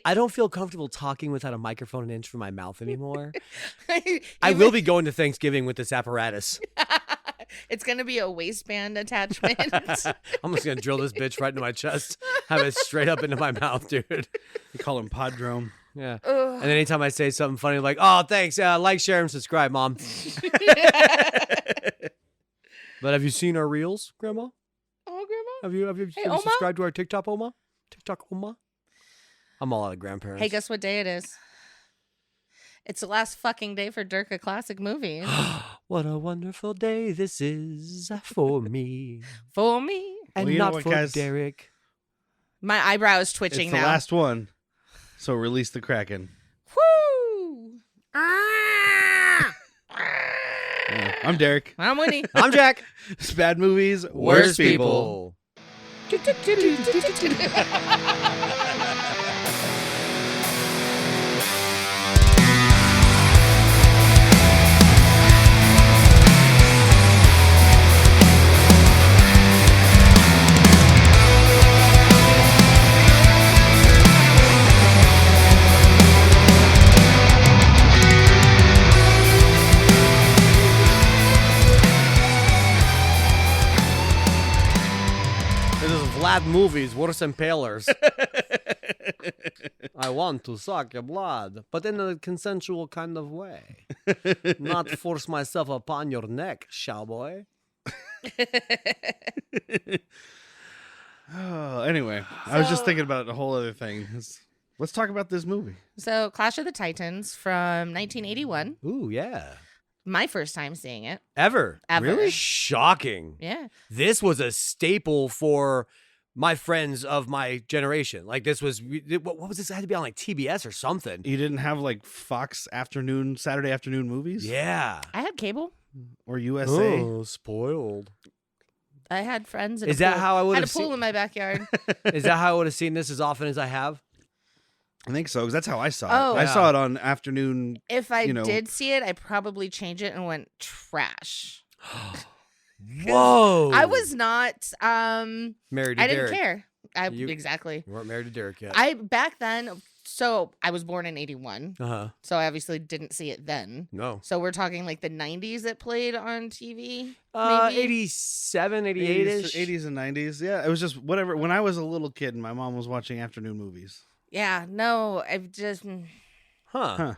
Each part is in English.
I don't feel comfortable talking without a microphone an inch from my mouth anymore. I will be going to Thanksgiving with this apparatus. It's going to be a waistband attachment. I'm just going to drill this bitch right into my chest, have it straight up into my mouth, dude. You call him Podrome. Yeah. Ugh. And anytime I say something funny, like, oh, thanks, like, share, and subscribe, Mom. But have you seen our reels, Grandma? Oh, Grandma? Have you subscribed to our TikTok, Oma? TikTok, Oma? I'm all out of grandparents. Hey, guess what day it is? It's the last fucking day for Dirka Classic Movies. What a wonderful day this is for me. For me. And well, not for guys? Derek. My eyebrow is twitching now. It's the last one. So release the Kraken. Woo! Yeah, I'm Derek. I'm Winnie. I'm Jack. It's Bad Movies, Worst People. Vlad movies, worse impalers. I want to suck your blood, but in a consensual kind of way. Not force myself upon your neck, cowboy. Anyway, I was just thinking about a whole other thing. Let's talk about this movie. So, Clash of the Titans from 1981. Ooh, yeah. My first time seeing it. Ever. Really? Shocking. Yeah. This was a staple for my friends of my generation. Like, this was, what was this? It had to be on like TBS or something. You didn't have like Fox Saturday afternoon movies? Yeah. I had cable. Or USA? Oh, spoiled. I had friends. Is that how I would have seen? I had a pool in my backyard. Is that how I would have seen this as often as I have? I think so, because that's how I saw it. Oh. I saw it on afternoon. If I did see it, I'd probably change it and went trash. Whoa! I was not married to I Derek. didn't care. Exactly. You weren't married to Derek yet. Back then, so I was born in 81. Uh-huh. So I obviously didn't see it then. No. So we're talking like the 90s it played on TV? Maybe? 87, 88-ish. 80s and 90s. Yeah, it was just whatever. When I was a little kid, my mom was watching afternoon movies. Yeah, no, I've just... Huh.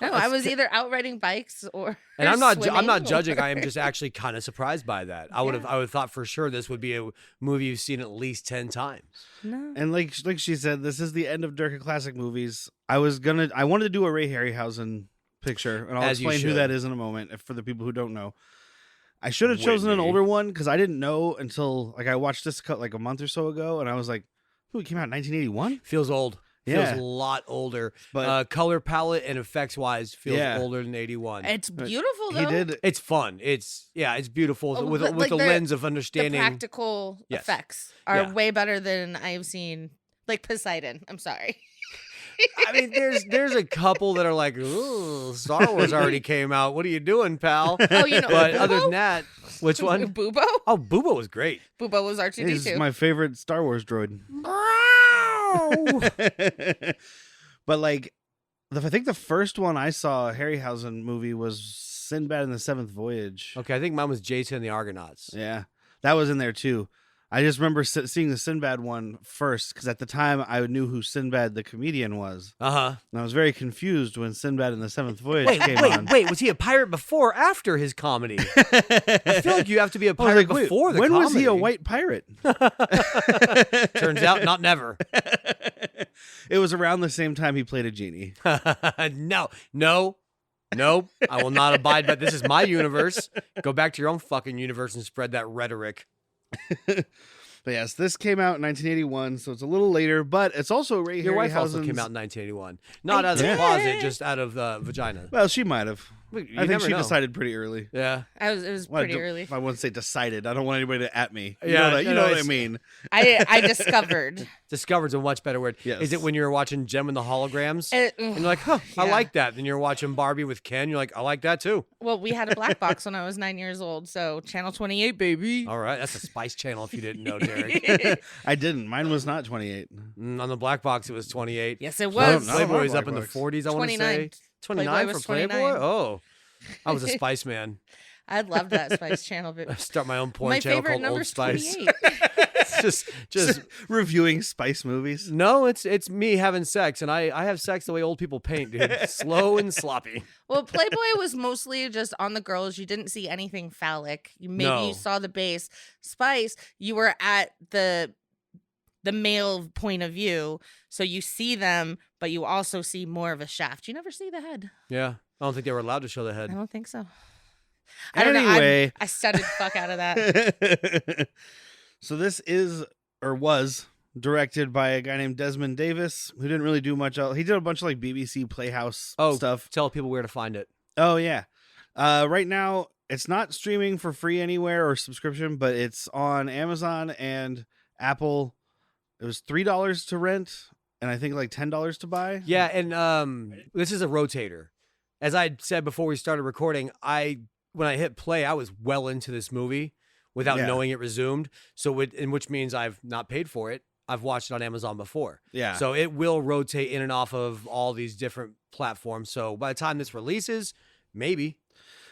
No, I was either out riding bikes or and I'm not or... judging. I am just actually kind of surprised by that. I would have thought for sure this would be a movie you've seen at least 10 times. No. And like she said, this is the end of Dirka Classic Movies. I wanted to do a Ray Harryhausen picture, and I'll explain who that is in a moment for the people who don't know. I should have chosen an older one because I didn't know until like I watched this cut like a month or so ago, and I was like, "Ooh, it came out in 1981." Feels old. Yeah. Feels a lot older. But color palette and effects wise feels older than 81. It's beautiful though. He did. It's fun. It's beautiful with like the lens of understanding. The practical effects are way better than I've seen. Like Poseidon. I'm sorry. I mean, there's a couple that are like, ooh, Star Wars already came out. What are you doing, pal? Oh, But other than that, which one? Bubo? Oh, Bubo was great. Bubo was R2D2. He's my favorite Star Wars droid. But like, I think the first one I saw a Harryhausen movie was Sinbad and the Seventh Voyage. Okay, I think mine was Jason and the Argonauts. Yeah, that was in there too. I just remember seeing the Sinbad one first because at the time I knew who Sinbad the comedian was. Uh-huh. And I was very confused when Sinbad and the Seventh Voyage came on. Wait, was he a pirate before or after his comedy? I feel like you have to be a pirate before the comedy. When was he a white pirate? Turns out, not never. It was around the same time he played a genie. No, I will not abide by this. Is my universe. Go back to your own fucking universe and spread that rhetoric. But yes, this came out in 1981, so it's a little later, but it's also Ray Harryhausen's... Your wife also came out in 1981. Not out of the closet, just out of the vagina. Well, she might have. I think she decided pretty early. Yeah. It was pretty early. I wouldn't say decided. I don't want anybody to at me. Yeah, you know what I mean. I discovered. Discovered's a much better word. Yes. Is it when you're watching Gem and the Holograms? And you're like, I like that. Then you're watching Barbie with Ken. You're like, I like that too. Well, we had a black box when I was 9 years old. So Channel 28, baby. All right. That's a Spice Channel if you didn't know, Derek. I didn't. Mine was not 28. On the black box, it was 28. Yes, it was. Playboy was up in the 40s, I want to say. 29 for Playboy? 29. Oh. I was a Spice man. I loved that Spice Channel. But start my own porn channel called Old Spice. It's just reviewing Spice movies. No, it's me having sex, and I have sex the way old people paint, dude. Slow and sloppy. Well, Playboy was mostly just on the girls. You didn't see anything phallic. You saw the base. Spice, you were at the male point of view, so you see them, but you also see more of a shaft. You never see the head. Yeah. I don't think they were allowed to show the head. I don't think so. I don't know. I studied the fuck out of that. So this was directed by a guy named Desmond Davis, who didn't really do much else. He did a bunch of like BBC Playhouse stuff. Tell people where to find it. Oh, yeah. Right now, it's not streaming for free anywhere or subscription, but it's on Amazon and Apple. It was $3 to rent, and I think like $10 to buy. Yeah, and this is a rotator. As I said before we started recording, when I hit play, I was well into this movie without knowing it resumed. So, which means I've not paid for it. I've watched it on Amazon before. Yeah. So it will rotate in and off of all these different platforms. So by the time this releases, maybe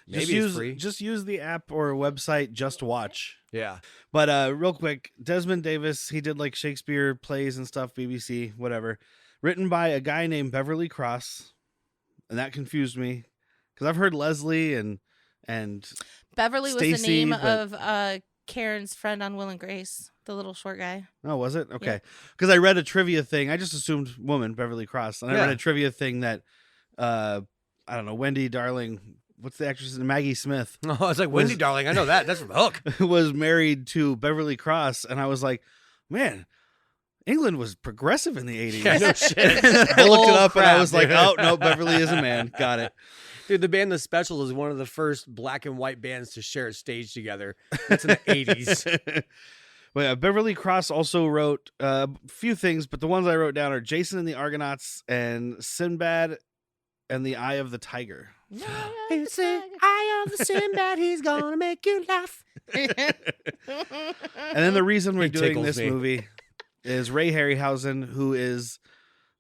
it's free. Just use the app or website. Just watch. Yeah. But real quick, Desmond Davis, he did like Shakespeare plays and stuff, BBC, whatever. Written by a guy named Beverly Cross. And that confused me because I've heard Leslie and Beverly Stacey, was the name of Karen's friend on Will and Grace, the little short guy. Oh, was it? Okay. Because I read a trivia thing. I just assumed woman, Beverly Cross. And I read a trivia thing that, I don't know, Wendy Darling, what's the actress? Maggie Smith. Oh, I was like, Wendy Darling. I know that. That's from Hook. Was married to Beverly Cross. And I was like, man, England was progressive in the 80s. Yeah, no shit. I looked it up and I was like, oh, no, Beverly is a man. Got it. Dude, the band The Specials is one of the first black and white bands to share a stage together. That's in the 80s. Well, yeah, Beverly Cross also wrote a few things, but the ones I wrote down are Jason and the Argonauts and Sinbad and the Eye of the Tiger. Eye of the Sinbad, he's gonna make you laugh. And then the reason we're doing this movie is Ray Harryhausen, who is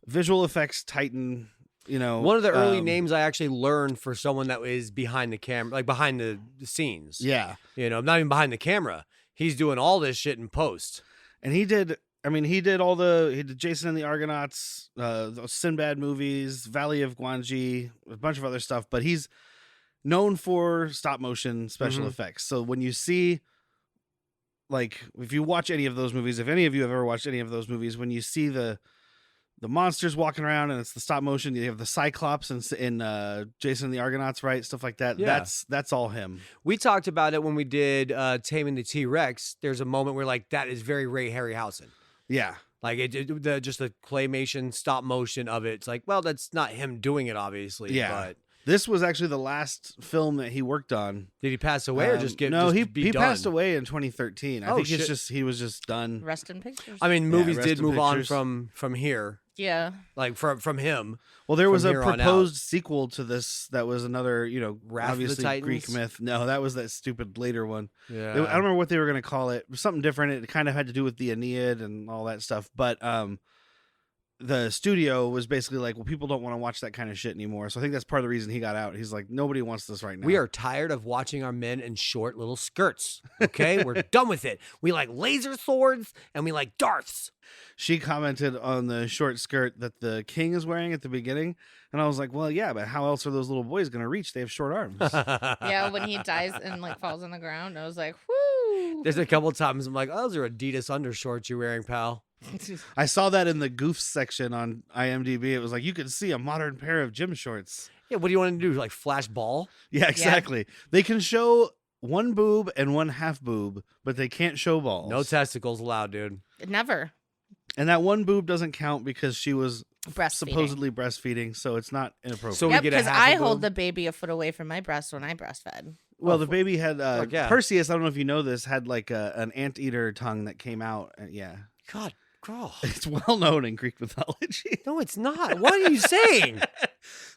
visual effects titan. You know, one of the early names I actually learned for someone that is behind the camera, like behind the scenes. Yeah. You know, not even behind the camera. He's doing all this shit in post. And he did Jason and the Argonauts, those Sinbad movies, Valley of Gwangi, a bunch of other stuff, but he's known for stop motion special effects. So when you see, like, if you watch any of those movies, if any of you have ever watched any of those movies, when you see the monsters walking around and it's the stop motion, you have the Cyclops in Jason and the Argonauts, right? Stuff like that. Yeah. That's all him. We talked about it when we did Taming the T-Rex. There's a moment where like that is very Ray Harryhausen. Yeah. Like just the claymation stop motion of it. It's like, well, that's not him doing it, obviously. Yeah. But this was actually the last film that he worked on. Did he pass away or just get? No, he passed away in 2013. I think he was just done. Rest in pictures. I mean, movies did move on from here. Yeah. Like from him. Well, there was a proposed sequel to this that was another, Wrath obviously of the Greek myth. No, that was that stupid later one. Yeah. I don't remember what they were going to call it. It was something different. It kind of had to do with the Aeneid and all that stuff. But the studio was basically like, well, people don't want to watch that kind of shit anymore. So I think that's part of the reason he got out. He's like, nobody wants this right now. We are tired of watching our men in short little skirts. Okay? We're done with it. We like laser swords and we like darts. She commented on the short skirt that the king is wearing at the beginning. And I was like, well, yeah, but how else are those little boys going to reach? They have short arms. Yeah, when he dies and like falls on the ground, I was like, whoo. There's a couple of times I'm like, oh, those are Adidas undershorts you're wearing, pal. I saw that in the goofs section on IMDb. It was like, you could see a modern pair of gym shorts. Yeah, what do you want to do? Like flash ball? Yeah, exactly. Yeah. They can show one boob and one half boob, but they can't show balls. No testicles allowed, dude. Never. And that one boob doesn't count because she was supposedly breastfeeding, so it's not inappropriate. So yep, because I hold the baby a foot away from my breast when I breastfed. Well, the baby had Perseus. I don't know if you know this. Had like an anteater tongue that came out. Yeah. God, girl, it's well known in Greek mythology. No, it's not. What are you saying?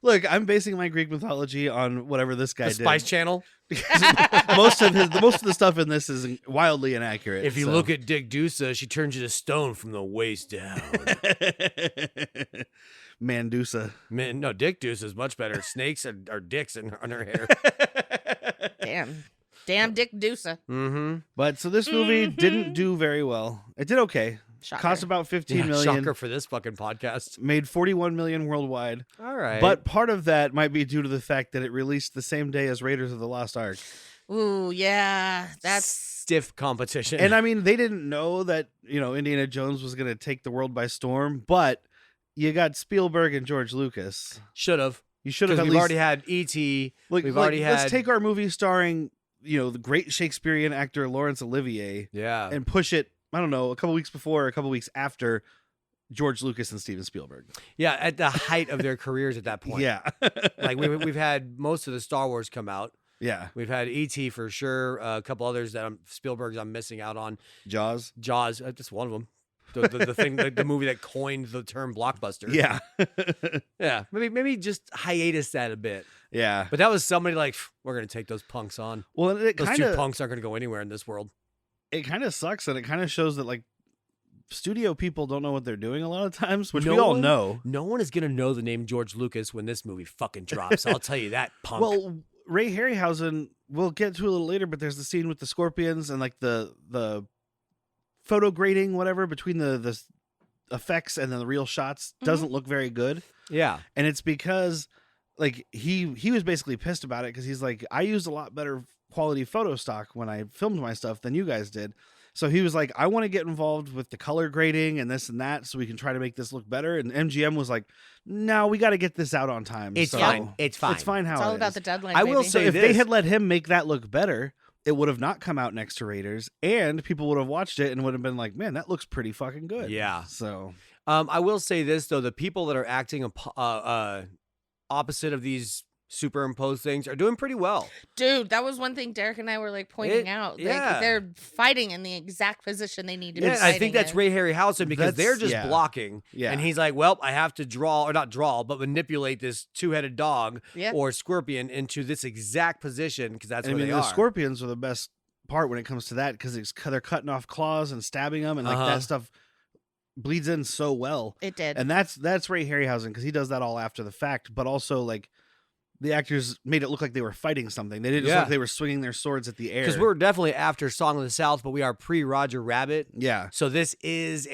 Look, I'm basing my Greek mythology on whatever this guy did. Spice Channel. most of the stuff in this is wildly inaccurate. If you look at Dick Dusa, she turns you to stone from the waist down. Mandusa. No, Dick Dusa is much better. Snakes are dicks on her hair. Damn Dick Dusa. Mm-hmm. But so this movie didn't do very well. It did okay. Shocker. Cost about $15 million. Shocker for this fucking podcast. Made $41 million worldwide. All right. But part of that might be due to the fact that it released the same day as Raiders of the Lost Ark. Ooh, yeah. That's stiff competition. And I mean, they didn't know that, Indiana Jones was going to take the world by storm, but you got Spielberg and George Lucas. Should have. You should have. We've already had E.T. We've already had. Let's take our movie starring, the great Shakespearean actor Laurence Olivier. Yeah. And push it, I don't know, a couple weeks before or a couple weeks after George Lucas and Steven Spielberg. Yeah, at the height of their careers at that point. Yeah. Like we've had most of the Star Wars come out. Yeah. We've had E.T. for sure. A couple others that Spielberg's I'm missing out on. Jaws, just one of them. The thing, the movie that coined the term blockbuster. Yeah. Yeah. Maybe just hiatus that a bit. Yeah. But that was somebody like, we're going to take those punks on. Well, those two punks aren't going to go anywhere in this world. It kind of sucks, and it kind of shows that, like, studio people don't know what they're doing a lot of times, which we all know. No one is going to know the name George Lucas when this movie fucking drops. I'll tell you that, punk. Well, Ray Harryhausen, we'll get to a little later, but there's the scene with the scorpions and, like, the photo grading, whatever, between the effects and then the real shots doesn't look very good. Yeah. And it's because, like, he was basically pissed about it because he's like, I used a lot better quality photo stock when I filmed my stuff than you guys did. So he was like, I want to get involved with the color grading and this and that so we can try to make this look better. And MGM was like, no, we got to get this out on time. It's fine. It's fine. It's fine how it's all it about is. the deadline. I will say if this. they had let him make that look better, it would have not come out next to Raiders, and people would have watched it and would have been like, man, that looks pretty fucking good. Yeah. So I will say this, though. The people that are acting opposite of these superimposed things are doing pretty well. Dude, that was one thing Derek and I were like pointing out. Like, they're fighting in the exact position they need to be fighting I think that's in. Ray Harryhausen because they're just blocking. Yeah. And he's like, well, I have to not manipulate this two-headed dog or scorpion into this exact position because that's where they are. The scorpions are the best part when it comes to that because they're cutting off claws and stabbing them and like that stuff bleeds in so well. It did. And that's Ray Harryhausen because he does that all after the fact, but also like the actors made it look like they were fighting something. They didn't just look like they were swinging their swords at the air. Because we're definitely after Song of the South, but we are pre-Roger Rabbit. Yeah. So this is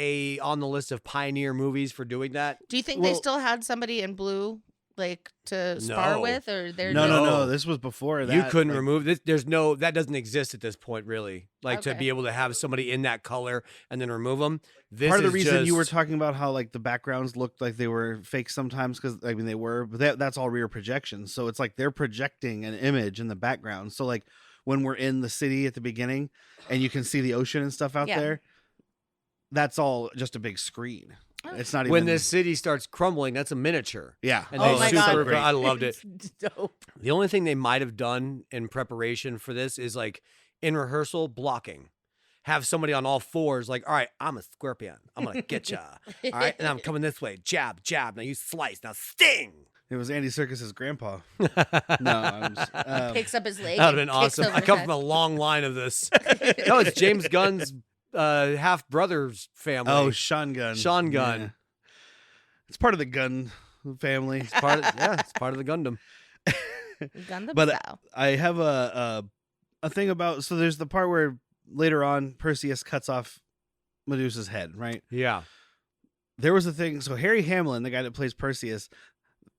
on the list of pioneer movies for doing that. Do you think they still had somebody in blue like to spar with, or they're no? This was before that. You couldn't remove this. That doesn't exist at this point, really. Like to be able to have somebody in that color and then remove them. Part of the reason you were talking about how like the backgrounds looked like they were fake sometimes because I mean they were, but that's all rear projection. So it's like they're projecting an image in the background. So like when we're in the city at the beginning and you can see the ocean and stuff out there, that's all just a big screen. It's not even when this city starts crumbling. That's a miniature. Yeah. And my God. I loved it. It's dope. The only thing they might have done in preparation for this is like in rehearsal blocking. Have somebody on all fours, like, all right, I'm a scorpion. I'm gonna get ya. All right, and I'm coming this way. Jab, jab. Now you slice. Now sting. It was Andy Serkis's grandpa. Picks up his leg. That would have been awesome. I come from a long line of this. No, it's James Gunn's half brother's family. Oh, Sean Gunn. Sean Gunn. Yeah. It's part of the Gunn family. It's part of the Gundam. Gundam but style. I have a thing about. So there's the part where later on Perseus cuts off Medusa's head, right? Yeah. There was a thing. So Harry Hamlin, the guy that plays Perseus,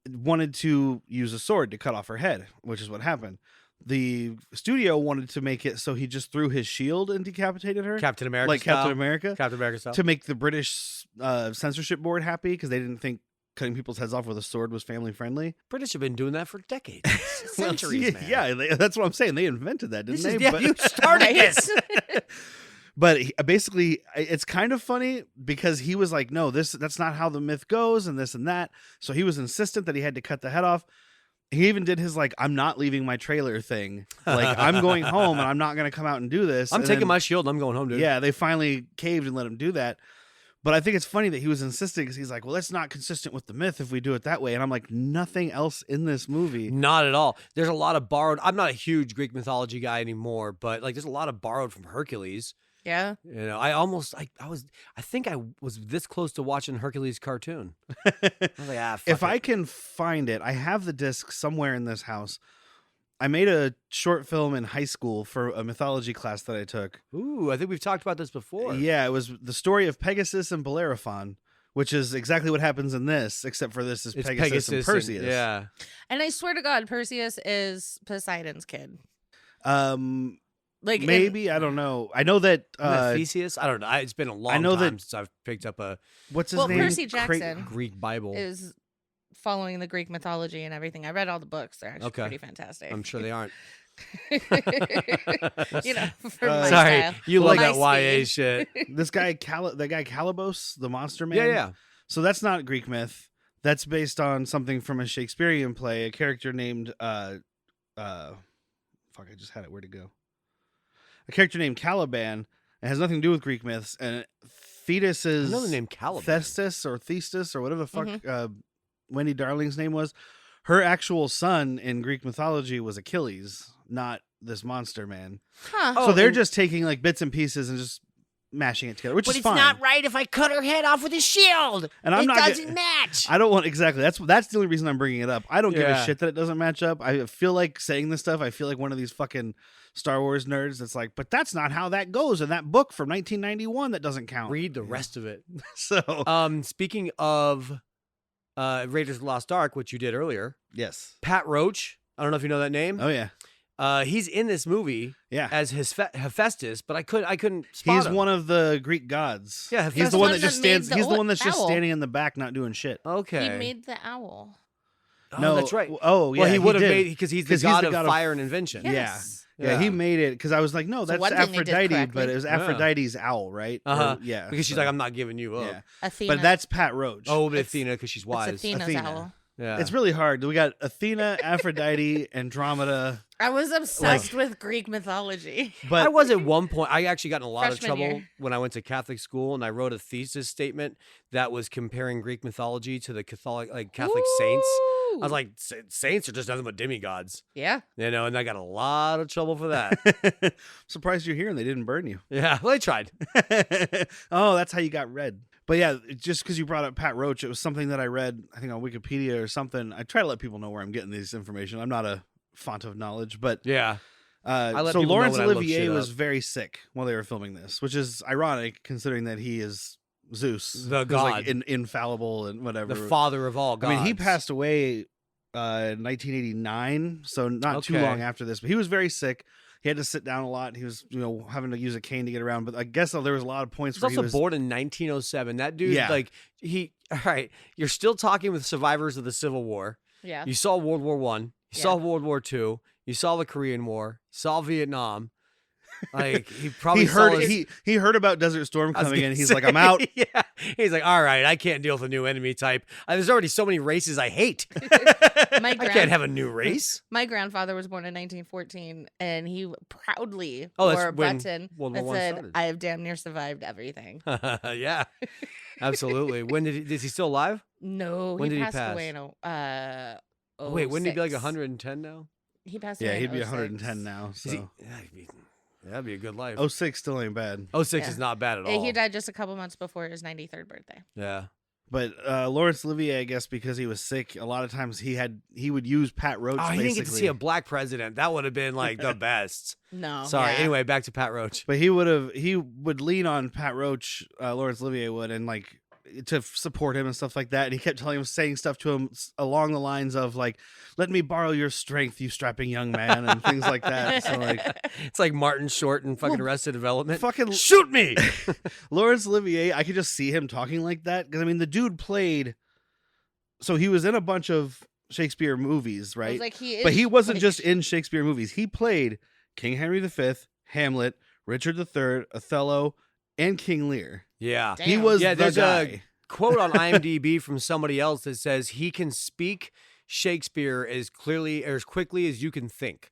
wanted to use a sword to cut off her head, which is what happened. The studio wanted to make it so he just threw his shield and decapitated her. Captain America like style. Captain America. Captain America style. To make the British censorship board happy because they didn't think cutting people's heads off with a sword was family friendly. British have been doing that for decades. Centuries, man. Yeah, that's what I'm saying. They invented that, didn't they? You started this. But basically, it's kind of funny because he was like, no, that's not how the myth goes and this and that. So he was insistent that he had to cut the head off. He even did his like, I'm not leaving my trailer thing. Like, I'm going home and I'm not going to come out and do this. I'm taking my shield and I'm going home, dude. Yeah, they finally caved and let him do that. But I think it's funny that he was insisting because he's like, well, that's not consistent with the myth if we do it that way. And I'm like, nothing else in this movie. Not at all. There's a lot of borrowed. I'm not a huge Greek mythology guy anymore, but like there's a lot of borrowed from Hercules. Yeah. You know, I think I was this close to watching Hercules cartoon. I was like, if I can find it, I have the disc somewhere in this house. I made a short film in high school for a mythology class that I took. Ooh, I think we've talked about this before. Yeah, it was the story of Pegasus and Bellerophon, which is exactly what happens in this, except for this is Pegasus and Perseus. Yeah. And I swear to God, Perseus is Poseidon's kid. Like maybe I don't know. I know that Theseus. I don't know. It's been a long time since I've picked up a what's his name? Percy Jackson Greek Bible is following the Greek mythology and everything. I read all the books. They're actually pretty fantastic. I'm sure they aren't. You know, for my sorry, style. you love that My YA shit. This guy, the guy Calibos, the monster man. Yeah. So that's not Greek myth. That's based on something from a Shakespearean play. A character named fuck, I just had it. Where'd it go? A character named Caliban. It has nothing to do with Greek myths. And Thetis is another name, Caliban. Thestis or Thestis or whatever the fuck Wendy Darling's name was. Her actual son in Greek mythology was Achilles, not this monster man. Huh. So they're just taking like bits and pieces and just mashing it together, which is fine. But it's not right if I cut her head off with a shield. And it doesn't match. I don't want exactly. That's the only reason I'm bringing it up. I don't give a shit that it doesn't match up. I feel like saying this stuff. I feel like one of these fucking Star Wars nerds that's like, but that's not how that goes in that book from 1991. That doesn't count. Read the rest of it. So, speaking of Raiders of the Lost Ark, which you did earlier. Yes. Pat Roach. I don't know if you know that name. Oh yeah. He's in this movie as Hephaestus, but I couldn't spot He's him. one of the Greek gods. Yeah, he's the one that just stands. He's the one that's just standing in the back, not doing shit. Okay. He made the owl. Oh, no, that's right. Oh, yeah. Well, he would have made because he's the god of fire and invention. Yes. Yeah, he made it because I was like, no, that's Aphrodite, but it was Aphrodite's owl, right? Uh-huh. Yeah, because she's like, I'm not giving you up. Yeah. Athena. But that's Pat Roach. Oh, but Athena because she's wise. It's Athena's owl. Yeah. It's really hard. We got Athena, Aphrodite, Andromeda. I was obsessed with Greek mythology. But I was at one point. I actually got in a lot of Freshman trouble year. when I went to Catholic school, and I wrote a thesis statement that was comparing Greek mythology to the Catholic saints. I was like, saints are just nothing but demigods. Yeah. You know, and I got a lot of trouble for that. Surprised you're here and they didn't burn you. Yeah, well, they tried. Oh, that's how you got read. But yeah, just because you brought up Pat Roach, it was something that I read, I think on Wikipedia or something. I try to let people know where I'm getting this information. I'm not a font of knowledge, but yeah. So Laurence Olivier was very sick while they were filming this, which is ironic considering that he is Zeus, the god, like infallible and whatever, the father of all gods. I mean, he passed away in 1989, so not too long after this. But he was very sick. He had to sit down a lot. He was, having to use a cane to get around. But I guess there was a lot of points where he was born in 1907. That dude, all right. You're still talking with survivors of the Civil War. Yeah. You saw World War I. You saw World War II. You saw the Korean War. You saw Vietnam. Like he probably he heard about Desert Storm coming in. He's like, I'm out. Yeah, he's like, all right, I can't deal with a new enemy type. There's already so many races I hate. I can't have a new race. My grandfather was born in 1914, and he proudly wore a button that said, "I have damn near survived everything." Yeah, absolutely. When did he still alive? No, when he did passed he pass? away in wait, wouldn't he be like 110 now? He passed away. Yeah, he'd be 06. 110 now. So. That'd be a good life. 06 still ain't bad. 06 is not bad at all. He died just a couple months before his 93rd birthday. Yeah. But Laurence Olivier, I guess, because he was sick, a lot of times he would use Pat Roach. Oh, he didn't get to see a black president. That would have been like the best. No. Sorry. Yeah. Anyway, back to Pat Roach. But he would lean on Pat Roach, Laurence Olivier would, and like to support him and stuff like that. And he kept saying stuff to him along the lines of like, "Let me borrow your strength, you strapping young man," and things like that. So like, it's like Martin Short in fucking Arrested Development. Fucking shoot me, Laurence Olivier. I could just see him talking like that because I mean the dude played. So he was in a bunch of Shakespeare movies, right? Like but he wasn't just in Shakespeare movies. He played King Henry V, Hamlet, Richard III, Othello, and King Lear. Yeah. Damn. He was Yeah, the there's guy. a quote on IMDb from somebody else that says he can speak Shakespeare as clearly or as quickly as you can think.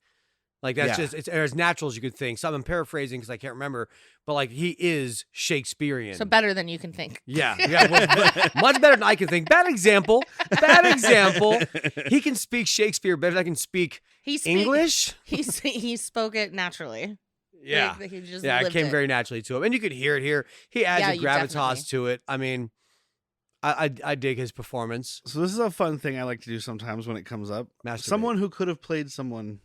Like that's just it's as natural as you could think. So I'm paraphrasing because I can't remember, but like he is Shakespearean. So better than you can think. Yeah, well, much better than I can think. Bad example. He can speak Shakespeare better than I can speak English. He spoke it naturally. Yeah, Like, he just it lived came very naturally to him, and you could hear it here. He adds a gravitas definitely. to it. I mean, I dig his performance. So this is a fun thing I like to do sometimes when it comes up. Masturbate. Someone who could have played someone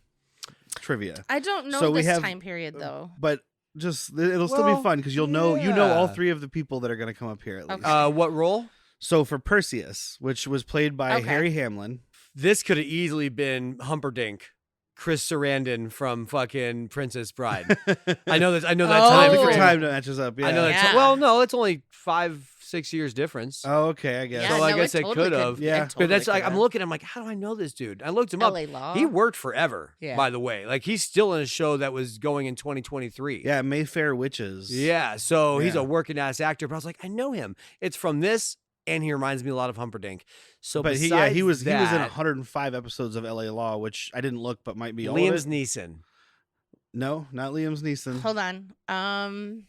trivia. I don't know So we this have- time period though. But just it'll still be fun because you know all three of the people that are going to come up here at least. Okay. What role? So for Perseus, which was played by Harry Hamlin. This could have easily been Humperdinck, Chris Sarandon from fucking Princess Bride. I know that. I know that I time think the frame. time matches up. Yeah. I know that. Yeah. Well, no, it's only 5-6 years difference. Oh, okay, I guess. Yeah, So I no, guess it totally could have. Yeah. But that's like I'm looking. I'm like, how do I know this dude? I looked him up. LA Law. He worked forever. Yeah. By the way, like he's still in a show that was going in 2023. Yeah, Mayfair Witches. Yeah. So he's Yeah. a working ass actor. But I was like, I know him. It's from this, and he reminds me a lot of Humperdinck. So, But he besides was in that, 105 episodes of LA Law, which I didn't look, but might be all of Liam's it. Neeson. No, not Liam's Neeson. Hold on.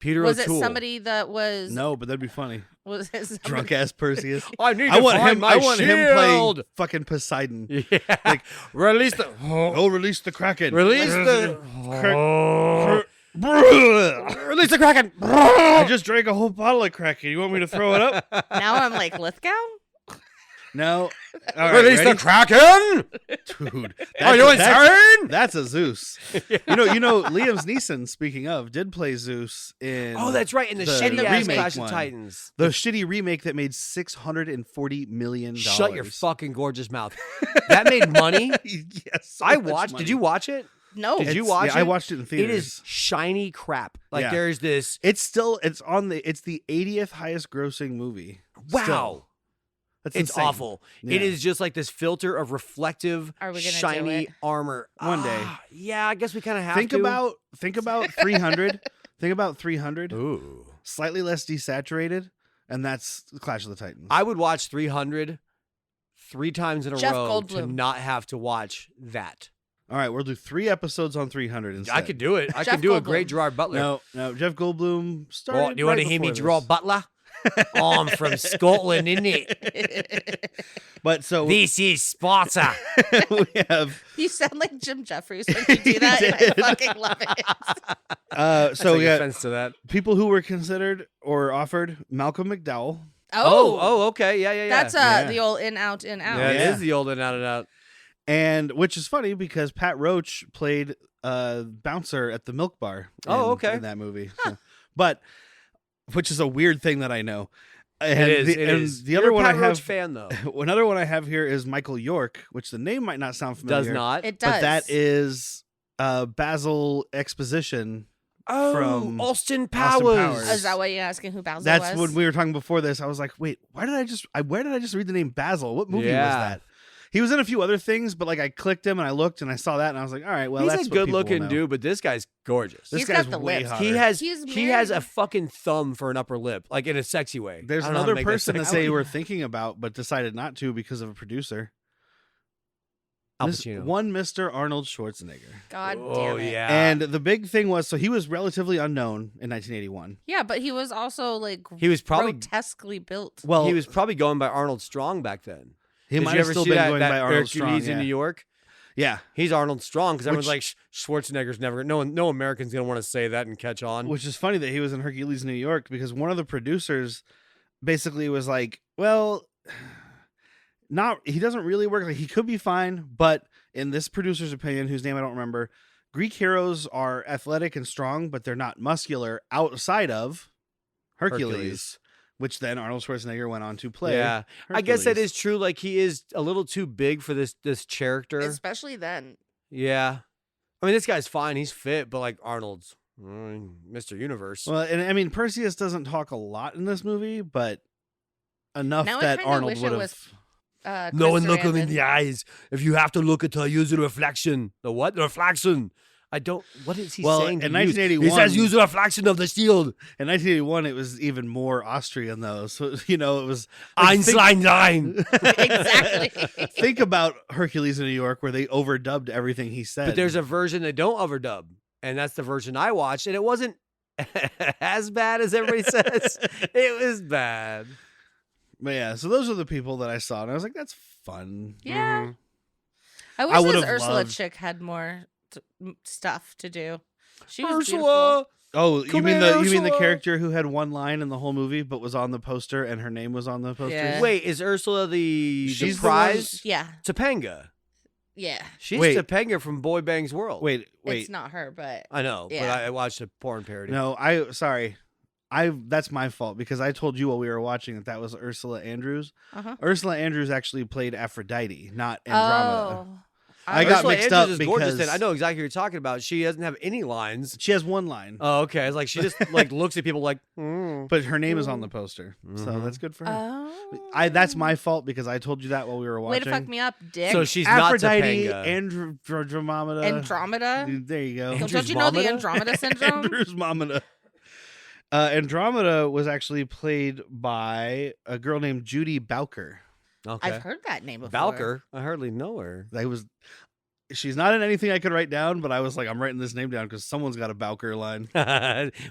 Peter Was O'Toole. it somebody that was No, but that'd be funny. Was it somebody- Drunk ass Perseus. I need I to want find him. my I want him shield. playing fucking Poseidon. Yeah. Like, release the. Oh, release the Kraken. Release the. Release the Kraken. I just drank a whole bottle of Kraken. You want me to throw it up? Now I'm like Lithgow? No. All right, Release ready? the Kraken. Dude. Are you insane? That's a Zeus. You know, Liam's Neeson, speaking of, did play Zeus in Oh, that's right. In the the shitty ass remake Clash one. of Titans. the shitty remake that made $640 million. Shut your fucking gorgeous mouth. That made money. Yes, so I much watched. money. Did you watch it? No. Did you It's- watch yeah, it? I watched it in It theaters. is shiny crap. Like Yeah. there's this. It's the 80th highest grossing movie. Wow. Still. That's It's insane. awful. Yeah. It is just like this filter of reflective, Are we gonna do shiny it? armor. One day. Yeah, I guess we kind of have Think to. about 300. Think about 300. Ooh. Slightly less desaturated, and that's Clash of the Titans. I would watch 300 3 times in a Jeff row to Goldblum. not have to watch that. All right, we'll do 3 episodes on 300 instead. I could do it. I Jeff could do a Goldblum. great Gerard Butler. No, Jeff Goldblum started. Oh, do you want to hear me draw Butler? Oh, I'm from Scotland, isn't it? But so This is Sparta. we have. You sound like Jim Jeffries when you do that, and I did. fucking love it. So we got offense to that. people who were considered or offered Malcolm McDowell. Oh, okay. Yeah. That's Yeah. the old in, out, in, out. Yeah, it Yeah. is the old and out and out. And which is funny because Pat Roach played bouncer at the Milk Bar. Oh, okay. In that movie, So- but which is a weird thing that I know. And It the, is. The You're other a one Pat I Roach have, fan though. another one I have here is Michael York, which the name might not sound familiar. Does not. It does. but that is Basil Exposition. Oh, from Austin Powers. Powers. Is that why you're asking who Basil That's was? when we were talking before this. I was like, wait, where did I just read the name Basil? What movie was Yeah. that? He was in a few other things, but like I clicked him and I looked and I saw that and I was like, all right, well, He's that's a what people good-looking know. dude, but this guy's gorgeous. This He's guy's got the way lips. hotter. He has He's he has a married. fucking thumb for an upper lip, like in a sexy way. There's I don't know how to another make that person that sexy. they were thinking about but decided not to because of a producer. Al This Pacino. one Mr. Arnold Schwarzenegger. God Oh damn it. yeah. And the big thing was, so he was relatively unknown in 1981. Yeah, but he was also like he was probably grotesquely built. Well, he was probably going by Arnold Strong back then. he Did might you have ever still see been that, going that by Arnold Hercules Strong. in New York? Yeah. He's Arnold Strong because everyone's Which- like Schwarzenegger's never. No American's gonna want to say that and catch on. Which is funny that he was in Hercules, New York, because one of the producers basically was like, well, he doesn't really work. Like, he could be fine, but in this producer's opinion, whose name I don't remember, Greek heroes are athletic and strong, but they're not muscular outside of Hercules. Which then Arnold Schwarzenegger went on to play. Yeah, I guess that Hercules. is true. Like he is a little too big for this character. Especially then. Yeah, I mean this guy's fine. He's fit, but like Arnold's Mr. Universe. Well, and I mean, Perseus doesn't talk a lot in this movie, but enough Now I that kinda Arnold wish it would have. was- No one Chris look him in Sarandon. the eyes. If you have to look at her, use the reflection. The what? The reflection. I don't. What is he well, saying? In 1981, he says use a reflection of the shield. In 1981, it was even more Austrian though. So it was Einstein line. Exactly. Think about Hercules in New York, where they overdubbed everything he said. But there's a version they don't overdub, and that's the version I watched, and it wasn't as bad as everybody says. It was bad. But yeah, so those are the people that I saw, and I was like, that's fun. Yeah. Mm-hmm. I wish this Ursula chick had more stuff to do. She was Ursula. Beautiful. Oh, you mean the character who had one line in the whole movie, but was on the poster, and her name was on the poster? Yeah. Wait, is Ursula the She's prize? Yeah. Topanga. Yeah. She's Topanga from Boy Bang's World. Wait. It's not her, but I know, yeah. but I watched a porn parody. No, sorry. That's my fault because I told you while we were watching that was Ursula Andrews. Uh-huh. Ursula Andrews actually played Aphrodite, not Andromeda. Oh. I got mixed up is because gorgeous. I know exactly what you're talking about. She doesn't have any lines. She has one line. Oh, okay. It's like she just looks at people like. But her name is on the poster, so that's good for her. Oh. That's my fault because I told you that while we were watching. Way to fuck me up, dick. So she's Aphrodite, not Topanga. Andromeda. There you go. Don't you know the Andromeda syndrome? Andromeda. Andromeda was actually played by a girl named Judy Bowker. Okay. I've heard that name before. Bowker. I hardly know her. She's not in anything I could write down, but I was like, I'm writing this name down because someone's got a Bowker line.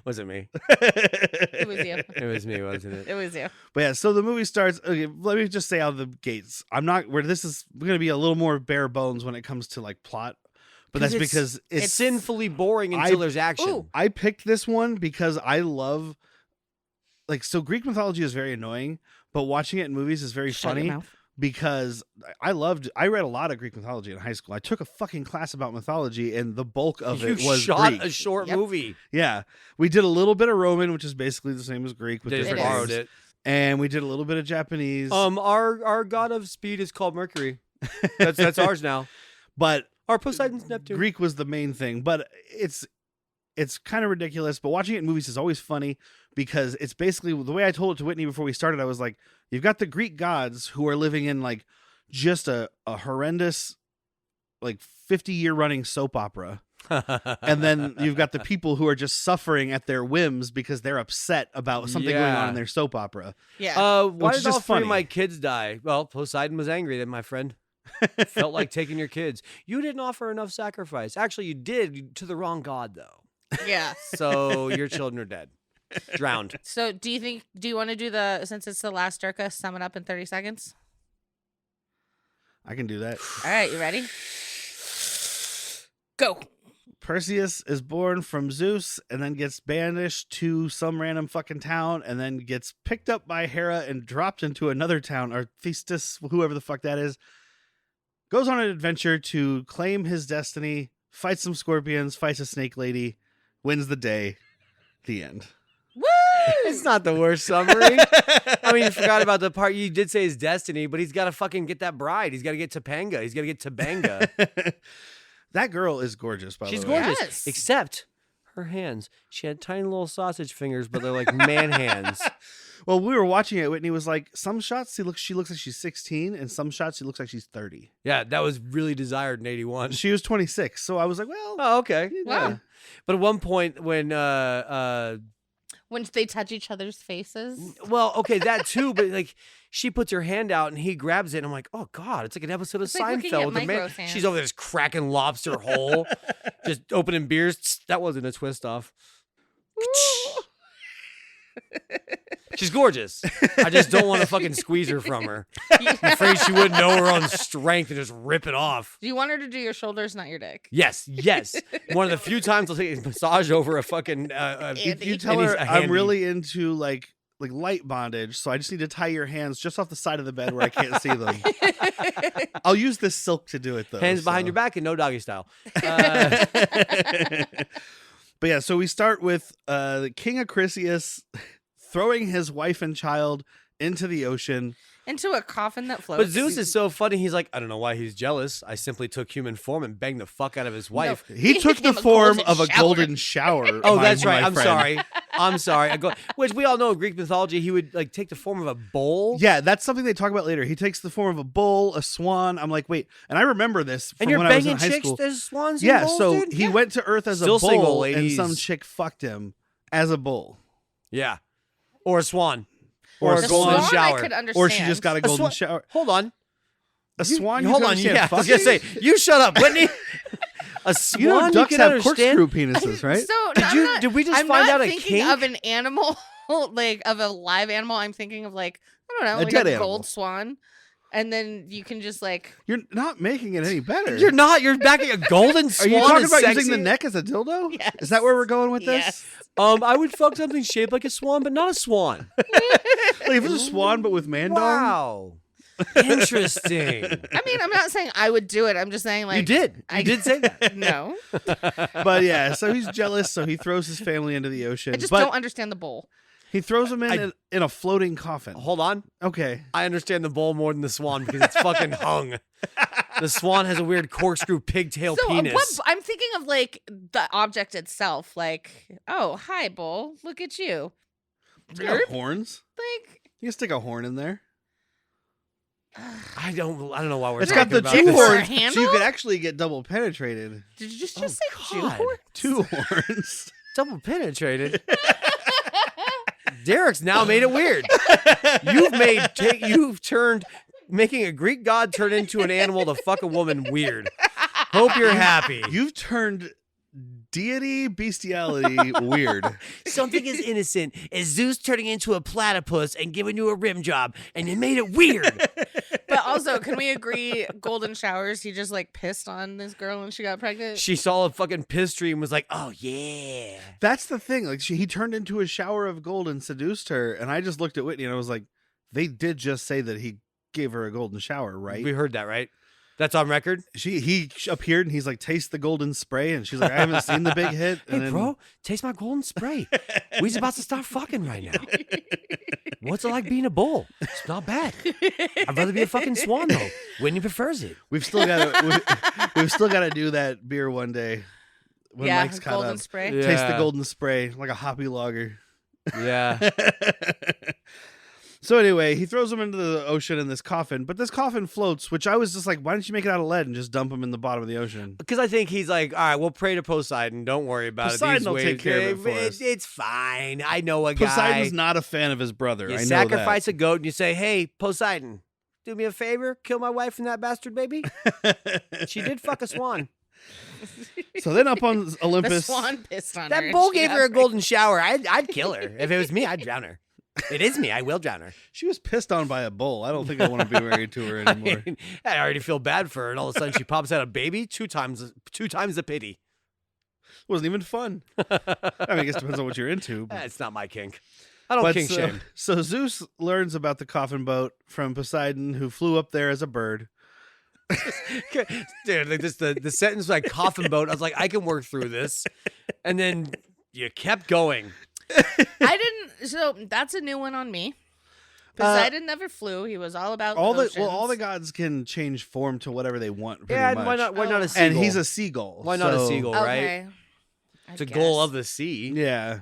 Wasn't me. It was you. It was me, wasn't it? It was you. But yeah, so the movie starts. Okay, let me just say out of the gates, we're going to be a little more bare bones when it comes to like plot. But that's because it's sinfully boring until there's action. Ooh. I picked this one because I love, so Greek mythology is very annoying, but watching it in movies is very funny because I read a lot of Greek mythology in high school. I took a fucking class about mythology, and the bulk of it was shot Greek. A short movie. Yeah, we did a little bit of Roman, which is basically the same as Greek. With They borrowed it, and we did a little bit of Japanese. Our god of speed is called Mercury. That's ours now. But our Poseidon's Neptune. Greek was the main thing, but it's kind of ridiculous. But watching it in movies is always funny because it's basically the way I told it to Whitney before we started. I was like, you've got the Greek gods who are living in like just a horrendous, like 50-year running soap opera. And then you've got the people who are just suffering at their whims because they're upset about something going on in their soap opera. Yeah. Why did all three of my kids die? Well, Poseidon was angry then, my friend. Felt like taking your kids. You didn't offer enough sacrifice. Actually, you did to the wrong god, though. Yeah. So your children are dead. Drowned. So do you want to do since it's the last Dirka, sum it up in 30 seconds? I can do that. All right, you ready? Go. Perseus is born from Zeus and then gets banished to some random fucking town and then gets picked up by Hera and dropped into another town, or Thestis, whoever the fuck that is. Goes on an adventure to claim his destiny, fights some scorpions, fights a snake lady, wins the day. The end. Woo! It's not the worst summary. I mean, you forgot about the part you did say his destiny, but he's got to fucking get that bride. He's got to get Topanga. He's got to get Topanga. That girl is gorgeous, by the way. She's gorgeous, yes. except her hands. She had tiny little sausage fingers, but they're like man hands. Well, we were watching it. Whitney was like, some shots she looks like she's 16, and some shots she looks like she's 30. Yeah, that was really desired in 81. She was 26, so I was like, well, oh, okay. Wow. Yeah. But at one point when they touch each other's faces. well, okay, that too, but like she puts her hand out and he grabs it, and I'm like, oh god, it's like an episode of Seinfeld. With the man, she's over there just cracking lobster hole, just opening beers. That wasn't a twist off. She's gorgeous. I just don't want to fucking squeeze her from her. I'm afraid she wouldn't know her own strength and just rip it off. Do you want her to do your shoulders, not your dick? Yes. One of the few times I'll take a massage over a fucking. You tell her I'm really into like light bondage, so I just need to tie your hands just off the side of the bed where I can't see them. I'll use this silk to do it though. Hands behind your back and no doggy style. But yeah, so we start with the King Acrisius throwing his wife and child into the ocean. Into a coffin that floats. But Zeus is so funny. He's like, I don't know why he's jealous. I simply took human form and banged the fuck out of his wife. No, he took the form of a golden shower. Oh, that's right. I'm sorry. Which we all know in Greek mythology, he would like take the form of a bull. Yeah, that's something they talk about later. He takes the form of a bull, a swan. I'm like, wait. And I remember this from when I was in high school. As swans yeah, and bulls, so dude? he went to Earth as Still a bull, single, ladies. and some chick fucked him as a bull. Yeah. Or a swan. Or a golden shower. I could understand. Or she just got a golden shower. Hold on. A swan? Hold on. Yeah, I was going to say, you shut up, Whitney. A swan, you know, ducks have understand? corkscrew penises, right? So did we just find out a kink? I'm thinking of an animal, like of a live animal. I'm thinking of like, I don't know, like dead a animal. gold swan. And then you can just like... You're not making it any better. You're not. You're backing a golden swan. Are you talking about sexy? using the neck as a dildo? Yes. Is that where we're going with this? Yes. I would fuck something shaped like a swan, but not a swan. Like if it was a swan, but with man dong? Wow. Interesting. I mean, I'm not saying I would do it. I'm just saying like... You did. You did say that. No. But yeah, so he's jealous, so he throws his family into the ocean. I just don't understand the bowl. He throws them in a floating coffin. Hold on. Okay. I understand the bull more than the swan because it's fucking hung. The swan has a weird corkscrew pigtail penis. I'm thinking of like the object itself. Like, oh, hi, bull. Look at you. It's got horns. Like, you can stick a horn in there. I don't know why we're It's talking got the about two this. horns, so you could actually get double penetrated. Did you just say God. Two horns. Double penetrated. Derek's now made it weird. You've turned making a Greek god turn into an animal to fuck a woman weird. Hope you're happy. You've turned deity bestiality weird. Something as innocent as Zeus turning into a platypus and giving you a rim job, and you made it weird. But also, can we agree, golden showers, he just like pissed on this girl when she got pregnant? She saw a fucking piss tree and was like, oh yeah. That's the thing. Like he turned into a shower of gold and seduced her, and I just looked at Whitney and I was like, they did just say that he gave her a golden shower, right? We heard that, right? That's on record. He appeared and he's like, taste the golden spray, and she's like, I haven't seen the big hit. Hey, bro, taste my golden spray. We's about to start fucking right now. What's it like being a bull? It's not bad. I'd rather be a fucking swan though. Whitney prefers it. We've still got to do that beer one day. When Mike's caught golden up. spray. Yeah. Taste the golden spray like a hoppy lager. Yeah. So anyway, he throws him into the ocean in this coffin, but this coffin floats, which I was just like, why don't you make it out of lead and just dump him in the bottom of the ocean? Because I think he's like, all right, we'll pray to Poseidon. Don't worry about Poseidon it. These will waves, take care of it for us. It's fine. I know a guy. Poseidon's not a fan of his brother. You I know sacrifice that. a goat and you say, hey, Poseidon, do me a favor, kill my wife and that bastard baby. She did fuck a swan. So then up on Olympus, The swan pissed on her. That and bull she gave got her a pregnant. golden shower. I'd kill her. If it was me, I'd drown her. It is me. I will drown her. she was pissed on by a bull. I don't think I want to be married to her anymore. I already feel bad for her, and all of a sudden she pops out a baby. Two times the pity. Wasn't even fun. I mean, I guess it depends on what you're into. But. It's not my kink. I don't kink shame. So Zeus learns about the coffin boat from Poseidon, who flew up there as a bird. Dude, like this, the sentence like coffin boat. I was like, I can work through this, and then you kept going. I didn't. So that's a new one on me. Poseidon never flew. He was all about all oceans. the gods can change form to whatever they want. Pretty Yeah, much. Why not a seagull? And he's a seagull. Why not a seagull, right? Okay. It's a goal of the sea. Yeah.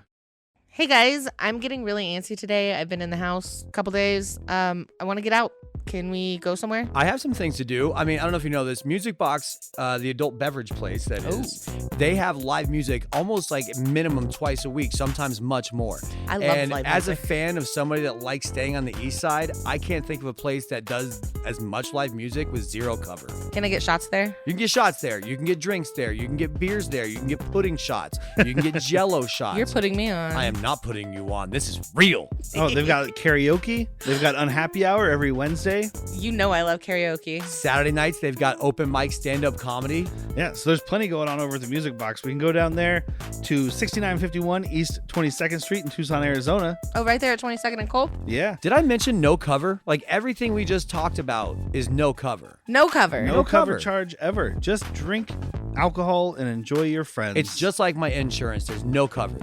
Hey guys, I'm getting really antsy today. I've been in the house a couple days. I want to get out. Can we go somewhere? I have some things to do. I mean, I don't know if you know this. Music Box, the adult beverage place that is, they have live music almost like minimum twice a week, sometimes much more. I love and live as music. a fan of somebody that likes staying on the east side, I can't think of a place that does as much live music with zero cover. Can I get shots there? You can get shots there. You can get drinks there. You can get beers there. You can get pudding shots. You can get Jello shots. You're putting me on. I am not putting you on. This is real. Oh, they've got karaoke. They've got unhappy hour every Wednesday. You know I love karaoke. Saturday nights, they've got open mic stand-up comedy. Yeah, so there's plenty going on over at the Music Box. We can go down there to 6951 East 22nd Street in Tucson, Arizona. Oh, right there at 22nd and Cole? Yeah. Did I mention no cover? Like everything we just talked about is no cover. No cover. No cover charge ever. Just drink alcohol and enjoy your friends. It's just like my insurance. There's no cover.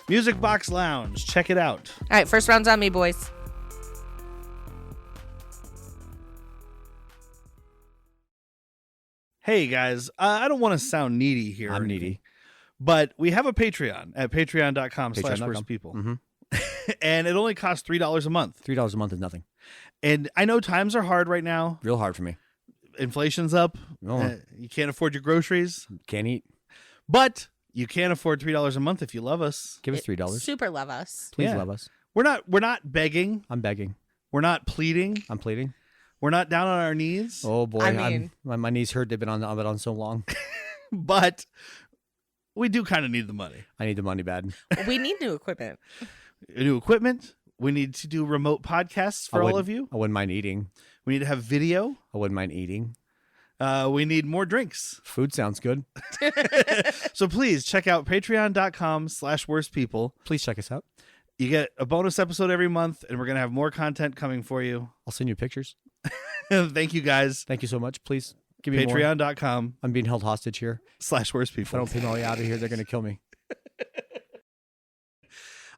Music Box Lounge. Check it out. All right, first round's on me, boys. Hey guys, I don't want to sound needy here. I'm needy. But we have a Patreon at patreon.com/worstpeople. Mm-hmm. And it only costs $3 a month. $3 a month is nothing. And I know times are hard right now. Real hard for me. Inflation's up. Oh. You can't afford your groceries. Can't eat. But you can afford $3 a month if you love us. Give us $3. Super love us. Please love us. We're not begging. I'm begging. We're not pleading. I'm pleading. We're not down on our knees. Oh boy, I mean, my knees hurt. They've been on so long. But we do kind of need the money. I need the money bad. We need new equipment. New equipment. We need to do remote podcasts for all of you. I wouldn't mind eating. We need to have video. I wouldn't mind eating. We need more drinks. Food sounds good. So please check out patreon.com/worstpeople. Please check us out. You get a bonus episode every month, and we're going to have more content coming for you. I'll send you pictures. Thank you, guys. Thank you so much. Please give me more. Patreon.com. I'm being held hostage here. /worstpeople. If I don't pay my way out of here, they're going to kill me.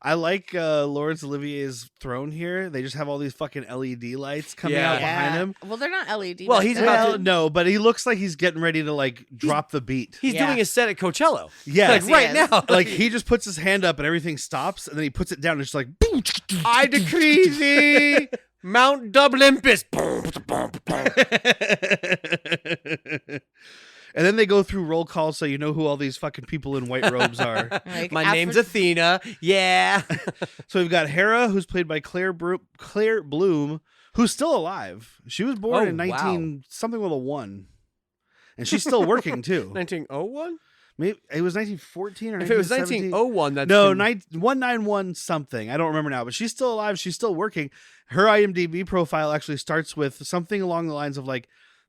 I like Laurence Olivier's throne here. They just have all these fucking LED lights coming out behind him. Well, they're not LED. Well, he's about to... No, but he looks like he's getting ready to like drop the beat. He's doing a set at Coachella. Yeah. Like right now. Like he just puts his hand up and everything stops, and then he puts it down and it's just like I decree thee Mount Dublimpus. And then they go through roll call so you know who all these fucking people in white robes are. Like, My name's Athena. Yeah. So we've got Hera, who's played by Claire Bloom, who's still alive. She was born in 19 something with a 1. And she's still working too. 1901? Maybe it was 1914 or 1917. If it was 1901, that's... No, 191 something. I don't remember now, but she's still alive. She's still working. Her IMDb profile actually starts with something along the lines of like,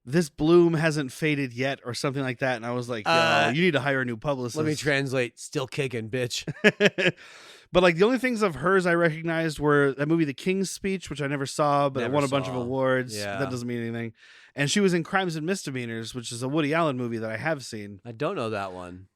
this bloom hasn't faded yet or something like that. And I was like, yo, you need to hire a new publicist. Let me translate. Still kicking, bitch. But like the only things of hers I recognized were that movie, The King's Speech, which I never saw, but it won a bunch of awards. Yeah. That doesn't mean anything. And she was in Crimes and Misdemeanors, which is a Woody Allen movie that I have seen. I don't know that one.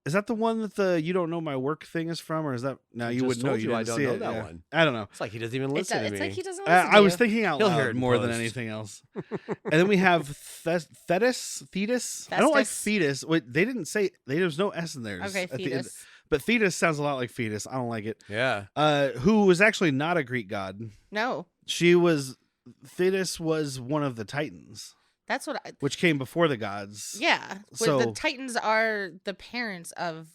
Is that the one that the You Don't Know My Work thing is from? Or is that... No, you wouldn't know. You I didn't don't see know it. that one. I don't know. It's like he doesn't even listen to me. It's like he doesn't listen to I was you. thinking out He'll hear loud it more than post. anything else. And then we have Thetis. I don't like fetus. Wait, they didn't say... There's no S in there. Okay, fetus. But Thetis sounds a lot like fetus. I don't like it. Yeah. Who was actually not a Greek god. No. Thetis was one of the Titans. That's what which came before the gods. Yeah. So the Titans are the parents of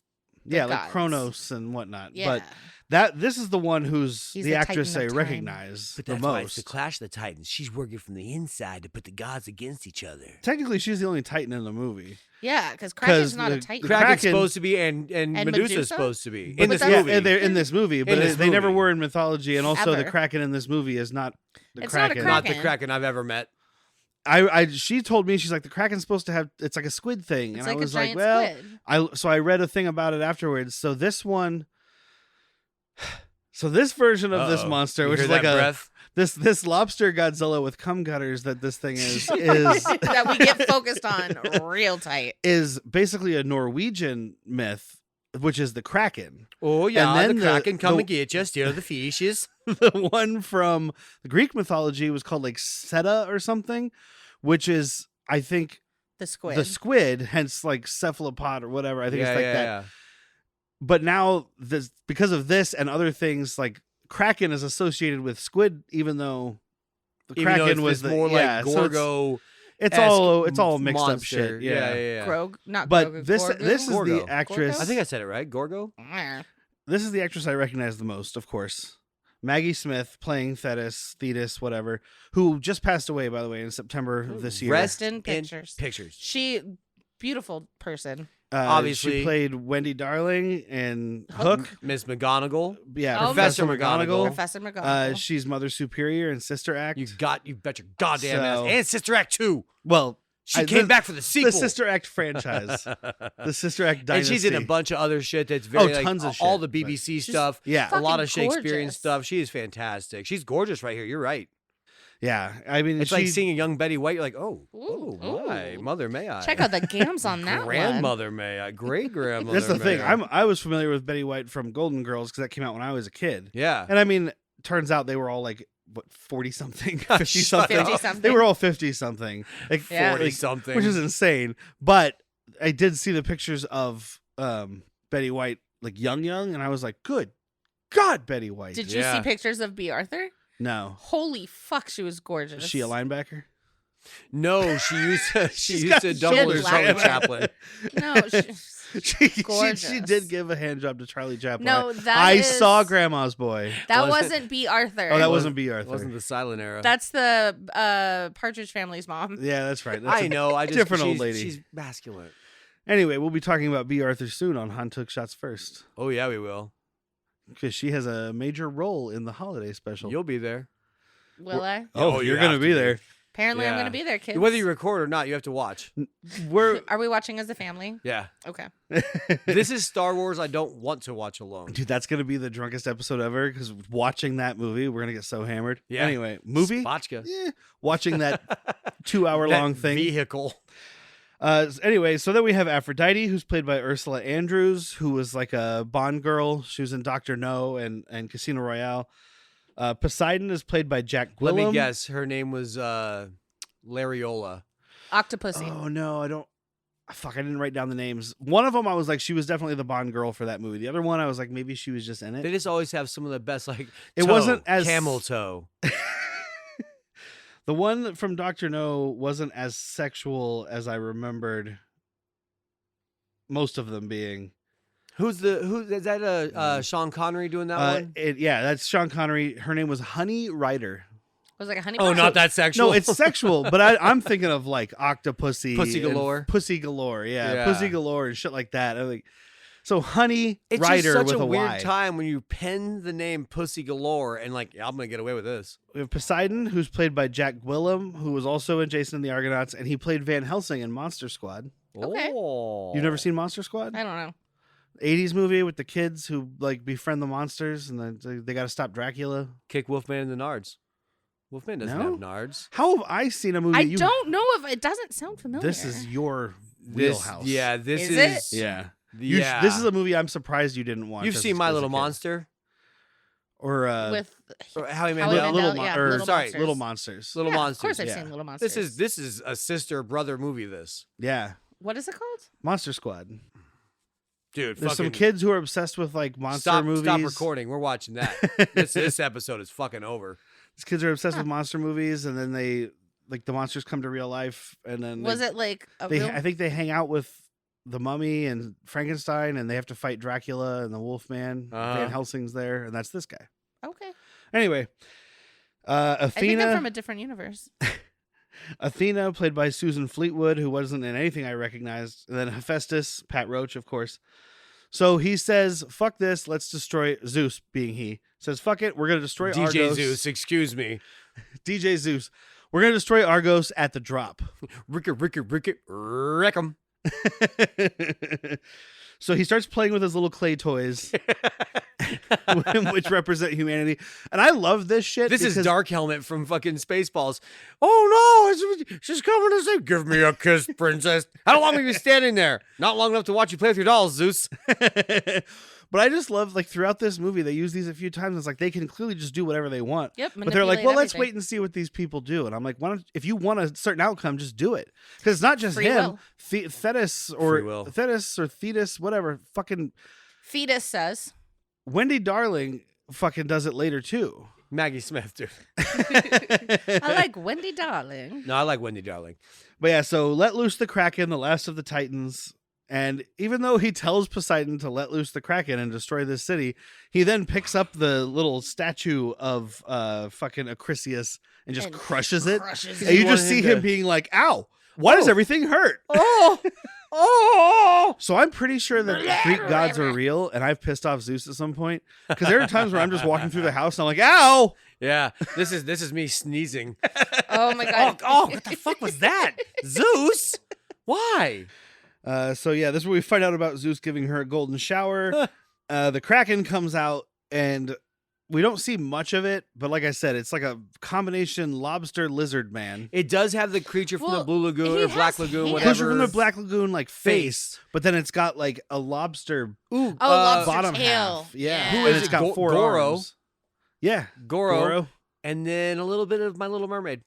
the like gods. Kronos and whatnot. Yeah. But this is the one who's He's the the actress I Titan of recognize But the that's why most. it's the Clash of the Titans. She's working from the inside to put the gods against each other. Technically, she's the only Titan in the movie. Yeah, because Kraken's not a Titan. Kraken's Kraken- supposed to be, and Medusa? Medusa's supposed to be. But In this that's- movie. they're in this movie, but this they never movie. were in mythology. And also, the Ever. Kraken in this movie is not the It's not a Kraken. Not the Kraken. Kraken I've ever met. She told me, she's like, the Kraken's supposed to have, it's like a squid thing. It's And like I a was like, giant well, squid. So I read a thing about it afterwards. So this one, so this version of this monster, You which hear is like that a, breath? this lobster Godzilla with cum gutters that this thing is that we get focused on real tight. is basically a Norwegian myth, which is the Kraken. Oh, yeah, And then the Kraken come and get you. Steal the fishes. The one from the Greek mythology was called like Seta or something, which is, I think, The squid. the squid, hence like cephalopod or whatever. I think it's like that. Yeah. But now, because of this and other things, like Kraken is associated with squid, even though the Kraken was more like so Gorgo. it's all mixed up shit. Yeah. Grog, not But Grogu, this Gorgu? is Gorgo. the actress. Gorgo? I think I said it right. Gorgo? This is the actress I recognize the most, of course. Maggie Smith playing Thetis, whatever, who just passed away, by the way, in September of this year. Rest in pictures. Pictures. She, beautiful person. Obviously. she played Wendy Darling in Hook. Miss McGonagall. Yeah, Oh, Professor Professor McGonagall. Professor McGonagall. She's Mother Superior in Sister Act. You bet your goddamn ass. So- And Sister Act 2. Well, She came back for the sequel. The Sister Act franchise. The Sister Act dynasty. And she's in a bunch of other shit that's very like, tons of all shit, the BBC She's stuff. Yeah. A lot of fucking Shakespearean gorgeous. stuff. She is fantastic. She's gorgeous right here. You're right. Yeah, I mean, It's like seeing a young Betty White. You're like, oh my, ooh. mother may I. Check out the gams on that one. Grandmother may I. Great grandmother. That's the may thing. I. I was familiar with Betty White from Golden Girls because that came out when I was a kid. Yeah. And I mean, turns out they were all like 40 something, 50 something. 50 something. They were all 50 something, like 40 something, which is insane. But I did see the pictures of Betty White, like young, and I was like, good God, Betty White. Did you see pictures of B. Arthur? No. Holy fuck, she was gorgeous. Is she a linebacker? No, she used to double as Charlie Chaplin. No, she did give a hand job to Charlie Chaplin. No, I saw Grandma's Boy. That wasn't B. Arthur. Oh, that wasn't B. Arthur. It wasn't the silent era. That's the Partridge Family's mom. Yeah, that's right. I know. I just different old lady. She's masculine. Anyway, we'll be talking about B. Arthur soon on Han Took Shots First. Oh yeah, we will. Because she has a major role in the holiday special. You'll be there. Will I? Oh, you're going to be there. Apparently, I'm going to be there, kids. Whether you record or not, you have to watch. Are we watching as a family? Yeah. Okay. This is Star Wars I don't want to watch alone. Dude, that's going to be the drunkest episode ever because watching that movie, we're going to get so hammered. Yeah. Anyway, movie? Spotchka. Yeah. Watching that 2-hour-long thing. Vehicle. Anyway, so then we have Aphrodite, who's played by Ursula Andrews, who was like a Bond girl. She was in Dr. No and Casino Royale. Poseidon is played by Jack Gwillem. Let me guess. Her name was Lariola. Octopussy. Oh, no, I don't. Fuck, I didn't write down the names. One of them, I was like, she was definitely the Bond girl for that movie. The other one, I was like, maybe she was just in it. They just always have some of the best, like, it wasn't as camel toe. The one from Dr. No wasn't as sexual as I remembered most of them being. Who is that? Sean Connery doing that one? Yeah, that's Sean Connery. Her name was Honey Ryder. Was like a honey. Oh, not that sexual. No, it's sexual, but I'm thinking of like Octopussy, Pussy Galore, Pussy Galore, yeah, Pussy Galore and shit like that. I'm like, so Honey it's Ryder just such with a Y. weird time when you pen the name Pussy Galore and like, I'm gonna get away with this. We have Poseidon, who's played by Jack Gwillem, who was also in Jason and the Argonauts, and he played Van Helsing in Monster Squad. Okay. Oh. You've never seen Monster Squad? I don't know. 80s movie with the kids who like befriend the monsters and then they got to stop Dracula. Kick Wolfman in the nards. Wolfman doesn't have nards. How have I seen a movie? I don't know if it doesn't sound familiar. This is your wheelhouse. This is it? Yeah. Yeah. This is a movie I'm surprised you didn't watch. You've seen My Little Monster? Or with Howie Mandel, Mandel? Little Monsters. Little Monsters. Of course I've seen Little Monsters. This is a sister brother movie. This. Yeah. What is it called? Monster Squad. Dude, there's some kids who are obsessed with like monster movies. Stop recording. We're watching that. this episode is fucking over. These kids are obsessed with monster movies, and then they like the monsters come to real life, and then it like I think they hang out with the Mummy and Frankenstein, and they have to fight Dracula and the Wolfman. Van Helsing's there, and that's this guy. Okay. Anyway, Athena. I think they're from a different universe. Athena, played by Susan Fleetwood, who wasn't in anything I recognized. And then Hephaestus, Pat Roach, of course. So he says, fuck this, let's destroy Zeus, being he. Says, fuck it, we're going to destroy Argos. DJ Zeus, excuse me. DJ Zeus. We're going to destroy Argos at the drop. Rick 'em. So he starts playing with his little clay toys, which represent humanity. And I love this shit. This is Dark Helmet from fucking Spaceballs. Oh no, she's coming to say, give me a kiss, princess. How long have you been standing there? Not long enough to watch you play with your dolls, Zeus. But I just love, like, throughout this movie, they use these a few times. It's like they can clearly just do whatever they want. Yep. But they're like, well, let's wait and see what these people do. And I'm like, why don't, if you want a certain outcome, just do it. Because it's not just Free him. will. Thetis or Thetis, whatever. Fucking Fetus says. Wendy Darling fucking does it later too. Maggie Smith, dude. I like Wendy Darling. No, I like Wendy Darling. But yeah, so let loose the Kraken, the last of the Titans. And even though he tells Poseidon to let loose the Kraken and destroy this city, he then picks up the little statue of fucking Acrisius and just crushes it. And you just see him being like, ow, why does everything hurt? Oh! So I'm pretty sure that Greek gods are real, and I've pissed off Zeus at some point. Because there are times where I'm just walking through the house and I'm like, ow! Yeah, this is me sneezing. Oh my god. Oh, what the fuck was that? Zeus? Why? So yeah, this is where we find out about Zeus giving her a golden shower. The Kraken comes out, and we don't see much of it, but like I said, it's like a combination lobster lizard man. It does have the creature from the Blue Lagoon or Black Lagoon, whatever. Creature from the Black Lagoon, like face, but then it's got like a lobster. Lobster bottom tail. half. Yeah. Yeah. Who is it? It's got four Goro. arms. Yeah, Goro. and then a little bit of My Little Mermaid.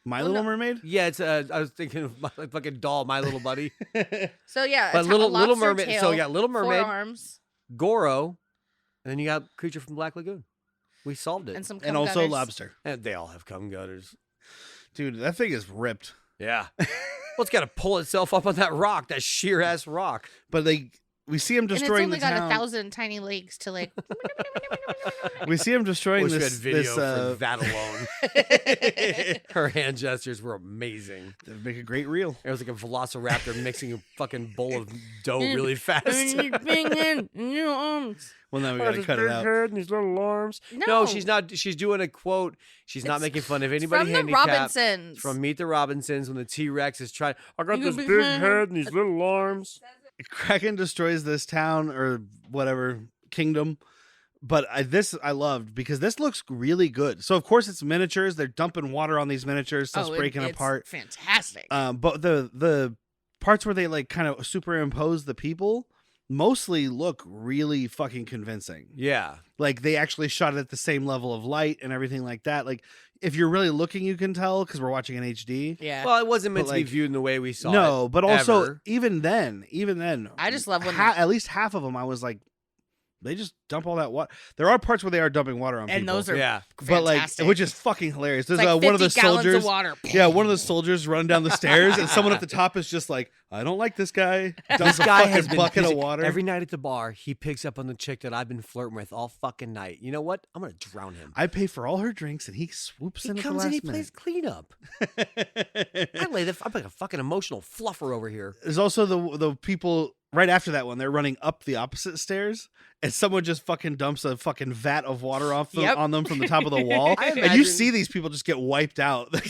My Little Mermaid? Yeah, it's I was thinking of my fucking doll, My Little Buddy. So yeah, but Little Mermaid. Tail, so yeah, Little Mermaid, 4 arms, Goro, and then you got Creature from Black Lagoon. We solved it. And also gutters. lobster. And they all have cum gutters. Dude, that thing is ripped. Yeah. Well, it's got to pull itself up on that rock, that sheer ass rock. But we see him destroying and it's only got town. 1,000 tiny legs to like. We see him destroying Wish this we had video this for that alone. Her hand gestures were amazing. That'd make a great reel. It was like a velociraptor mixing a fucking bowl of dough really fast. Well, now we gotta cut it out. Head and these little arms. No, she's not. She's doing a quote. She's not making fun of anybody from handicapped. The Robinsons. From Meet the Robinsons, when the T-Rex is trying. I got this big head and these little arms. Kraken destroys this town or whatever kingdom. But I loved because this looks really good. So of course it's miniatures. They're dumping water on these miniatures, stuff's breaking apart. Fantastic. But the parts where they like kind of superimpose the people mostly look really fucking convincing. Yeah. Like they actually shot it at the same level of light and everything like that. Like if you're really looking, you can tell because we're watching in HD. Yeah. Well, it wasn't meant to be viewed in the way we saw it. No, but also ever. even then, I just love when at least half of them, I was like, they just dump all that water. There are parts where they are dumping water on people. And those are but fantastic. like, which is fucking hilarious. There's like one of the 50 gallons soldiers. Of water. Yeah, one of the soldiers running down the stairs, and someone at the top is just like, I don't like this guy. Dumps This guy a has fucking been bucket of water. Every night at the bar, he picks up on the chick that I've been flirting with all fucking night. You know what? I'm gonna drown him. I pay for all her drinks, and he swoops in at the last minute. He plays cleanup. I'm like a fucking emotional fluffer over here. There's also the people right after that one. They're running up the opposite stairs, and someone just fucking dumps a fucking vat of water on them from the top of the wall. And you see these people just get wiped out. I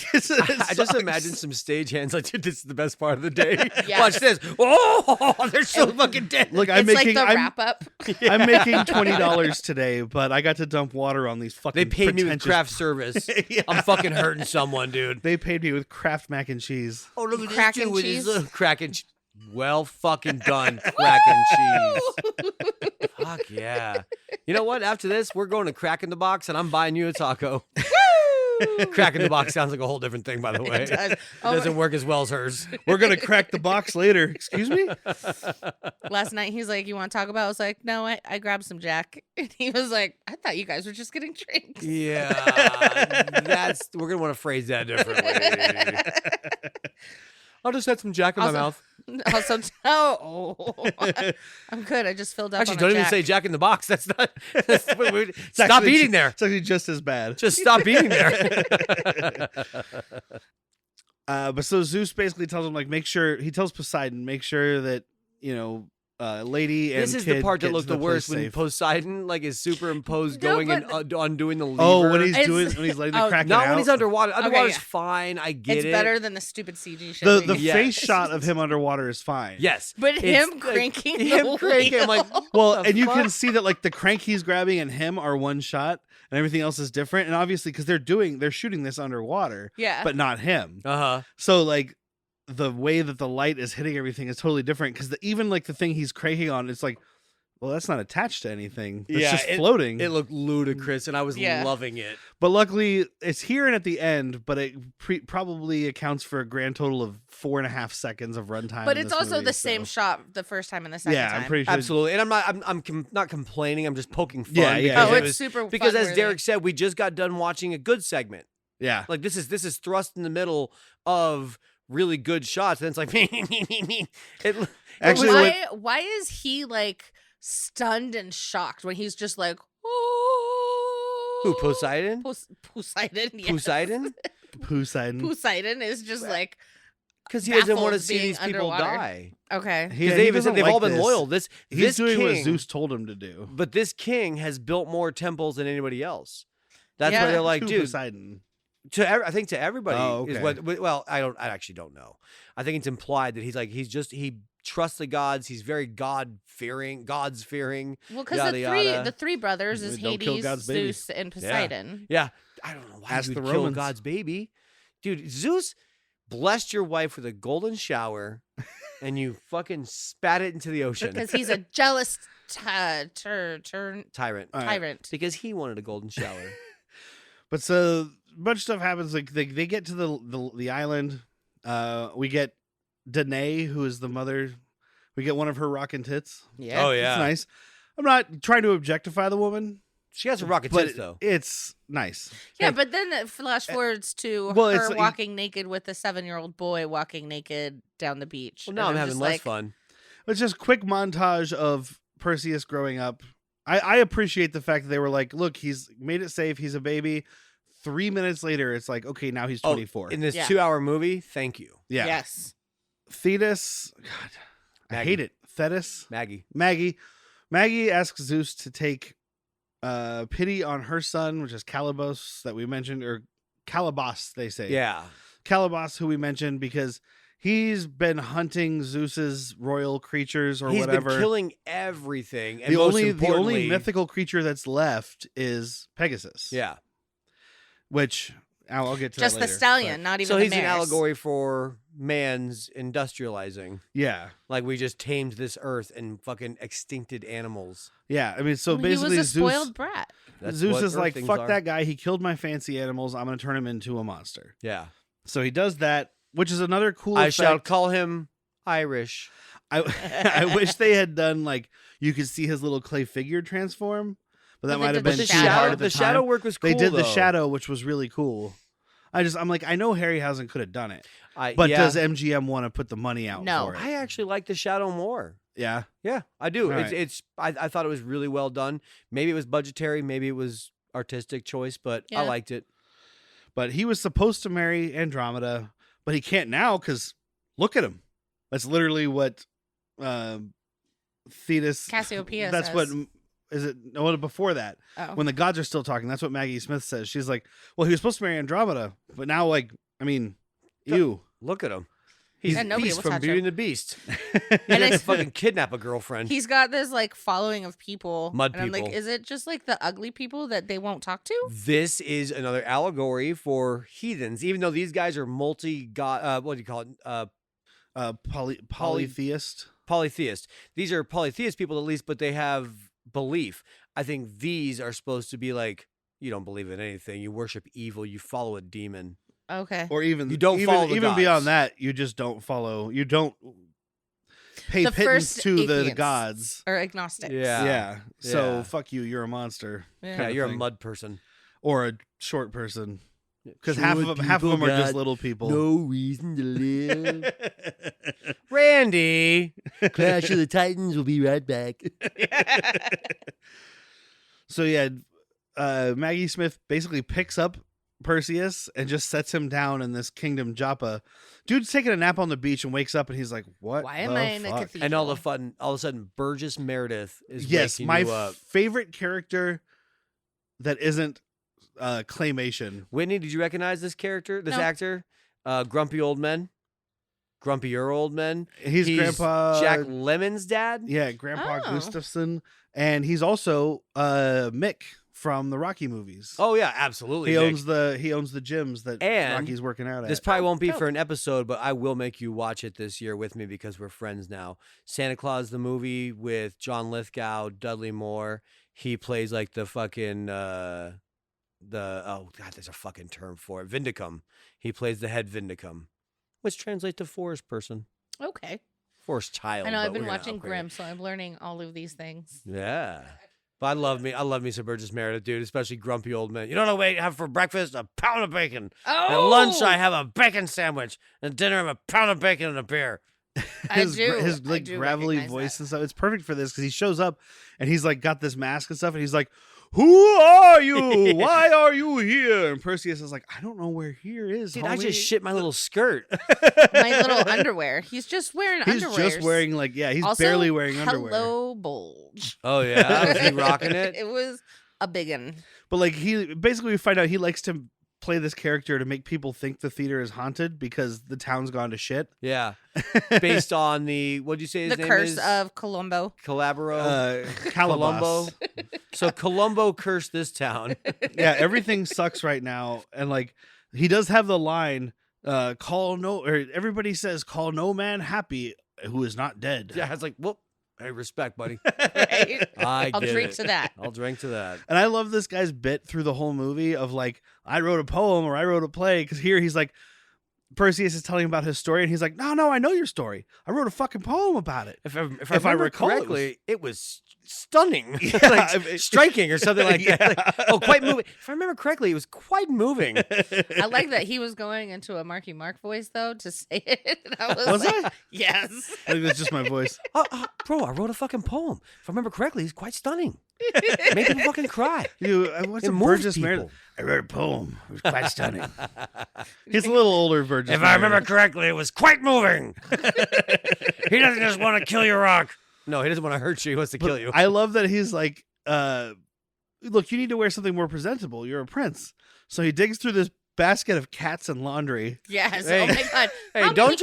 just imagine some stagehands like, dude, this is the best part of the day. Yes. Watch this. Oh, they're so fucking dead. Look, it's like the wrap up. I'm making $20 today, but I got to dump water on these fucking. They paid me with craft service. Yeah. I'm fucking hurting someone, dude. They paid me with Kraft mac and cheese. Oh, look at Crack this and dude with cheese? his little crack and cheese. Well fucking done, crack and cheese. Fuck yeah. You know what? After this, we're going to Crack in the Box, and I'm buying you a taco. Crack in the Box sounds like a whole different thing, by the way. It does. It doesn't work as well as hers. We're going to crack the box later. Excuse me? Last night, he's like, you want to talk about it? I was like, no, I grabbed some Jack. And he was like, I thought you guys were just getting drinks. Yeah. We're going to want to phrase that differently. I'll just had some Jack in my mouth. Also, I'm good. I just filled up. Actually, on don't a even Jack. say Jack in the Box. That's not. Stop eating there. It's actually just as bad. Just stop eating there. But so Zeus basically tells him, like, he tells Poseidon, make sure that, lady and this is kid the part that get looked to the worst place when safe. Poseidon is superimposed No, going and undoing the lever. Oh, when he's letting the Kraken out. Not when he's underwater. Underwater's yeah. fine. I get It's it. better than the stupid CG shit. The Yes. face shot of him underwater is fine. Yes, But It's him like, cranking the him cranking, I'm like, Well, what the and you fuck? can see that like the crank he's grabbing and him are one shot, and everything else is different. And obviously, because they're shooting this underwater, Yeah. but not him. Uh-huh. So like the way that the light is hitting everything is totally different. Because even like the thing he's cranking on, it's like, well, that's not attached to anything. It's just floating. It looked ludicrous, and I was Yeah. loving it. But luckily, it's here and at the end. But it probably accounts for a grand total of 4.5 seconds of runtime. But in it's this also movie, the so. same shot the first time and the second time. Yeah, I'm pretty sure. Absolutely, and I'm not complaining. I'm just poking fun. Yeah, yeah. because Oh, it it's was- super because as fun-worthy. Derek said, we just got done watching a good segment. Yeah. Like this is thrust in the middle of really good shots, and it's like Actually, why is he like stunned and shocked when he's just like, oh, who Poseidon? Poseidon, yes. Poseidon? Poseidon. Poseidon is just like, Because he doesn't want to Baffled see being these people underwater. die. okay, Because they even said they've all been loyal. He's This doing king, what Zeus told him to do. but this king has built more temples than anybody else. That's why Yeah. they're like, To dude. Poseidon. I think to everybody Oh, is okay. what. Well, I actually don't know. I think it's implied that he trusts the gods. He's very gods fearing. well, because Yada, yada. the three brothers is Don't kill Hades, God's baby. Zeus, and Poseidon. Yeah, I don't know why Ask you would the kill Romans. God's baby, dude. Zeus blessed your wife with a golden shower, and you fucking spat it into the ocean. Because he's a jealous tyrant. Tyrant. All right. Tyrant. Because he wanted a golden shower. But so a bunch of stuff happens. Like they get to the island. We get Danae, who is the mother. We get one of her rockin' tits. Yeah. Oh yeah. It's nice. I'm not trying to objectify the woman. She has a rocket tits though. It's nice. Yeah, but then it flash forwards to her walking naked with a 7-year-old boy walking naked down the beach. Well, now I'm having less fun. It's just quick montage of Perseus growing up. I appreciate the fact that they were like, look, he's made it safe. He's a baby. 3 minutes later, it's like, okay, now he's 24. In this 2-hour movie, thank you. Yeah. Yes. Thetis. God, I hate it. Thetis. Maggie asks Zeus to take pity on her son, which is Calibos that we mentioned, or Calibos, they say. Yeah. Calibos, who we mentioned, because he's been hunting Zeus's royal creatures or whatever. He's been killing everything. And the only mythical creature that's left is Pegasus. Yeah. Which I'll get to just that later, the stallion, not even so the he's mares. an allegory for man's industrializing. Yeah. Like we just tamed this earth and fucking extincted animals. Yeah. I mean, so basically he was a spoiled brat. Zeus is like, fuck that guy. He killed my fancy animals. I'm going to turn him into a monster. Yeah. So he does that, which is another cool I effect. shall call him Irish. I wish they had done like, you could see his little clay figure transform. But that might have been too hard at the time. The shadow work was cool. They did the shadow, which was really cool. I'm like, I know Harryhausen could have done it, but does MGM want to put the money out for it? I actually like the shadow more. Yeah, yeah, I do. All I thought it was really well done. Maybe it was budgetary, maybe it was artistic choice, but I liked it. But he was supposed to marry Andromeda, but he can't now because look at him. That's literally what Thetis. Cassiopeia. That's says. what. Is it no before that? Oh. When the gods are still talking, that's what Maggie Smith says. She's like, "Well, he was supposed to marry Andromeda, but now, like, I mean, ew. Look at him. He's Beast from Beauty and the Beast. He And didn't fucking kidnap a girlfriend. He's got this like following of people. Mud and I'm people. like, is it just like the ugly people that they won't talk to? This is another allegory for heathens, even though these guys are multi-god. What do you call it? Polytheist. Polytheist. These are polytheist people at least, but they have belief. I think these are supposed to be like, you don't believe in anything. You worship evil. You follow a demon. Okay. Or even you don't follow the even gods. beyond that, you just don't follow. You don't pay pittance to the gods. Or agnostics. Yeah. So fuck you. You're a monster. Yeah, you're a mud person or a short person. Because half of them are just little people. No reason to live. Randy, Clash of the Titans will be right back. So yeah, Maggie Smith basically picks up Perseus and just sets him down in this kingdom Joppa. Dude's taking a nap on the beach and wakes up and he's like, "What? Why am I in a cathedral?" And all of a sudden, Burgess Meredith is waking my you up. Favorite character that isn't claymation. Whitney, did you recognize this character, this No. actor? Grumpy Old Men. Grumpier Old Men. He's Grandpa Jack Lemon's dad. Yeah, Grandpa Oh. Gustafson, and he's also Mick from the Rocky movies. Oh yeah, absolutely. He Nick. owns the gyms that And Rocky's working out at. This probably won't be for an episode, but I will make you watch it this year with me because we're friends now. Santa Claus the movie with John Lithgow, Dudley Moore. He plays like the fucking oh god, there's a fucking term for it. Vindicum. He plays the head Vindicum, which translates to forest person, Okay. forest child. I know but I've been we're gonna watching upgrade Grimm, it. so I'm learning all of these things. Yeah. But I love me some Burgess Meredith, dude, especially Grumpy Old Men. You know what I have for breakfast? A pound of bacon. Oh! At lunch, I have a bacon sandwich. And dinner, I have a pound of bacon and a beer. His like gravelly voice and stuff. It's perfect for this because he shows up and he's like got this mask and stuff, and he's like, "Who are you? Why are you here?" And Perseus is like, "I don't know where here is." Dude, homie. I just shit my little skirt. My little underwear. He's just wearing underwear. He's just wearing he's also, barely wearing underwear. Hello, bulge. Oh, yeah? Was he rocking it? It was a biggin. But like we find out he likes to play this character to make people think the theater is haunted because the town's gone to shit. Yeah. Based on what'd you say his The name curse is? of Colombo. Colabro. Colombo. So Colombo cursed this town. Yeah, everything sucks right now. And like he does have the line, everybody says, "Call no man happy who is not dead." Yeah, it's like, well, Hey, respect, buddy. Right? I'll drink to that. I'll drink to that. And I love this guy's bit through the whole movie of like, I wrote a poem or I wrote a play. Because here he's like, Perseus is telling him about his story, and he's like, no, I know your story. I wrote a fucking poem about it. If I recall correctly, it was stunning. Yeah, like striking or something like that. Like, quite moving. If I remember correctly, it was quite moving. I like that he was going into a Marky Mark voice, though, to say it. Was like, I? Yes. I think that's just my voice. Bro, I wrote a fucking poem. If I remember correctly, it's quite stunning. Made people fucking cry. What's a Burgess Meredith? I wrote a poem. It was quite stunning. He's a little older, Burgess. If I remember correctly, it was quite moving. He doesn't just want to kill your rock. No, he doesn't want to hurt you. He wants to kill you. I love that he's like, look, you need to wear something more presentable. You're a prince. So he digs through this basket of cats and laundry. Yes. Hey. Oh my god. Hey, don't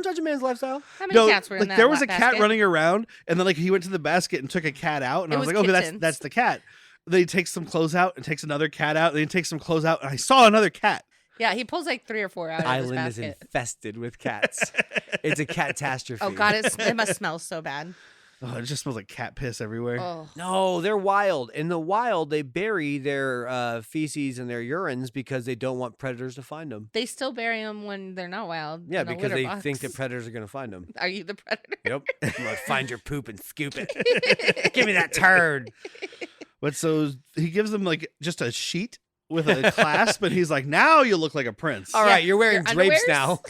judge a man's lifestyle. How many cats were in that there was a basket? cat running around, and then like he went to the basket and took a cat out, and I was like, okay, that's the cat. Then he takes some clothes out and takes another cat out, and then he takes some clothes out, and I saw another cat. Yeah, he pulls like 3 or 4 out of his Island basket. is infested with cats. It's a catastrophe. Oh god, it must smell so bad. Oh, it just smells like cat piss everywhere. Oh. No, they're wild. In the wild, they bury their feces and their urines because they don't want predators to find them. They still bury them when they're not wild. Yeah, in a because litter they box. think that predators are going to find them. Are you the predator? Yep. I'm going to find your poop and scoop it. Give me that turd. But so he gives them like just a sheet with a clasp, and he's like, now you look like a prince. All right, you're wearing Your drapes underwears? now.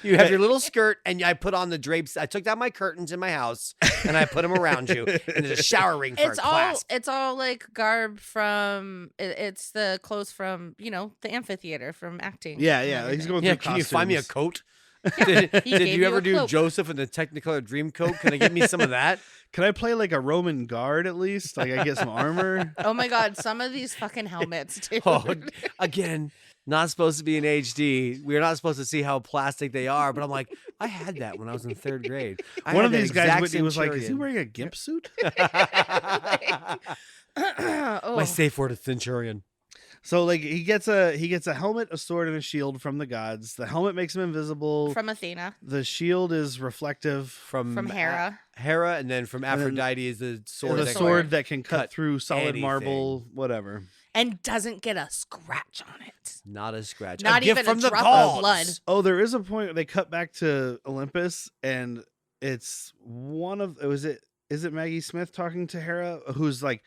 You have your little skirt, and I put on the drapes. I took down my curtains in my house, and I put them around you. And there's a shower ring for a clasp. It's all like garb from. It's the clothes from the amphitheater from acting. Yeah. He's going through Can you find me a coat? He Did gave you ever a do cloak. Joseph in the Technicolor Dreamcoat? Can I get me some of that? Can I play like a Roman guard at least? Like I get some armor? Oh my god, some of these fucking helmets, dude. Oh, again, not supposed to be in HD. We're not supposed to see how plastic they are, but I'm like, I had that when I was in 3rd grade. One of these guys, Whitney, was like, is he wearing a gimp suit? My safe word is centurion. So like he gets a helmet, a sword, and a shield from the gods. The helmet makes him invisible. From Athena. The shield is reflective From Hera. Hera, and then from Aphrodite is the sword. The that sword that can cut through solid anything. marble, whatever. And doesn't get a scratch on it. Not a scratch. Not a gift even from a the drop gods. of blood. Oh, there is a point where they cut back to Olympus, and it's is it Maggie Smith talking to Hera, who's like,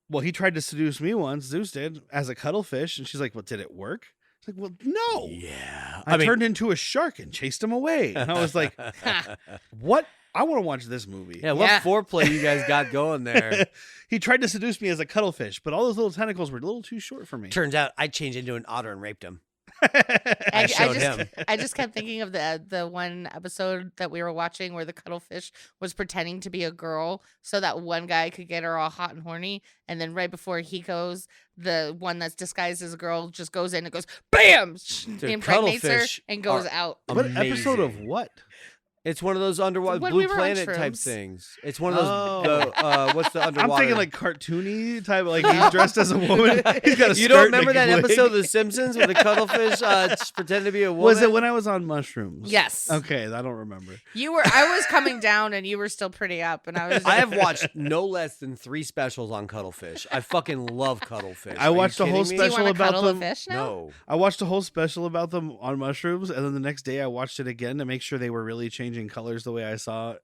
well, he tried to seduce me once, Zeus did, as a cuttlefish, and she's like, well, did it work? It's like, well, no. Yeah. I turned into a shark and chased him away. And I was like, what? I want to watch this movie. Yeah, what foreplay you guys got going there? He tried to seduce me as a cuttlefish, but all those little tentacles were a little too short for me. Turns out I changed into an otter and raped him. I showed him. I just kept thinking of the one episode that we were watching where the cuttlefish was pretending to be a girl so that one guy could get her all hot and horny, and then right before he goes, the one that's disguised as a girl just goes in and goes BAM! Impregnates her cuttlefish and goes are out. What Amazing. episode of what? It's one of those underwater When Blue we were on Planet type shrooms. things. It's one of those. What's the underwater? I'm thinking like cartoony type, like he's dressed as a woman. He's got a You skirt don't and a remember that wig. episode of The Simpsons where the cuttlefish pretended to be a woman? Was it when I was on mushrooms? Yes. Okay, I don't remember. I was coming down and you were still pretty up, and I was. I have watched no less than 3 specials on cuttlefish. I fucking love cuttlefish. I watched a whole Do you special want to about cuddle a them. fish now? No. I watched a whole special about them on mushrooms, and then the next day I watched it again to make sure they were really changing colors the way I saw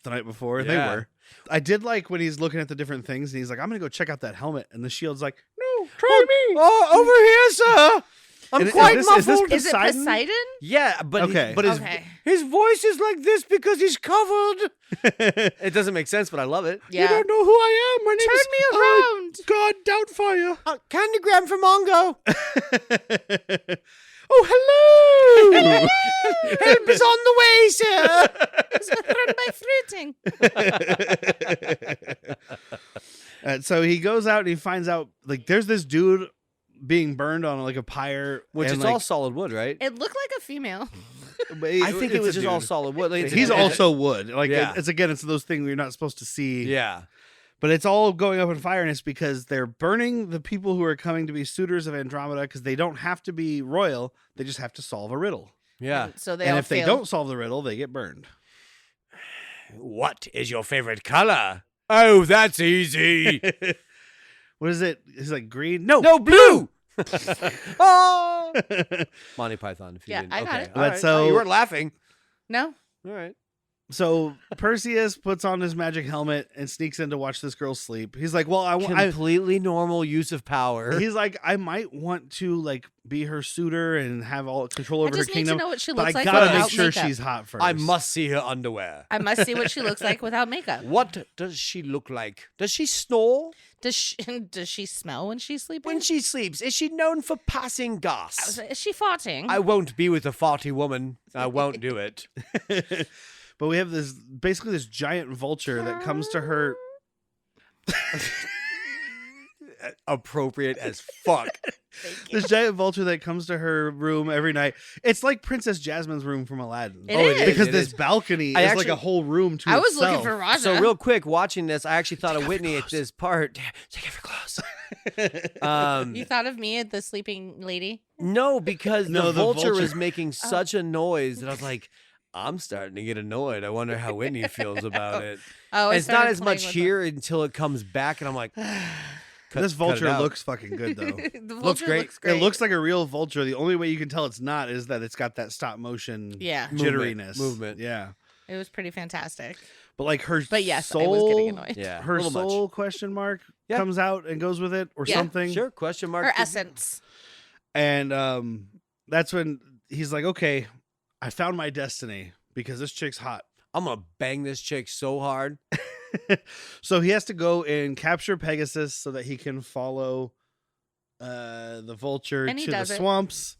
the night before. They Yeah. were. I did like when he's looking at the different things, and he's like, I'm going to go check out that helmet. And the shield's like, no, try me. Oh, over here, sir. I'm And quite is muffled. this Is it Poseidon? Poseidon? Yeah, but Okay. Okay. his voice is like this because he's covered. It doesn't make sense, but I love it. Yeah. You don't know who I am. My name Turn is me around. God Doubtfire. Candygram from Mongo. Oh, hello. Help is on the way, sir. Run by fruiting. So he goes out and he finds out like there's this dude being burned on like a pyre, Which and, is like, all solid wood, right? It looked like a female. I think it it's was a just all dude. solid wood. Like, He's also wood. Like Yeah. it's those things you're not supposed to see. Yeah. But it's all going up in fire, and it's because they're burning the people who are coming to be suitors of Andromeda because they don't have to be royal. They just have to solve a riddle. Yeah. And so they And all if they fail. don't solve the riddle, they get burned. What is your favorite color? Oh, that's easy. What is it? Is it like green? No, blue. Oh, Monty Python. If you didn't. I got okay. it. But so you weren't laughing. No. All right. So Perseus puts on his magic helmet and sneaks in to watch this girl sleep. He's like, "Well, completely normal use of power." He's like, "I might want to like be her suitor and have all control over her kingdom. I just need to know what she but looks I like gotta without make sure makeup. she's hot first. I must see her underwear. I must see what she looks like without makeup. What does she look like? Does she snore? Does she smell when she's sleeping? When she sleeps, is she known for passing gas? Is she farting? I won't be with a farty woman. I won't do it. But we have this giant vulture that comes to her. Appropriate as fuck. This giant vulture that comes to her room every night. It's like Princess Jasmine's room from Aladdin. It is. Because this balcony is like a whole room to I itself. was looking for Raja. So real quick, watching this, I actually thought of Whitney at this part. Take off your clothes. You thought of me at the sleeping lady? No, because the vulture was Oh. making such a noise that I was like, I'm starting to get annoyed. I wonder how Whitney feels about it. Oh, And it's not as much here until it comes back, and I'm like, this vulture looks fucking good though. The vulture Looks great. Looks great. It looks like a real vulture. The only way you can tell it's not is that it's got that stop motion jitteriness. Movement. Yeah. It was pretty fantastic. But like her yes, soul, I was getting annoyed. Yeah, her a little soul much. question mark Yeah. comes out and goes with it or Yeah. something. Sure, question mark. Her essence. And that's when he's like, okay, I found my destiny because this chick's hot. I'm going to bang this chick so hard. So he has to go and capture Pegasus so that he can follow the vulture And he to the does it. swamps.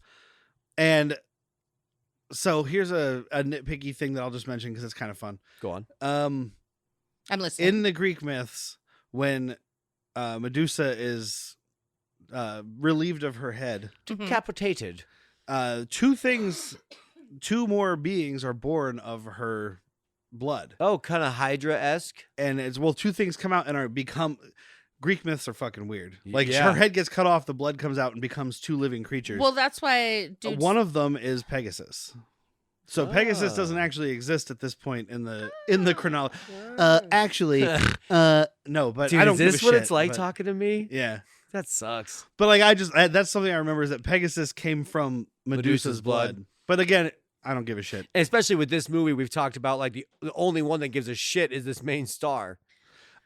And so here's a nitpicky thing that I'll just mention because it's kind of fun. Go on. I'm listening. In the Greek myths, when Medusa is relieved of her head, Decapitated. two more beings are born of her blood. Oh, kind of Hydra-esque. And it's two things come out and become Greek myths are fucking weird. Like Yeah. her head gets cut off, the blood comes out and becomes two living creatures. Well, that's why dudes... One of them is Pegasus. So Pegasus doesn't actually exist at this point in the chronology. Actually, no, but Dude, I don't is this give a what shit, it's like but- talking to me? Yeah. That sucks. But like that's something I remember is that Pegasus came from Medusa's blood. But again, I don't give a shit. And especially with this movie, we've talked about like the only one that gives a shit is this main star.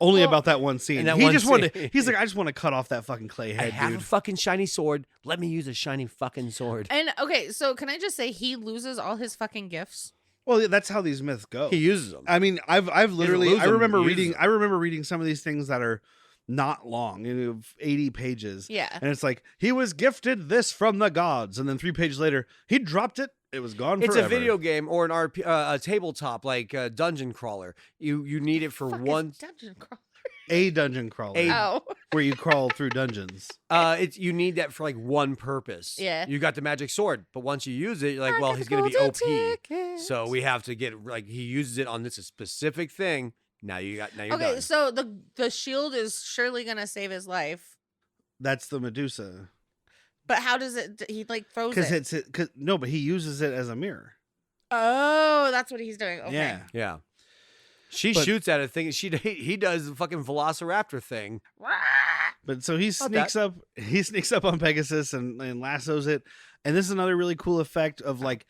Only about that one scene. And that He one just scene. wanted. He's like, I just want to cut off that fucking clay I head, have dude. a fucking shiny sword. Let me use a shiny fucking sword. And okay, so can I just say he loses all his fucking gifts? Well, that's how these myths go. He uses them. I mean, I've literally lose I them, remember he reading uses them. I remember reading some of these things that are not long, 80 pages. Yeah. And it's like he was gifted this from the gods, and then 3 pages later he dropped it. It was gone It's forever. a video game or an a tabletop like a dungeon crawler. You need it for Fuck is one. dungeon crawler. A dungeon crawler Oh. where you crawl through dungeons. You need that for like one purpose. Yeah. You got the magic sword, but once you use it, you're like, I well, got he's the gonna be golden OP. ticket. So we have to get like he uses it on this specific thing. Now you're Okay, done. so the shield is surely gonna save his life, That's the Medusa. but how does it? He like throws Because it. no, but he uses it as a mirror. Oh, that's what he's doing. Okay. Yeah. Yeah. She But- shoots at a thing. He does the fucking Velociraptor thing. But so he Not sneaks up. He sneaks up on Pegasus and lassos it. And this is another really cool effect of like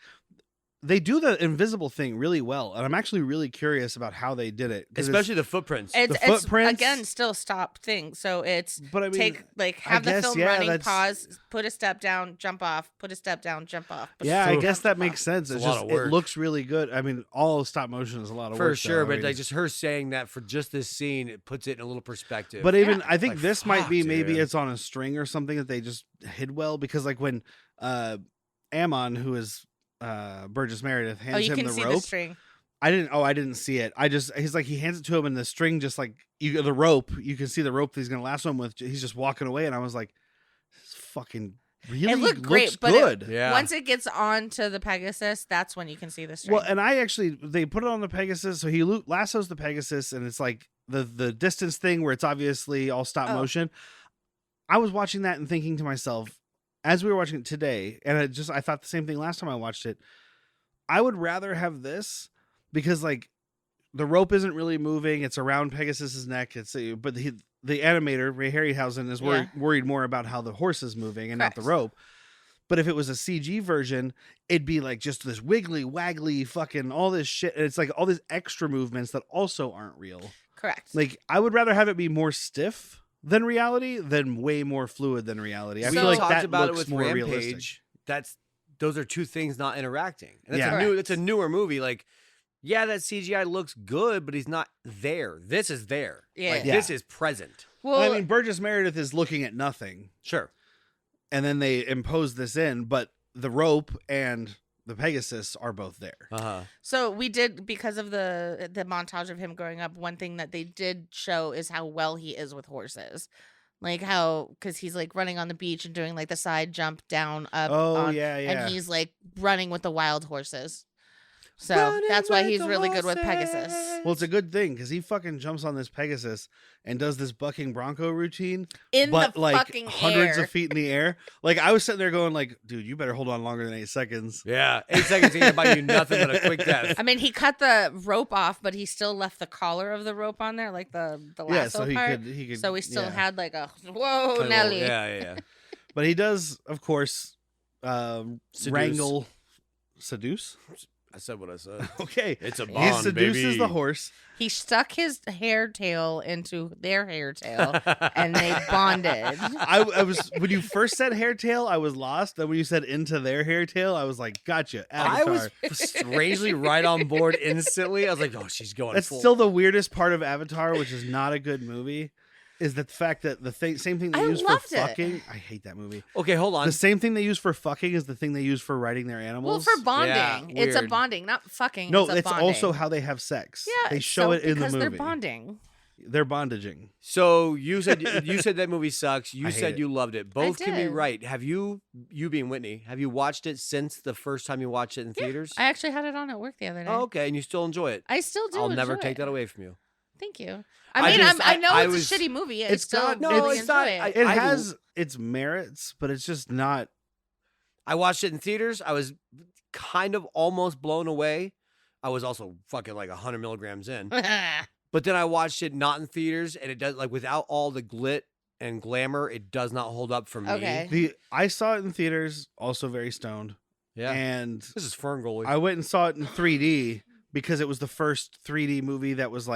they do the invisible thing really well, and I'm actually really curious about how they did it. 'Cause Especially the footprints. It's footprints- again still stop thing. So it's But I mean, have the guess, film yeah, running, that's- pause, put a step down, jump off, put a step down, jump off. put a yeah, step I down, guess that jump makes off. sense. It's It's a lot just of work. it looks really good. I mean, all stop motion is a lot of For work. sure, though. I but mean, like just her saying that for just this scene, it puts it in a little perspective. But even Yeah. I think Like, this might fuck, be maybe dude. it's on a string or something that they just hid well because like when Ammon, who is Burgess Meredith, hands Oh, you him can the see rope. the string. I didn't see it. He's like he hands it to him and the string just like the rope. You can see the rope that he's gonna lasso him with. He's just walking away, and I was like, "This fucking really It looked looks great, but good." yeah. Once it gets onto the Pegasus, that's when you can see the string. Well, and they put it on the Pegasus, so he lassos the Pegasus, and it's like the distance thing where it's obviously all stop Oh. motion. I was watching that and thinking to myself, as we were watching it today, and I thought the same thing last time I watched it. I would rather have this because like the rope isn't really moving. It's around Pegasus's neck. But the animator, Ray Harryhausen, is worried more about how the horse is moving and not the rope. But if it was a CG version, it'd be like just this wiggly, waggly, fucking all this shit. And it's like all these extra movements that also aren't real. Correct. Like, I would rather have it be more stiff than reality than way more fluid than reality. I feel like that looks more realistic. Those are two things not interacting. And that's a newer movie. Like, yeah, that CGI looks good, but he's not there. This is there. Yeah. Like, this is present. Well, I mean, Burgess Meredith is looking at nothing. Sure. And then they impose this in, but the rope and the Pegasus are both there. Uh-huh. So we did, because of the montage of him growing up, one thing that they did show is how well he is with horses. Like how, because he's like running on the beach and doing like the side jump down, up. And he's like running with the wild horses. So that's why he's really good with Pegasus. Well, it's a good thing because he fucking jumps on this Pegasus and does this bucking bronco routine but like fucking hundreds of feet in the air. Like, I was sitting there going like, dude, you better hold on longer than 8 seconds. Yeah, 8 seconds ain't gonna buy you nothing but a quick death. I mean, he cut the rope off, but he still left the collar of the rope on there, like the lasso part. He could. So he still had like a whoa, Nelly. Yeah. But he does, of course, seduce. I said what I said. Okay. It's a bond, he seduces baby. the horse. He stuck his hair tail into their hair tail, and they bonded. I was when you first said hair tail, I was lost. Then when you said into their hair tail, I was like, gotcha. Avatar. I was strangely right on board instantly. I was like, oh, she's going That's full. Still the weirdest part of Avatar, which is not a good movie, is the fact that same thing they use for fucking. I hate that movie. Okay, hold on. The same thing they use for fucking is the thing they use for riding their animals. Well, for bonding. Yeah, it's a bonding, not fucking. No, it's bonding. Also how they have sex. Yeah, they show it in the movie. Because they're bonding. They're bondaging. So you said that movie sucks. You said you loved it. Both can be right. Have you being Whitney, have you watched it since the first time you watched it in theaters? I actually had it on at work the other day. Oh, okay, and you still enjoy it. I still do. I'll never take that away from you. Thank you. I know it's a shitty movie. It's not. Really it's not. It has its merits, but it's just not. I watched it in theaters. I was kind of almost blown away. I was also fucking like 100 milligrams in. But then I watched it not in theaters, and it does, like, without all the glit and glamour, it does not hold up for me. Okay. I saw it in theaters, also very stoned. Yeah. And this is Ferngully. I went and saw it in 3D because it was the first 3D movie that was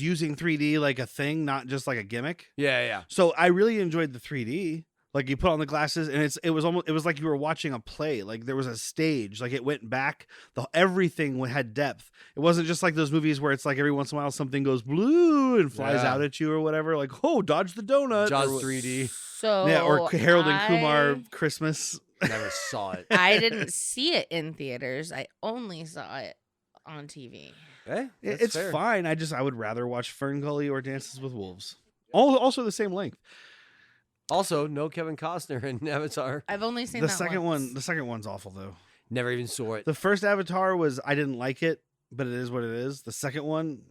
using 3D like a thing, not just like a gimmick. Yeah. So I really enjoyed the 3D. Like, you put on the glasses, and it was like you were watching a play. Like, there was a stage. Like, it went back. Everything had depth. It wasn't just like those movies where it's like every once in a while something goes blue and flies out at you or whatever. Like, oh, dodge the donut. Jaws 3D. So yeah, or Harold and Kumar Christmas. Never saw it. I didn't see it in theaters. I only saw it on TV. It's fair. Fine. I would rather watch Ferngully or Dances with Wolves. Also the same length. Also, no Kevin Costner in Avatar. I've only seen the second one. The second one's awful though. Never even saw it. The first Avatar I didn't like it, but it is what it is. The second one,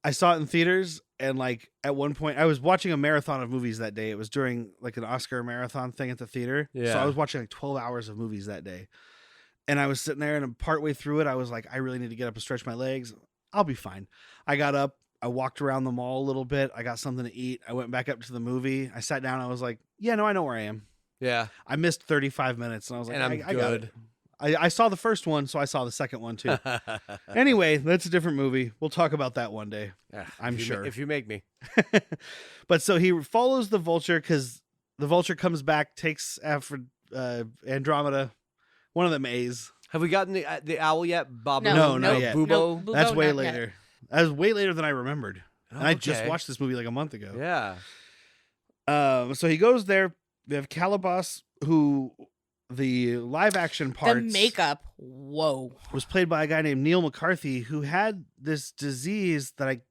I saw it in theaters, and like at one point, I was watching a marathon of movies that day. It was during like an Oscar marathon thing at the theater. Yeah. So I was watching like 12 hours of movies that day, and I was sitting there, and partway through it, I was like, I really need to get up and stretch my legs. I'll be fine. I got up. I walked around the mall a little bit. I got something to eat. I went back up to the movie. I sat down. I was like, yeah, no, I know where I am. Yeah. I missed 35 minutes, and I was like, and I'm I good. Got it. I saw the first one, so I saw the second one too. Anyway, that's a different movie. We'll talk about that one day. I'm sure. If you make me. But so he follows the vulture because the vulture comes back, takes after Andromeda, one of them A's. Have we gotten the owl yet? Bob? No, not yet. Bubo? No, that's way not later. Yet. That was way later than I remembered. Oh, and I just watched this movie like a month ago. Yeah. So he goes there. They have Calabas, who the live action parts. The makeup, whoa, was played by a guy named Neil McCarthy, who had this disease that I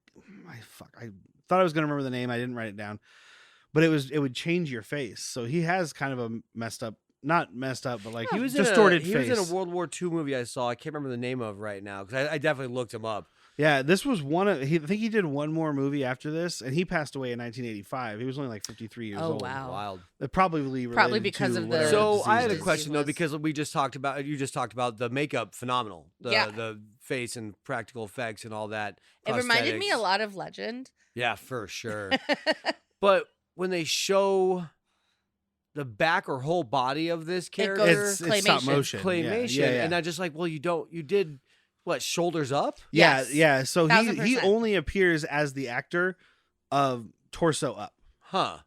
thought I was going to remember the name. I didn't write it down, but it would change your face. So he has kind of a not messed up, but like he was distorted face. He was in a World War II movie I saw. I can't remember the name of right now because I definitely looked him up. Yeah, this was one of. I think he did one more movie after this, and he passed away in 1985. He was only like 53 years old. Oh wow, wild. Probably because of the. So I had a question though, because you just talked about the makeup phenomenal. The face and practical effects and all that. It reminded me a lot of Legend. Yeah, for sure. But when they show the back or whole body of this character, it's stop motion. Claymation. Yeah. And I just like, well, you did what, shoulders up? Yeah, Yes. yeah. So 1000%. he only appears as the actor of torso up. Huh.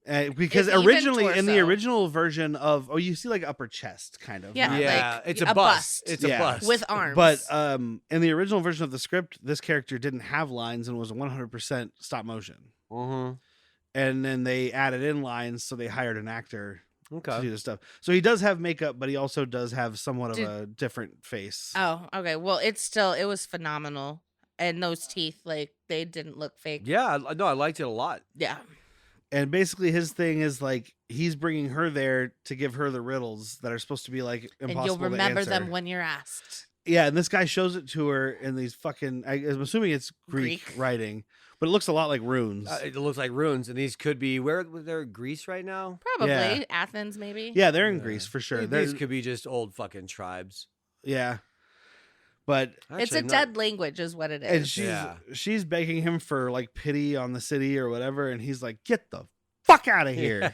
Because It's even originally in the torso. original version of you see like upper chest kind of. Yeah. Yeah, like it's a a bust. bust. It's a bust. with arms. But in the original version of the script, this character didn't have lines and was 100% stop motion. Mm-hmm. And then they added in lines, so they hired an actor to Okay. do this stuff. So he does have makeup, but he also does have somewhat of a different face. Oh, okay. Well, it was phenomenal. And those teeth, like, they didn't look fake. Yeah, no, I liked it a lot. Yeah. And basically his thing is like he's bringing her there to give her the riddles that are supposed to be like impossible And you'll remember to them answer. when you're asked. Yeah, and this guy shows it to her in these fucking I'm assuming it's Greek writing, but it looks a lot like runes. It looks like runes, and these could be where they're in Greece right now. Probably. Yeah. Athens, maybe. Yeah, they're in Greece for sure. These could be just old fucking tribes. Yeah. But It's a dead language is what it and is. she's begging him for like pity on the city or whatever, and he's like, "Get the fuck out of here!"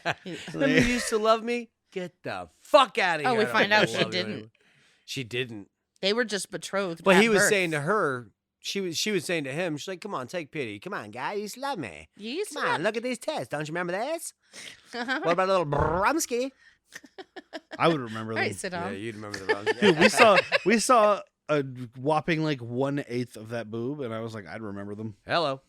Remember you used to love me? Get the fuck out of here! Oh, we I don't find out love she you didn't. anymore. She didn't. They were just betrothed. But at he was birth. saying to her, she was saying to him, she's like, "Come on, take pity. Come on, guy, you used to love me. You used Come to on, look at these tests. Don't you remember this? What about a little Brumsky?" I would remember All them. right, sit down. Yeah, you'd remember the Brumsky. Dude, we saw a whopping like 1/8 of that boob, and I was like, I'd remember them. Hello.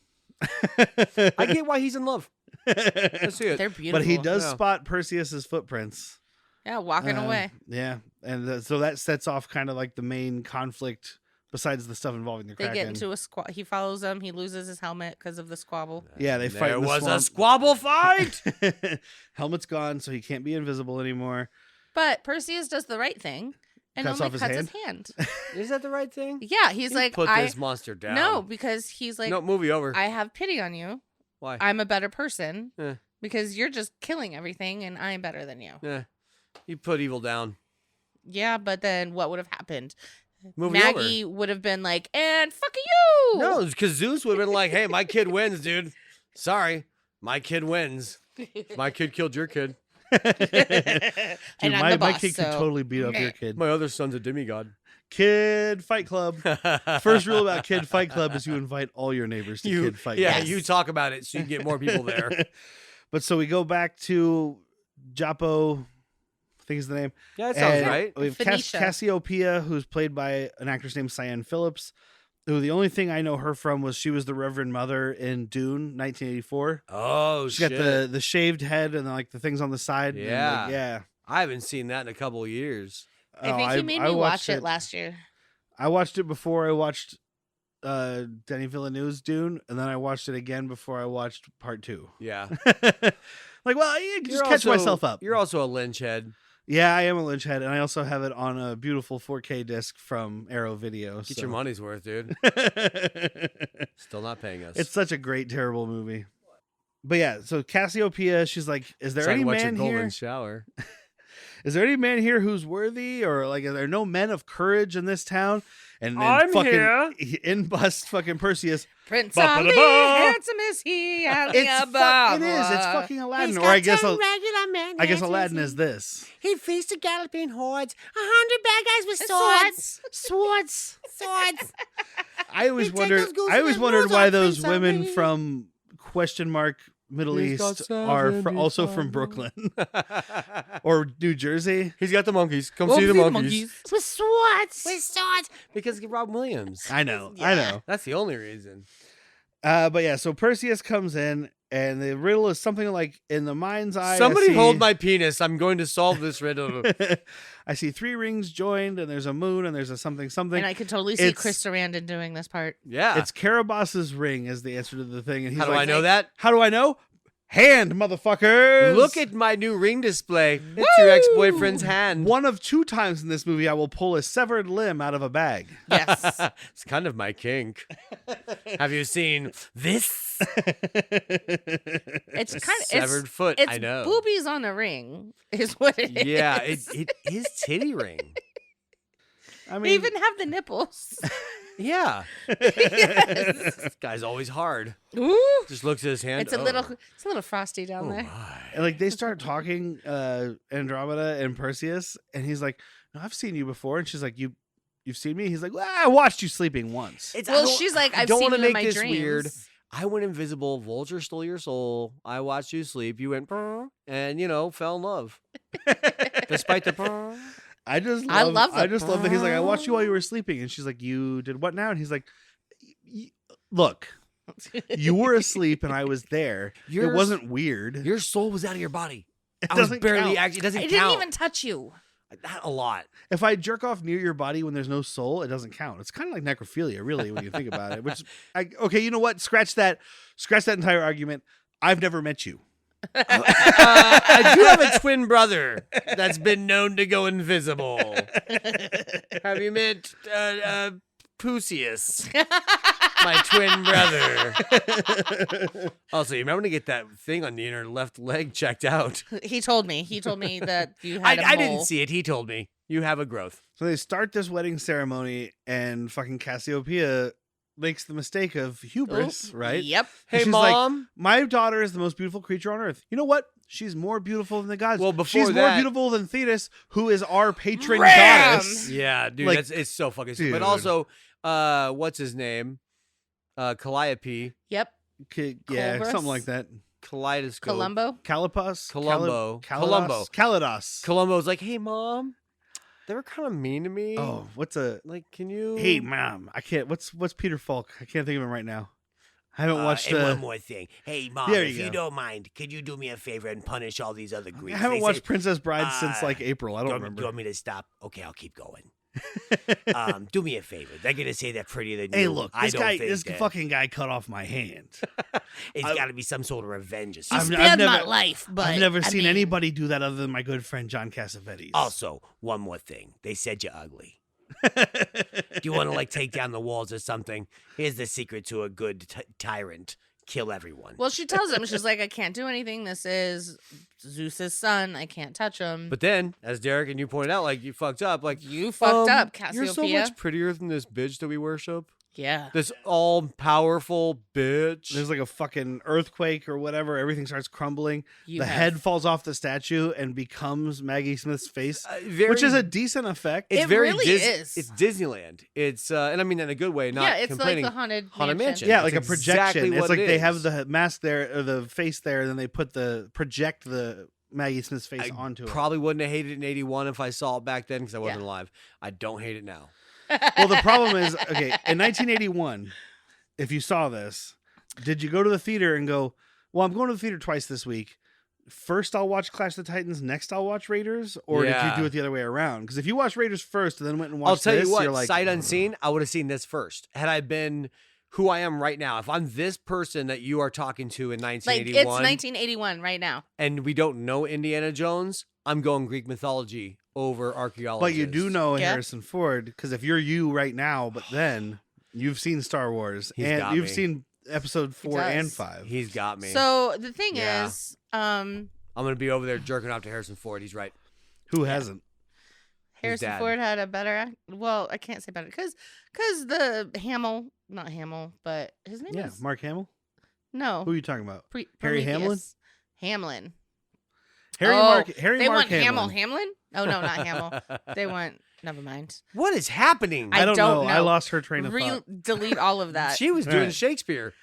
I get why he's in love. Let's see it. They're beautiful. But he does Yeah. spot Perseus's footprints. Yeah, walking away. Yeah, and so that sets off kind of like the main conflict besides the stuff involving the They Kraken. get into a squabble. He follows them. He loses his helmet because of the squabble. Yeah, they fight. There in the was a swamp. squabble fight. Helmet's gone, so he can't be invisible anymore. But Perseus does the right thing and Cuts only off his cuts hand? his hand. Is that the right thing? Yeah, he's like, put this monster down. No, because he's like, no, movie over. I have pity on you. Why? I'm a better person Eh. because you're just killing everything and I'm better than you. Yeah, you put evil down. Yeah, but then what would have happened? Movie Maggie would have been like, and fuck you. No, because Zeus would have been like, "Hey, my kid wins, dude. Sorry, my kid wins. My kid killed your kid. And Dude, I'm the boss, my kid could so- totally beat up your kid. My other son's a demigod." Kid Fight Club. First rule about Kid Fight Club is you invite all your neighbors to Kid Fight yeah, Club. you talk about it so you can get more people there. But so we go back to Japo, I think is the name. Yeah, that sounds And right. We have Phoenicia. Cassiopeia, who's played by an actress named Cyan Phillips, who the only thing I know her from was she was the Reverend Mother in Dune, 1984. Oh, She's got the shaved head and like the things on the side. and, Yeah. like, yeah. I haven't seen that in a couple of years. I think he made me watch it last year. I watched it before I watched Denis Villeneuve's Dune, and then I watched it again before I watched part 2. Yeah. Like, well, I can just catch myself up. You're also a Lynch head. Yeah, I am a Lynch head, and I also have it on a beautiful 4K disc from Arrow Video. Get your money's worth, dude. It's Still not paying us. such a great, terrible movie. But yeah, so Cassiopeia, she's like, is there Trying any to watch man your golden here? shower. Is there any man here who's worthy, or like, are there no men of courage in this town? And then I'm fucking here. in bust fucking Perseus. Prince Ba-ba-da-ba. Ali, handsome is he, and It above. is. It's fucking Aladdin. He's Or got I guess some regular men. I guess handsome Aladdin as is this. He faced the galloping hordes, 100 bad guys with swords. Swords. Swords. I always He take wondered. those goose I always and wondered rose why up those face on women me. from Middle He's got East are 75 also from Brooklyn or New Jersey. He's got the monkeys. Come Go see the monkeys. With swords. With swords. Because of Rob Williams. I know. That's the only reason. But yeah, so Perseus comes in, and the riddle is something like, in the mind's eye, Somebody hold my penis. I'm going to solve this riddle. I see 3 rings joined, and there's a moon, and there's a something. And I could totally see It's- Chris Sarandon doing this part. Yeah. It's Karabas's ring is the answer to the thing. And he's How do like, I know that? How do I know? Hand, motherfuckers! Look at my new ring display. It's your ex-boyfriend's hand. One of 2 times in this movie, I will pull a severed limb out of a bag. Yes. It's kind of my kink. Have you seen this? It's A kind of severed foot. It's I know. boobies on a ring is what it is. Yeah, it is titty ring. I mean, they even have the nipples. Yeah. Yes. This guy's always hard. Ooh. Just looks at his hand. It's a little frosty down there. My. and like they start talking, Andromeda and Perseus, and he's like, "No, I've seen you before," and she's like, "You've seen me?" He's like, "Well, I watched you sleeping once." She's like, I I've don't seen want to you in make my this dreams. weird. I went invisible. Vulture stole your soul. I watched you sleep. You went, "Brr," and fell in love. Despite the. I just love that he's like, "I watched you while you were sleeping," and she's like, "You did what now?" And he's like, "Look, you were asleep and I was there. It wasn't weird. Your soul was out of your body. It I was doesn't barely count. actually. It doesn't I count. didn't even touch you. Not a lot. If I jerk off near your body when there's no soul, it doesn't count. It's kind of like necrophilia, really, when you think about it. Which, okay, you know what? Scratch that entire argument. I've never met you. I do have a twin brother that's been known to go invisible. Have you met Pusius, my twin brother? Also, you remember to get that thing on the inner left leg checked out. He told me that you had I didn't see it. He told me. You have a growth. So they start this wedding ceremony, and fucking Cassiopeia makes the mistake of hubris, right? Yep. Hey, she's Mom. like, my daughter is the most beautiful creature on earth. You know what? She's more beautiful than the gods. Well, before she's that- more beautiful than Thetis, who is our patron Ram! goddess. Yeah, dude, Like, it's so fucking stupid. dude. But also, what's his name? Calliope. Yep. Yeah, Colbrus? something like that. Kaleidoscope. Columbo. Calipos? Columbo. Calidos. Columbo's like, hey, Mom, they were kind of mean to me. Oh, what's a... Like, can you... Hey, Mom. I can't... What's Peter Falk? I can't think of him right now. I haven't watched... And one more thing. Hey, Mom, There if you you go. don't mind, could you do me a favor and punish all these other I Greeks? haven't They watched say, Princess Bride since like April. I don't do remember. you want me to stop? Okay, I'll keep going. Do me a favor. They're gonna say they're prettier than Hey, you. look, I this don't guy, think this that. fucking guy cut off my hand. It's got to be some sort of revenge or He something. spared my never- life, but I've never I seen mean, anybody do that other than my good friend John Cassavetes. Also, one more thing. They said you're ugly. Do you want to take down the walls or something? Here's the secret to a good tyrant: kill everyone. Well, she tells him, she's like, I can't do anything. This is Zeus's son. I can't touch him. But then, as Derek and you pointed out, you fucked up. You fucked up, You're so Cassiopeia. much prettier than this bitch that we worship. Yeah. This all-powerful bitch. There's like a fucking earthquake or whatever. Everything starts crumbling. You the have- head falls off the statue and becomes Maggie Smith's face, very, which is a decent effect. It's It very really is. It's Disneyland. It's and I mean that in a good way. Not yeah, it's complaining. like the haunted Haunted mansion. Mansion. Yeah, That's like a projection. exactly It's what like it they have is. the mask there or the face there, and then they project the Maggie Smith's face I onto it. probably wouldn't have hated it in '81 if I saw it back then because I wasn't alive. I don't hate it now. Well, the problem is, okay, in 1981, if you saw this, did you go to the theater and go, well, I'm going to the theater twice this week. First, I'll watch Clash of the Titans. Next, I'll watch Raiders. Or did Yeah. you do it the other way around? Because if you watch Raiders first and then went and watched I'll tell this, you what, you're like, sight unseen, I would have seen this first. Had I been who I am right now, if I'm this person that you are talking to in Like, 1981, it's 1981 right now. and we don't know Indiana Jones, I'm going Greek mythology over archaeology. But you do know Yeah. Harrison Ford, because if you're you right now, but then you've seen Star Wars He's and got you've me. seen episode 4 does. and 5. He's got me. So the thing Yeah. is, I'm gonna be over there jerking off to Harrison Ford. He's right. Who hasn't? Harrison dad. Ford had a better well, I can't say better because the not Hamill, but his name Yeah, is Mark Hamill. no Who are you talking about? Harry Hamlin? Hamlin. Harry Oh, Mark They Mark want Hamlin. Hamlin? Oh no, not Hamill. They want. Never mind. What is happening? I don't don't know. I know. lost her train of thought. Delete all of that. She was doing Right. Shakespeare.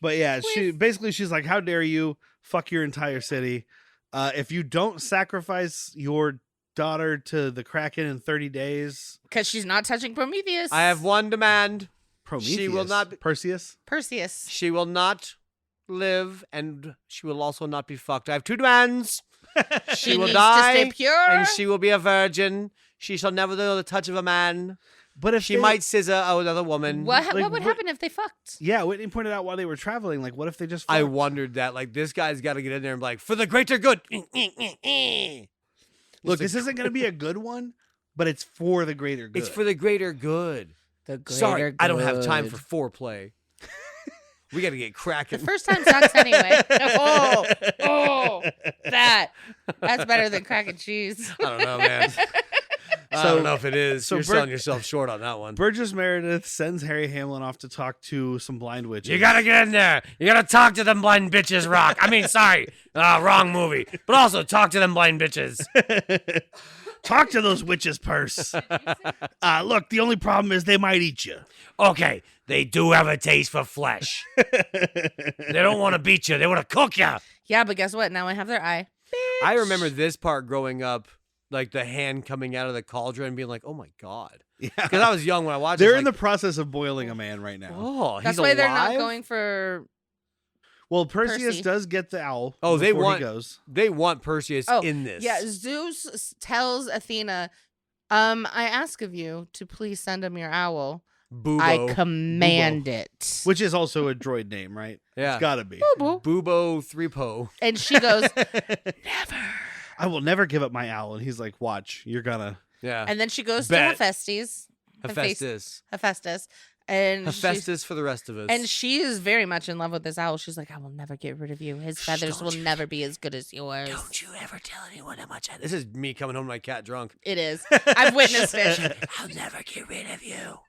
But yeah, she's like, how dare you? Fuck your entire city. If you don't sacrifice your daughter to the Kraken in 30 days, Because she's not touching Prometheus. I have one demand. Prometheus, She will not be- Perseus. Perseus. She will not live, and she will also not be fucked. I have two demands. She will needs die, to stay pure. and she will be a virgin. She shall never know the touch of a man. But if She they- might scissor another woman. What Like, would happen if they fucked? Yeah, Whitney pointed out while they were traveling, like, what if they just? I fucked? wondered that. Like, this guy's got to get in there and be like, for the greater good. Look, this isn't going to be a good one, but it's for the greater good. It's for the greater good. The greater Sorry, I don't have time good. for foreplay. We got to get The cracking. first time sucks anyway. Oh, that. That's better than crack and cheese. I don't know, man. I don't know if it is. So you're selling yourself short on that one. Burgess Meredith sends Harry Hamlin off to talk to some blind witches. You gotta get in there. You gotta talk to them blind bitches, Rock. I mean, sorry. Wrong movie. But also talk to them blind bitches. Talk to those witches, Purse. Look, the only problem is they might eat you. Okay, they do have a taste for flesh. They don't want to beat you. They want to cook you. Yeah, but guess what? Now I have their eye. Bitch. I remember this part growing up, like the hand coming out of the cauldron and being like, oh my God. Yeah. Because I was young when I watched They're it. in the process of boiling a man right now. Oh, That's he's why alive? they're not going for... Well, Perseus Percy. does get the owl. Oh, they before want he goes. They want Perseus in this. Yeah, Zeus tells Athena, I ask of you to please send him your owl. Bubo. I command it. Which is also a droid name, right? Yeah. It's gotta be. Bubo 3Po. And she goes, never. I will never give up my owl. And he's like, watch, you're gonna. Yeah. And then she goes Bet. to Hephaestus. Hephaestus. And Hephaestus for the rest of us. And she is very much in love with this owl. She's like, I will never get rid of you. His feathers will never be as good as yours. Don't you ever tell anyone how much I This is me coming home to my cat drunk. It is. I've witnessed it. I'll never get rid of you.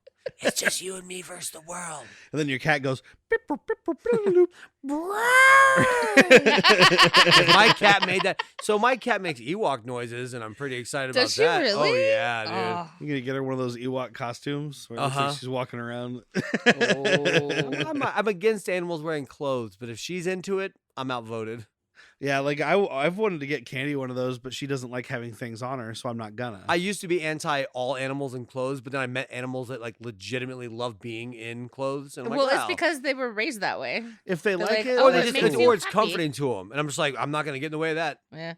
It's just you and me versus the world. And then your cat goes. If my cat made that. So my cat makes Ewok noises, and I'm pretty excited about Does she that. really? Oh, yeah, dude. Oh. You gonna get her one of those Ewok costumes where it looks like she's walking around. I'm against animals wearing clothes, but if she's into it, I'm outvoted. Yeah, like I've wanted to get Candy one of those, but she doesn't like having things on her, so I'm not gonna. I used to be anti all animals in clothes, but then I met animals that like legitimately love being in clothes. And I'm Well, like, it's wow. because they were raised that way. If they They're like like, it, oh, Or that they makes just, me or it's happy. comforting to them, and I'm just like, I'm not gonna get in the way of that. Yeah.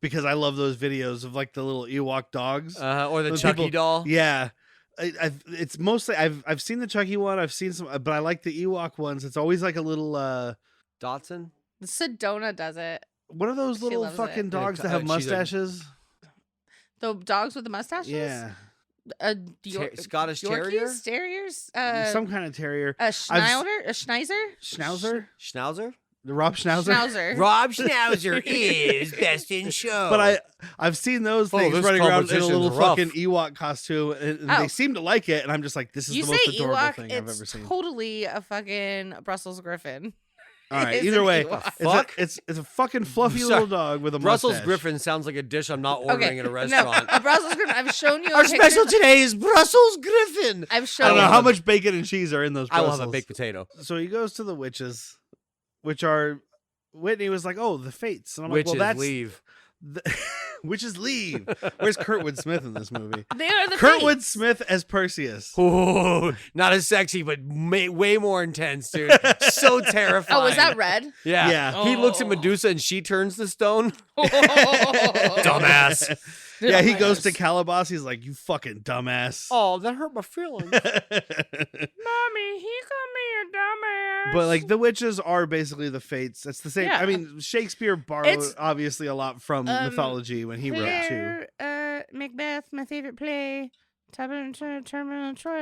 because I love those videos of like the little Ewok dogs. Or the When Chucky people- doll. Yeah. It's mostly I've seen the Chucky one. I've seen some, but I like the Ewok ones. It's always like a little Dotson. Sedona does it. what are those She little loves fucking it. dogs that Yeah, have she's a- mustaches? The dogs with the mustaches? Yeah, Scottish Yorkies? Terrier? Terriers? some kind of terrier. A Schnauzer? A Schneizer? Schnauzer, Schnauzer. the Rob Schnauzer. Schnauzer. Rob Schnauzer is best in show. But I've seen those Oh, things this running around in a competition's little rough. fucking Ewok costume, and Oh. they seem to like it. And I'm just like, this is You the most say adorable Ewok, thing I've it's ever seen. totally a fucking Brussels Griffin. All right, It's either an way, Ewok. Fuck? it's a fucking fluffy Sorry. little dog with a Brussels mustache. Griffin sounds like a dish I'm not ordering at a No, restaurant. a Brussels Griffin. I've shown you. Our a special picture. today is Brussels Griffin. I've I shown don't know you. how much bacon and cheese are in those. I will Brussels. have a baked potato. So he goes to the witches, which are Whitney was like, "Oh, the Fates," and I'm Witches like, "Well, that's leave. witches leave." Where's Kurtwood Smith in this movie? They are the Kurtwood Fates. Smith as Perseus. Ooh, not as sexy, but way more intense, dude. So terrifying. Oh, was that red? Yeah. Yeah. He looks at Oh. Medusa and she turns to stone. Dumbass. Dumbass. Yeah, he goes to Calabas. He's like, "You fucking dumbass." Oh, that hurt my feelings. Mommy, he called me a dumbass. But like the witches are basically the Fates. That's the same. Yeah. I mean, Shakespeare borrowed It's- obviously a lot from mythology when he wrote too. Macbeth, my favorite play. Terminal Troy.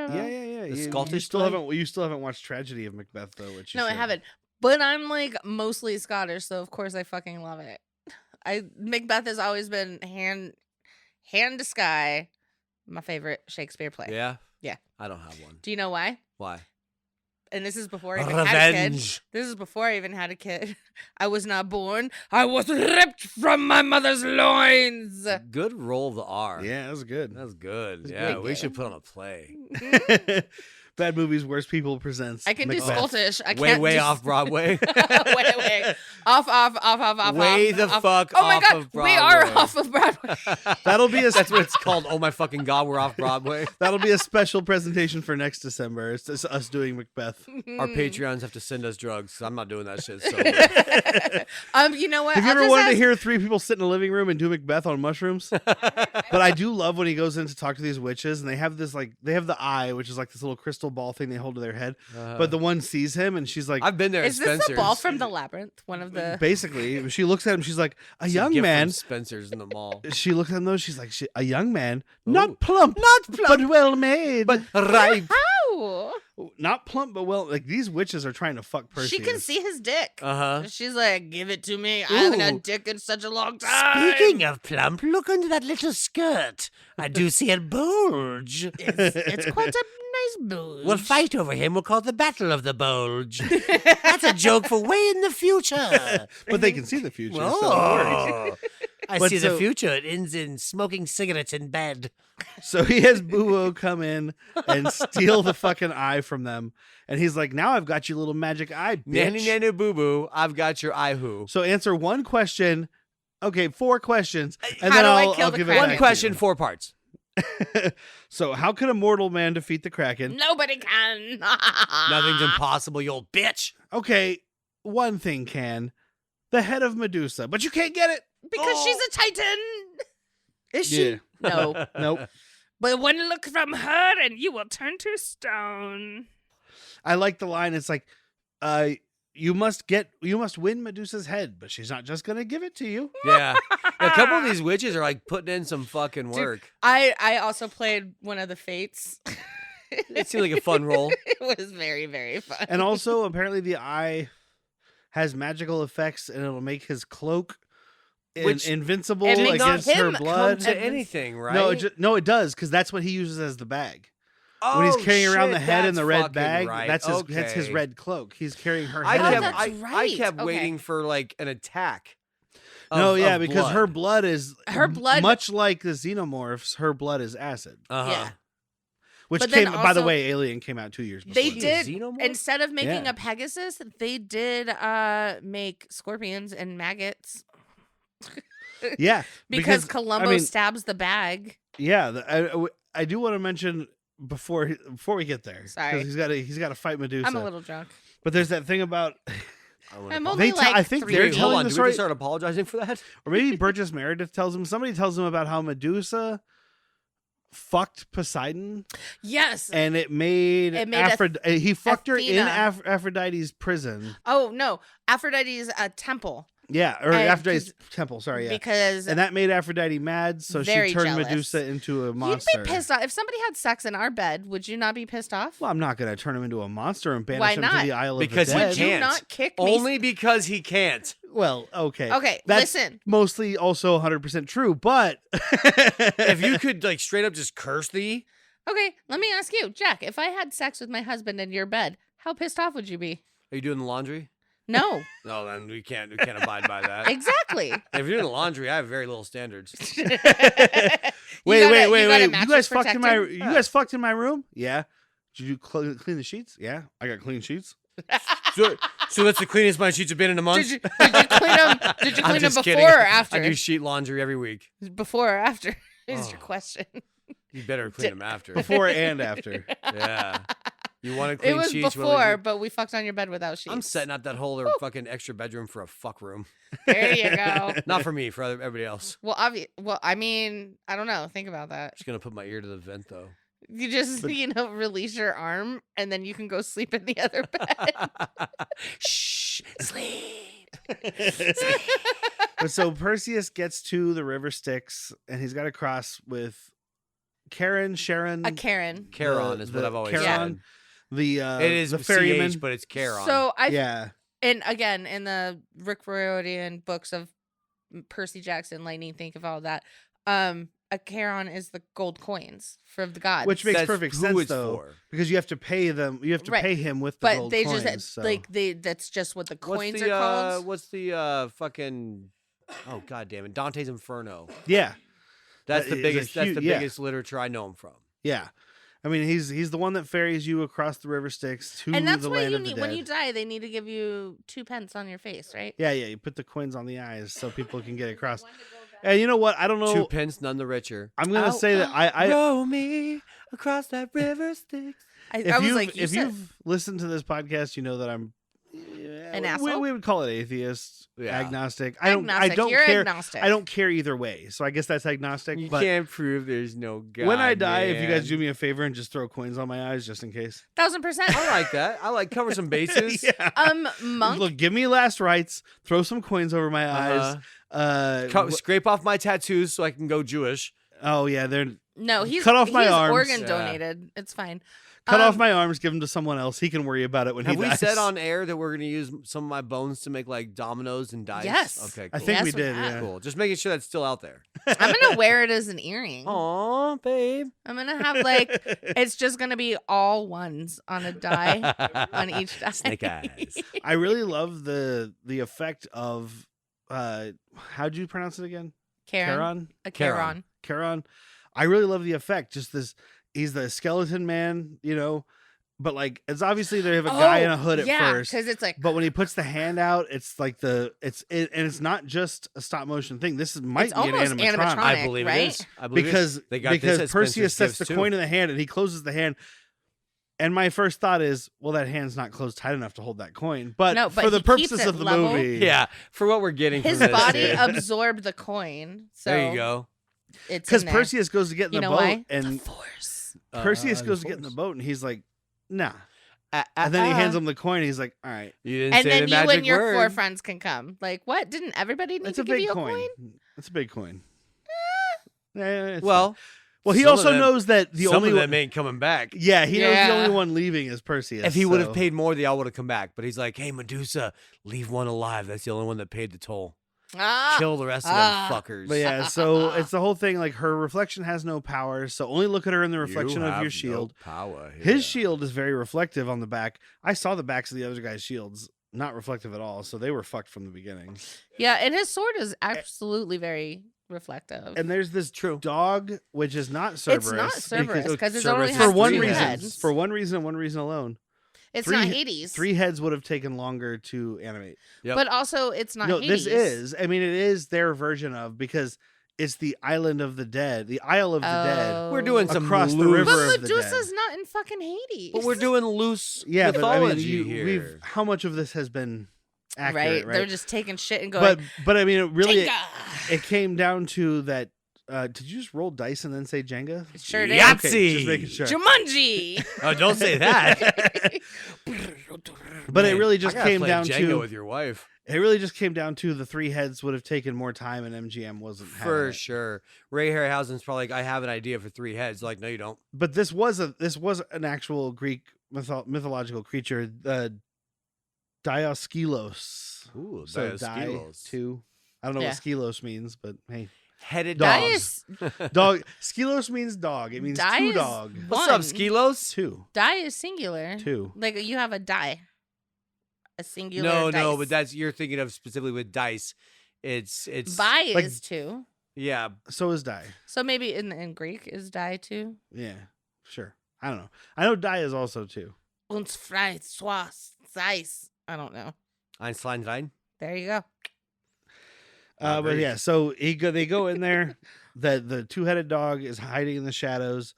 Yeah. The You Scottish still play? haven't. You still haven't watched Tragedy of Macbeth though, which you No, I should. haven't. But I'm like mostly Scottish, so of course I fucking love it. Macbeth has always been hand to sky, my favorite Shakespeare play. Yeah? Yeah. I don't have one. Do you know why? Why? And this is before I even had a kid. Revenge. This is before I even had a kid. I was not born. I was ripped from my mother's loins. Good roll of the R. Yeah, that was good. That's good. That's Yeah, good. we should put on a play. Bad Movies, Worst People presents. I can do Macbeth. Scottish. I Way, can't way do off Broadway. Wait. Off. Way the off. fuck Oh my off god, of we are Broadway. off of Broadway. That'll be a That's what it's called. Oh my fucking god, we're off Broadway. that'll be a special presentation for next December. It's just us doing Macbeth. Our Patreons have to send us drugs. I'm not doing that shit. So You know what? Have you I'll ever just wanted to ask- hear three people sit in a living room and do Macbeth on mushrooms? But I do love when he goes in to talk to these witches, and they have this they have the eye, which is like this little crystal ball thing they hold to their head. But the one sees him, and she's like, I've been there. Is at this Spencer's. the ball from the labyrinth? One of the. basically, she looks at him. She's like, a It's young gift from man. Spencer's in the mall. She looks at him though. She's like, a young man, Ooh. not plump, but well made. But ripe. How? not plump, but well, like these witches are trying to fuck Perseus. She can see his dick. Uh-huh. She's like, give it to me. I haven't had dick in such a long time. Speaking of plump, look under that little skirt. I do see it bulge. It's quite a nice bulge. We'll fight over him. We'll call it the Battle of the Bulge. That's a joke for way in the future. But they can see the future. So Oh. I But see so- the future. It ends in smoking cigarettes in bed. So he has Boo come in and steal the fucking eye from them. And he's like, now I've got your little magic eye, bitch. Nanny nanny boo boo, I've got your eye hoo. So answer one question. Okay, 4 questions. And How then do I I'll kill the give it Kraken? back One to question, you. 4 parts. So how can a mortal man defeat the Kraken? Nobody can. Nothing's impossible, you old bitch. Okay, one thing can. The head of Medusa. But you can't get it. Because she's a titan. Is she? Yeah. No. Nope. But one look from her and you will turn to stone. I like the line. It's like, you must win Medusa's head, but she's not just gonna give it to you. Yeah. A couple of these witches are like putting in some fucking work. I also played one of the Fates. It seemed like a fun role. It was very, very fun. And also, apparently, the eye has magical effects, and it'll make his cloak Which- invincible It makes against her him blood. To anything, right? No, it does, because that's what he uses as the bag. When he's carrying around the head in the red bag, right. that's his red cloak. He's carrying her I head. kept, that's I right. kept Okay. waiting for like an attack. No, of- yeah, of because blood. her blood is Her blood- much like the xenomorphs. Her blood is acid, Uh-huh. Yeah. which But then came. By the also- way, Alien came out 2 years before. They this. did. Xenomorph? Instead of making Yeah. a Pegasus, they did make scorpions and maggots. Yeah, Because Columbo I mean, stabs the bag. yeah. I do want to mention before we get there. 'cause Sorry. he's got to fight Medusa. I'm a little drunk. But there's that thing about, I'm They only te- like I think 3 they're Wait, weeks. telling hold on. the Do we story- just start apologizing for that? or maybe Burgess Meredith tells him. Somebody tells him about how Medusa fucked Poseidon, Yes. and it made he fucked her in Athena. Aphrodite's prison. Oh no, Aphrodite's a temple. Yeah, or And Aphrodite's 'cause- temple. Sorry, yeah. Because And that made Aphrodite mad, so Very she turned jealous. Medusa into a monster. you'd be pissed off if somebody had sex in our bed. Would you not be pissed off? Well, I'm not going to turn him into a monster and banish Why him not? to the Isle Because of he the Would Dead. you can't. not kick me? Only because he can't. Well, okay. Okay, That's listen. mostly also 100% true, but If you could like straight up just curse thee, Okay, let me ask you, Jack. If I had sex with my husband in your bed, how pissed off would you be? are you doing the laundry? No, No, then we can't abide by that. exactly. If you're doing the laundry, I have very little standards. wait. You You mattress guys fucked in my protector? you guys fucked in my room? Yeah. Did you clean the sheets? Yeah, I got clean sheets. So that's the cleanest my sheets have been in a month. Did you clean them? Did you I'm clean them just before kidding. or after? I do sheet laundry every week. Before or after is your Oh. question. You better clean them after. Before and after. Yeah. You want to clean It was sheets? before, but we fucked on your bed without sheets. I'm setting up that whole fucking extra bedroom for a fuck room. There you go. Not for me, for everybody else. Well, I mean, I don't know. Think about that. Just gonna put my ear to the vent though. You just, release your arm and then you can go sleep in the other bed. Shh, sleep. But so Perseus gets to the river Styx, and he's got to cross with Sharon. A Karen. Charon is what I've always Charon, the said. It is the ferryman. CH, but it's Charon. So Yeah, and again, in the Rick Riordan books of Percy Jackson, Lightning Thief, of all that, a Charon is the gold coins for the gods. which makes That's perfect who sense it's though, for. because you have to pay them. You have to Right. pay him with the but gold they coins. just so. that's just what the coins What's are the called. what's the fucking oh god damn it, Dante's Inferno. Yeah, That's That the is a biggest. That's huge- the yeah. biggest literature I know him from. yeah. I mean, he's the one that ferries you across the river Styx to And that's the why land you of the need dead. when you die, they need to give you 2 pence on your face, right? Yeah, you put the coins on the eyes so people can get across. And you know what? I don't know. 2 pence, none the richer. I'm gonna Oh. say that I Row me across that river Styx. I if was you've, like, if you've listened to this podcast, you know that I'm An asshole? We would call it atheist, Yeah. agnostic. agnostic. don't You're care. agnostic. I don't care either way. So I guess that's agnostic. You but can't prove there's no God. when I die, if you guys man. do me a favor and just throw coins on my eyes, just in case. 1000%. I like that. I like cover some bases. Yeah. Monk. Look, give me last rites. Throw some coins over my Uh-huh. eyes. Scrape off my tattoos so I can go Jewish. Oh yeah, they're No, he's cut off my he's arms. organ Yeah. donated. It's fine. Cut off my arms, give them to someone else. He can worry about it when he dies. Have we said on air that we're going to use some of my bones to make like dominoes and dice? Yes. Okay, cool. I think Yes, we did. we have. Yeah. Cool. Just making sure that's still out there. I'm going to wear it as an earring. Aw, babe. I'm going to have like, it's just going to be all ones on a die, on each die. Snake eyes. I really love the effect of, how'd you pronounce it again? Charon. A Charon. Charon. I really love the effect. Just this, he's the skeleton man, but like it's obviously they have a guy in a hood at first. Because it's like, but when he puts the hand out, it's like and it's not just a stop motion thing. This might be an animatronic. I believe right? it is. I believe because they got this at Perseus Spencer's sets the Gifts, coin too. in the hand and he closes the hand. And my first thought is, well, that hand's not closed tight enough to hold that coin. But, No, but for the he keeps purposes it of the level. movie, Yeah, for what we're getting his from this, body dude. absorbed the coin. So There you go. It's because in there. Perseus goes to get in You the know boat, why? and The Force. Perseus goes to get in the boat, and he's like, nah. And then he hands him the coin. And he's like, all right, You didn't And say then the you magic and your word. 4 friends can come. Like, what? Didn't everybody need that's to a give big you a coin. coin? That's a big coin. Yeah, it's Well, fine. Well, he some also of them- knows that the some only of one, them ain't coming back. yeah, he knows the Yeah. only one leaving is Perseus. If he would have so- paid more, they all would have come back. But he's like, hey, Medusa, leave one alive. That's the only one that paid the toll. Kill the rest of them fuckers. But yeah, so it's the whole thing. Like her reflection has no power, so only look at her in the reflection You of have your shield. No power here. His shield is very reflective on the back. I saw the backs of the other guys' shields, not reflective at all. So they were fucked from the beginning. Yeah, and his sword is absolutely very reflective. And there's this True. dog, which is not Cerberus. It's not Cerberus because it Cerberus only is has for one 3 reason. heads. For one reason and one reason alone. It's three- not Hades. 3 heads would have taken longer to animate. Yep. But also, it's not No, Hades. this is. I mean, it is their version of, because it's the island of the dead, the Isle of the Dead. We're doing some Across the loose- river But of the Medusa's dead. not in fucking Hades. But we're doing loose Yeah, but I mythology mean, here. how much of this has been accurate, right? They're just taking shit and going. But I mean, it really Jenga! it came down to that. Did you just roll dice and then say Jenga? It sure did. Yahtzee! Okay, just making sure. Jumanji. Oh, don't say that. But it Man, really just I gotta came play down Jenga to with your wife. it really just came down to the 3 heads would have taken more time, and MGM wasn't having For it. sure. Ray Harryhausen's probably like, I have an idea for 3 heads. Like, no, you don't. But this was an actual Greek mythological creature, Dioskelos. Ooh, So Dioskelos. two. I don't know Yeah. what skelos means, but hey, Headed Dog. dogs. dog. Skelos means dog. It means Die 2 is dog. What's up, One. Skelos? 2. Die is singular. 2. Like you have a die. A singular No, dice. but that's you're thinking of specifically with dice. It's Buy like- is 2. yeah. So is die. So maybe in Greek is die 2. Yeah, sure. I don't know. I know die is also 2. Uns frei, swas, Zeiss. I don't know. Einstein. There you go. Not But Greek. yeah, so they go in there. The 2-headed dog is hiding in the shadows.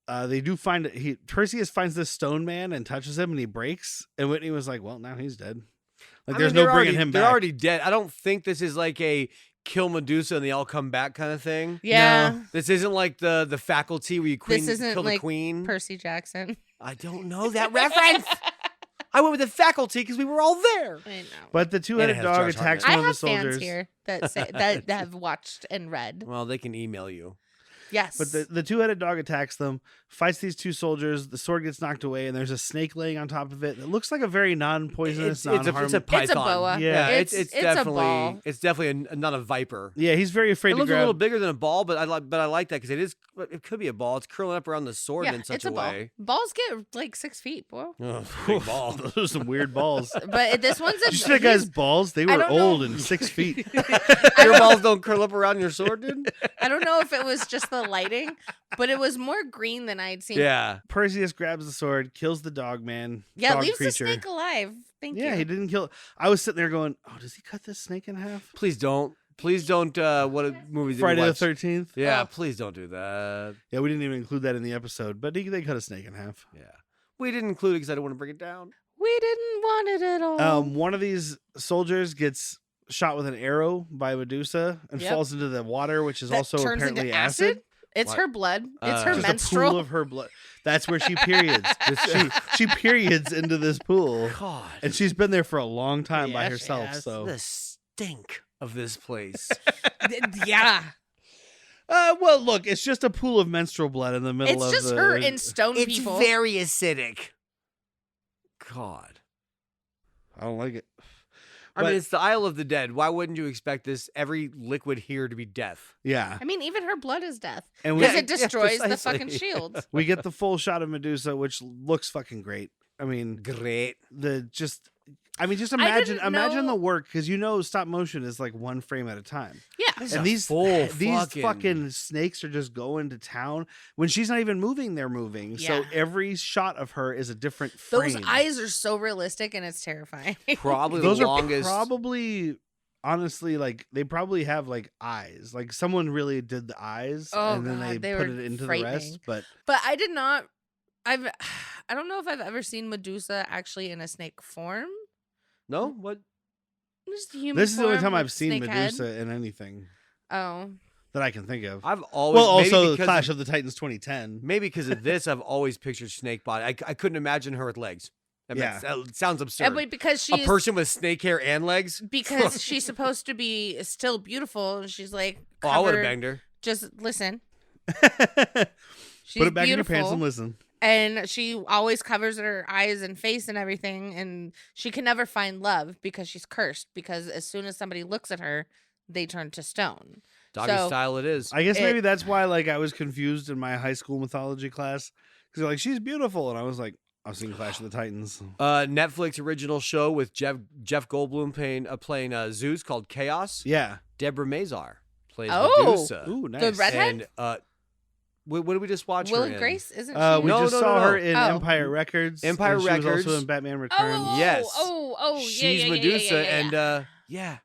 They do find Perseus finds this stone man and touches him, and he breaks. And Whitney was like, "Well, now he's dead. Like, there's no bringing him They're back." already dead. I don't think this is like a kill Medusa and they all come back kind of thing. Yeah. This isn't like the faculty where you Isn't kill the like queen. Percy Jackson. I don't know that reference. I went with the faculty because we were all there. I know. But the 2-headed has dog Josh attacks Hartnett. I one of the have soldiers. fans here that say that have watched and read. Well, they can email you. Yes. But the 2-headed dog attacks them, fights these 2 soldiers. The sword gets knocked away, and there's a snake laying on top of it. It looks like a very non-poisonous, It's a python. It's a boa. Yeah. it's It's a definitely ball. it's definitely not a viper. Yeah, he's very afraid It to looks a grab. little bigger than a ball, but I like that because it could be a ball. It's curling up around the sword yeah, in such it's a ball. way. Balls get like 6 feet, bro. Oh, big ball. Those are some weird balls. But this one's a. Did you see that guy's balls? They I were don't know. old and 6 feet. Your balls don't curl up around your sword, dude. I don't know if it was just the lighting, but it was more green than I'd seen. Yeah. Perseus grabs the sword, kills the dog man. Yeah, dog leaves creature. the snake alive. Thank you. Yeah, he didn't kill. I was sitting there going, "Oh, does he cut this snake in half?" Please don't. Please don't. What movie did we Friday the watch? 13th. Yeah, Oh. please don't do that. Yeah, we didn't even include that in the episode, but they cut a snake in half. Yeah. We didn't include it because I don't want to bring it down. We didn't want it at all. One of these soldiers gets shot with an arrow by Medusa and Yep. falls into the water, which is That also turns apparently into acid. It's What? her blood. It's Uh, her Just a menstrual. pool of her blood. That's where she periods. she periods into this pool, God. and she's been there for a long time by Yeah, she herself. has. So The stink of this place. Yeah. Well, look, it's just a pool of menstrual blood in the middle of It's just the... her and stone It's people. very acidic. God. I don't like it. I mean, it's the Isle of the Dead. Why wouldn't you expect every liquid here to be death? Yeah. I mean, even her blood is death. And Because it destroys the precisely. fucking shield. we get the full shot of Medusa, which looks fucking great. I mean, Great. just imagine know- the work, because stop motion is like one frame at a time. Yeah. And these fucking snakes are just going to town. When she's not even moving, they're moving. So Yeah. every shot of her is a different frame. Those eyes are so realistic and it's terrifying. Probably Those the are longest. probably, honestly, like they probably have like eyes. Like someone really did the eyes Oh, and then God, they they put were it into the frightening. rest. But But I did not. I don't know if I've ever seen Medusa actually in a snake form. No? What? Just human this is the only form time with I've seen snake head. Medusa in anything Oh. that I can think of. I've always. Well, maybe also because Clash of the Titans 2010. Maybe because of this, I've always pictured snake body. I couldn't imagine her with legs. That sounds absurd. But because A she's person with snake hair and legs? because she's supposed to be still beautiful, and she's like, Oh, I would have covered- banged her. Just listen. She's Put it back in your beautiful, pants and listen. and she always covers her eyes and face and everything, and she can never find love because she's cursed. Because as soon as somebody looks at her, they turn to stone. Doggy So- style it is. I guess maybe that's why I was confused in my high school mythology class, because they're like, she's beautiful, and I was like, I've seen Clash of the Titans. Netflix original show with Jeff Goldblum playing Zeus called Chaos. Yeah. Deborah Mazar plays Oh. Medusa. Ooh, nice. The redhead? And what did we just watch Will her in? Grace isn't she? We No, just no, saw no. her in Oh. Empire Records. Empire and she was Records. also in Batman Returns. Yes. Yeah, She's yeah, Medusa, yeah, yeah, yeah. and yeah.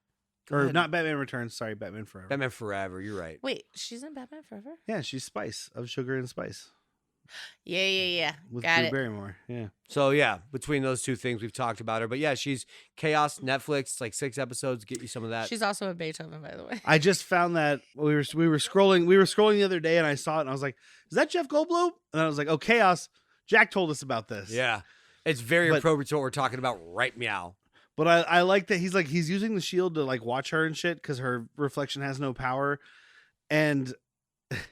Go Or ahead. not Batman Returns, sorry, Batman Forever. Batman Forever. You're right. Wait, she's in Batman Forever? Yeah, she's Spice of Sugar and Spice Yeah. with Got Drew it. Barrymore. Yeah. So yeah, between those two things, we've talked about her. But yeah, she's Chaos. Netflix. It's like 6 episodes. Get you some of that. She's also a Beethoven, by the way. I just found that we were scrolling the other day, and I saw it, and I was like, "Is that Jeff Goldblum?" And I was like, "Oh, Chaos." Jack told us about this. Yeah, it's very But- appropriate to what we're talking about right meow. But I like that he's using the shield to like watch her and shit because her reflection has no power, and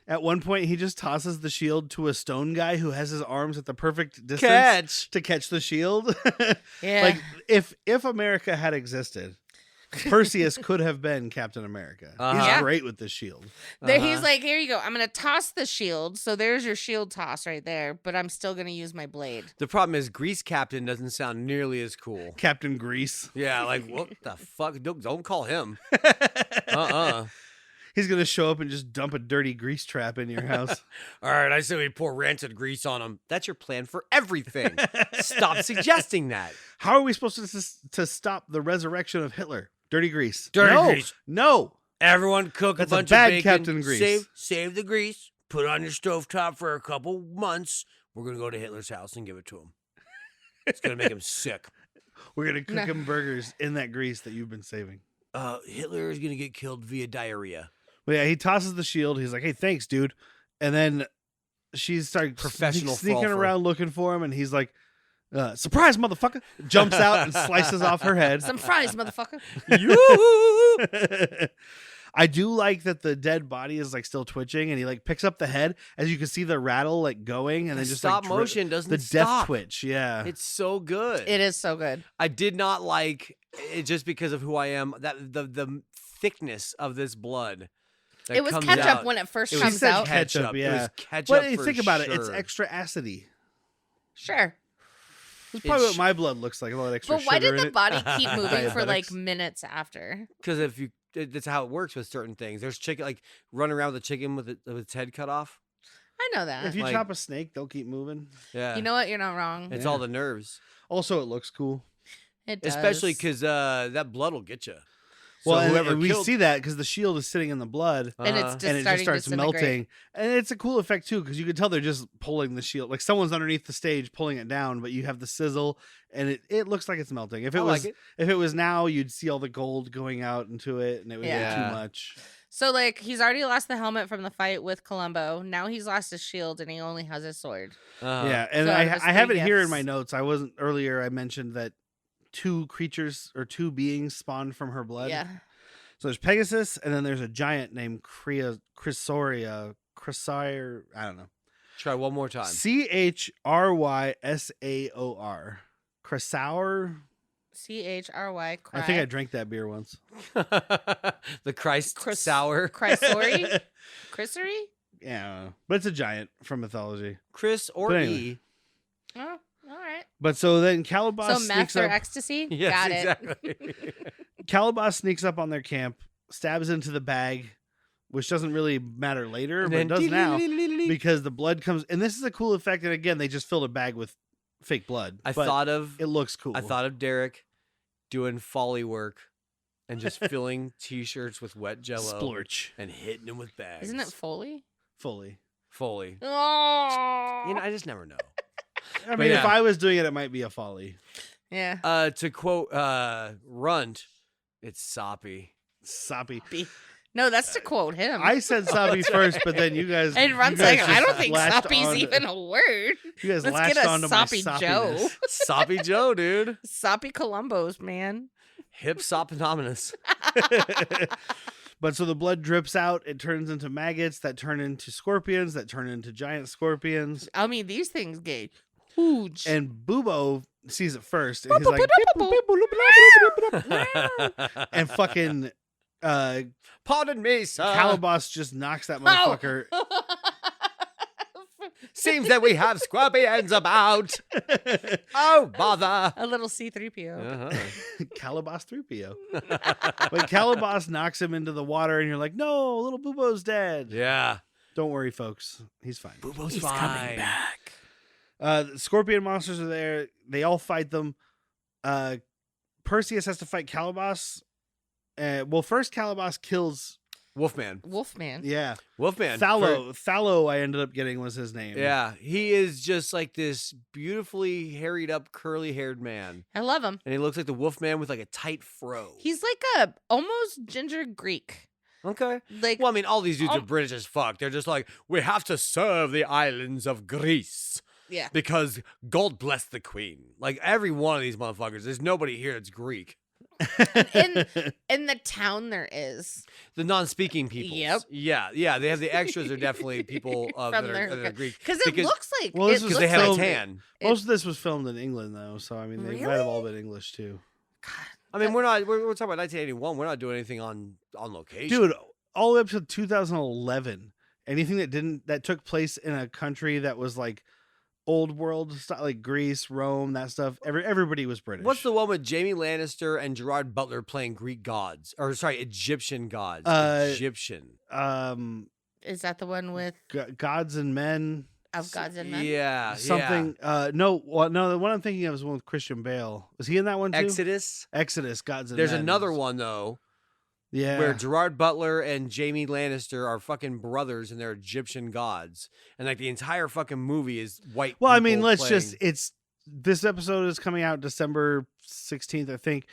at one point he just tosses the shield to a stone guy who has his arms at the perfect distance to catch the shield. Yeah. Like if America had existed, Perseus could have been Captain America. Uh-huh. He's Yeah. great with this shield. There, Uh-huh. he's like, here you go. I'm going to toss the shield. So there's your shield toss right there. But I'm still going to use my blade. The problem is Grease Captain doesn't sound nearly as cool. Captain Grease. Yeah, like what the fuck? Don't call him. He's gonna show up and just dump a dirty grease trap in your house. All right, I say we pour rancid grease on him. That's your plan for everything. Stop suggesting that. How are we supposed to stop the resurrection of Hitler? Dirty grease. Dirty no, grease. No. Everyone cook That's a a bunch bad of bacon. Captain Grease. Save the grease. Put it on your stovetop for a couple months. We're gonna go to Hitler's house and give it to him. It's gonna make him sick. We're gonna cook No. him burgers in that grease that you've been saving. Hitler is gonna get killed via diarrhea. But yeah, he tosses the shield. He's like, "Hey, thanks, dude." And then she starts Professional sneaking frolfer. around looking for him, and he's like, "Surprise, motherfucker!" Jumps out and slices off her head. Some fries, motherfucker. I do like that the dead body is like still twitching, and he like picks up the head, as you can see the rattle like going, and then The just stop like motion doesn't the stop. death twitch. Yeah, It's so good. It is so good. I did not like it just because of who I am. That the thickness of this blood. that It was comes ketchup out. when it first It was comes said out. ketchup. It Yeah. was ketchup. but for think about it; it's sure. extra acidy. Sure. It's probably It's- what my blood looks like. A lot of extra But why sugar did in the it. body keep moving for like Diabetics. minutes after? Because if you, that's how it works with certain things. There's chicken, like running around with a chicken with its head cut off. I know that. If you like- chop a snake, they'll keep moving. Yeah, You know what? You're not wrong. it's Yeah. all the nerves, Also, it looks cool. It does. especially because that blood will get you. Well, so and- whoever and we killed, see that because the shield is sitting in the blood. And it's just and it just starting to starts disintegrate. melting, and it's a cool effect too because you can tell they're just pulling the shield, like someone's underneath the stage pulling it down, but you have the sizzle, and it looks like it's melting. If it I was like it. if it was now, you'd see all the gold going out into it, and it would Yeah. get too much. So like he's already lost the helmet from the fight with Columbo. Now he's lost his shield and he only has his sword. Yeah, and So I it has have three it here in gifts. my notes. I wasn't earlier. I mentioned that 2 creatures or 2 beings spawned from her blood. Yeah. So there's Pegasus, and then there's a giant named Chrysaor. I don't know. Try one more time. Chrysaor. Chrysaor. Chry. I think I drank that beer once. The Christ sour. Chrysori? Chrysaori? Yeah, I don't know. But it's a giant from mythology. Chris or Anyway. E. Oh, all right. But so then Calabas So sneaks meth or up. ecstasy? Yes, Got it. exactly. Calabas sneaks up on their camp, stabs into the bag, which doesn't really matter later, but it does now because the blood comes. And this is a cool effect. And again, they just filled a bag with fake blood. I but thought of it looks cool. I thought of Derek doing Foley work and just filling T-shirts with wet Jello Splorch. and hitting them with bags. Isn't it Foley? Fully. Foley? Oh. You know, I just never know. I mean, yeah. if I was doing it, it might be a folly. Yeah. To quote Runt, it's soppy. Soppy. No, that's to quote him. I said soppy first, but then you guys. And you Run's guys like, I just don't think latched soppy's onto- even a word. You guys Let's latched get a onto soppy my Joe. soppiness. Soppy Joe, dude. Soppy Columbos, man. Hip soponominous. But so the blood drips out. It turns into maggots that turn into scorpions that turn into giant scorpions. I mean, these things get huge. And Bubo sees it first, and he's like, and fucking Pardon me, sir. Calabas just knocks that motherfucker. Seems that we have scorpions about. Oh, bother. A little C-3PO. Uh-huh. Calabas 3PO. But Calabas knocks him into the water, and you're like, no, little Bubo's dead. Yeah. Don't worry, folks. He's fine. Bubo's He's fine. coming back. The scorpion monsters are there. They all fight them. Perseus has to fight Calabas. Well, first Calabas kills. Wolfman. Yeah. Wolfman. Thallo, I ended up getting was his name. Yeah. He is just like this beautifully harried up, curly haired man. I love him. And he looks like the Wolfman with like a tight fro. He's like a almost ginger Greek. Okay. Like, Well, I mean, all these dudes are British as fuck. They're just like, we have to serve the islands of Greece. yeah. Because God bless the Queen. Like every one of these motherfuckers, there's nobody here that's Greek. In the town there is. The non-speaking people. Yep. Yeah. They have the extras are definitely people that are Greek. Because it looks like. Well, this was Because they have a filmed- tan. Most of this was filmed in England, though, so I mean, they might have all been English too. I mean, we're talking about 1981. We're not doing anything on location. Dude, all the way up to 2011, anything that took place in a country that was like old world stuff, like Greece, Rome, that stuff. Everybody was British. What's the one with Jamie Lannister and Gerard Butler playing Greek gods? Or sorry, Egyptian gods. Egyptian. Is that the one with Gods and Men? Of Gods and Men? Yeah. Something. Yeah. No, the one I'm thinking of is one with Christian Bale. Was he in that one too? Exodus. Gods and There's Men. another one though. Yeah. Where Gerard Butler and Jamie Lannister are fucking brothers and they're Egyptian gods. And like the entire fucking movie is white. Well, I mean, people let's playing- this episode is coming out December 16th, I think.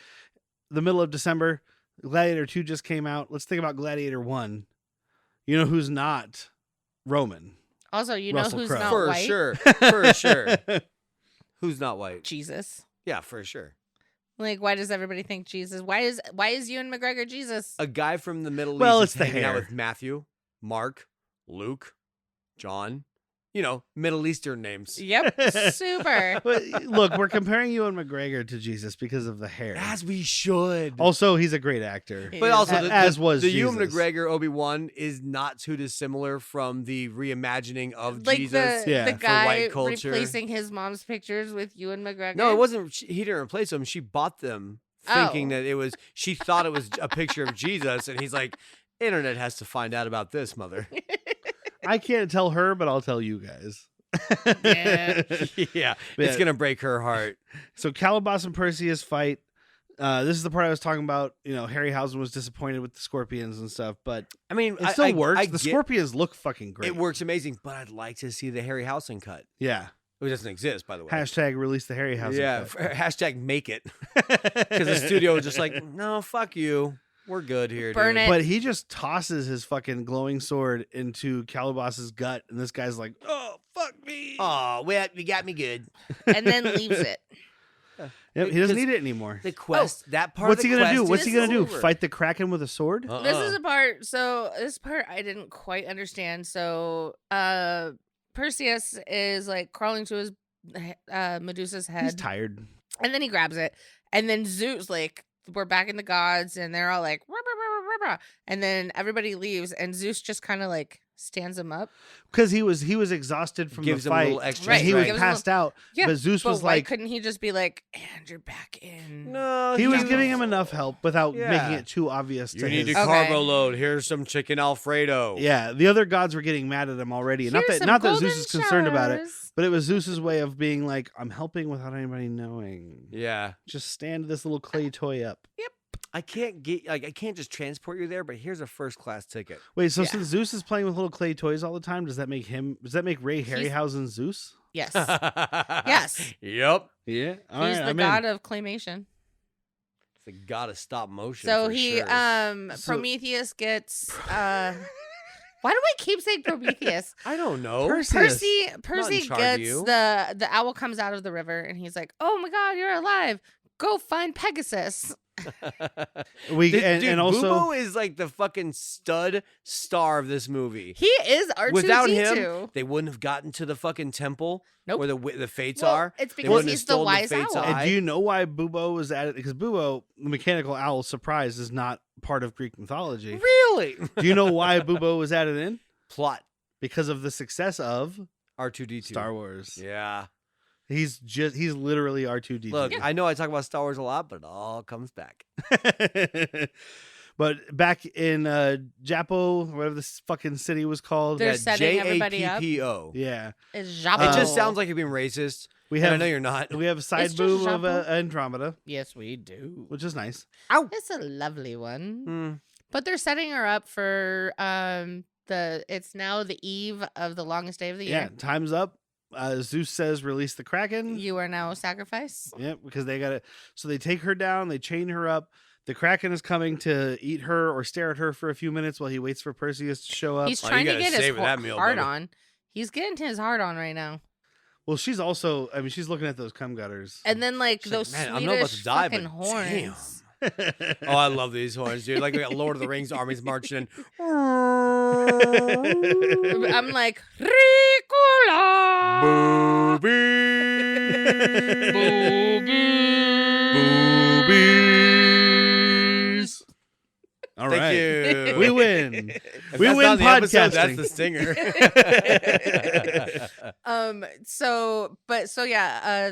The middle of December. Gladiator 2 just came out. Let's think about Gladiator 1. You know who's not Roman? Also, you Russell know who's Crowe. not For white? sure. For sure. Who's not white? Jesus. Yeah, for sure. Like, why does everybody think Jesus? Why is Ewan McGregor Jesus? A guy from the Middle Well, East it's the hanging out hair. with Matthew, Mark, Luke, John. You know, Middle Eastern names. Yep. Super. But, look, we're comparing Ewan McGregor to Jesus because of the hair. As we should. Also, he's a great actor. But also, As was the Ewan Jesus. McGregor Obi-Wan is not too dissimilar from the reimagining of Like Jesus. Yeah. the For guy white culture. replacing his mom's pictures with Ewan McGregor. No, it wasn't. He didn't replace them. She bought them thinking that it was. She thought it was a picture of Jesus, and he's like, "Internet has to find out about this, mother." I can't tell her, but I'll tell you guys. Yeah. Yeah, it's gonna break her heart. So Calabas and Perseus fight. This is the part I was talking about. You know, Harryhausen was disappointed with the scorpions and stuff, but I mean, it still works. I The get- scorpions look fucking great. It works amazing, but I'd like to see the Harryhausen cut. Yeah. It doesn't exist, by the way. Hashtag release the Harryhausen. Yeah, cut. hashtag make it. Because the studio was just like, no, fuck you. We're good here. Burn dude. it. But he just tosses his fucking glowing sword into Calabas's gut, and this guy's like, "Oh, fuck me!" Oh, well, you got me good. And then leaves it. Yep, he doesn't need it anymore. The quest, that part. What's of the he gonna do? quest What's is he gonna do? over. Fight the Kraken with a sword? This is a part. So this part I didn't quite understand. So Perseus is like crawling to his Medusa's head. He's tired. And then he grabs it. And then Zeus, like, we're back in the gods, and they're all like, rah, rah, rah, rah, rah. And then everybody leaves, and Zeus just kind of like stands him up. Because he was exhausted from Gives the him a fight. little extra Right, And he was gives him passed out. Yeah, But Zeus was why like, couldn't he just be like, and you're back in? No, he was giving him enough help without Yeah. making it too obvious You to need his. a Okay. cargo load. Here's some chicken Alfredo. Yeah, the other gods were getting mad at him already. And Here's some not that golden Zeus is concerned about it, showers. but it was Zeus's way of being like, I'm helping without anybody knowing. Yeah. Just stand this little clay toy up. I can't just transport you there, but here's a first class ticket. Wait, so Yeah. since Zeus is playing with little clay toys all the time, does that make Ray He's- Harryhausen Zeus? Yes. Yes. Yep. Yeah. He's the god of claymation. It's the god of stop motion. So for he sure. So- Prometheus gets why do I keep saying Prometheus? I don't know. Perseus. Percy charge of gets you. the owl comes out of the river and he's like, "Oh my god, you're alive. Go find Pegasus." And also Bubo is like the fucking stud star of this movie. He is R2D2. Without him, they wouldn't have gotten to the fucking temple Nope. where the fates Well, are. it's They because wouldn't have he's the stolen wise fates' owl. eye. And do you know why Bubo was added? Because Bubo, the mechanical owl, surprise, is not part of Greek mythology. Really? Do you know why Bubo was added in? Plot. Because of the success of R2D2. Star Wars. Yeah. He's literally R2D2. Look, I know I talk about Star Wars a lot, but it all comes back. But back in Japo, whatever this fucking city was called, They're setting everybody up. Jappo. yeah, It's It Jabba. just sounds like you're being racist. we And I have know you're not. we have a side It's just boob of Japo. Andromeda, Yes, we do. which is nice. It's a lovely one. Mm. But they're setting her up for it's now the eve of the longest day of the Yeah, year. time's up. Zeus says, "Release the Kraken." You are now sacrifice. Yeah, because they got it. So they take her down, they chain her up. The Kraken is coming to eat her or stare at her for a few minutes while he waits for Perseus to show up. He's Oh, you trying to gotta get his savor that meal, heart buddy. on. He's getting to his heart on right now. Well, she's also, I mean, she's looking at those cum gutters. And then like She's like, those "Man, I'm Swedish not about to die, fucking but horns. Oh, I love these horns, dude. Like we got Lord of the Rings armies marching in. I'm like, Ricola. Boobies. All Thank right. you. We win. If We that's win not the episode, podcasting. that's the stinger.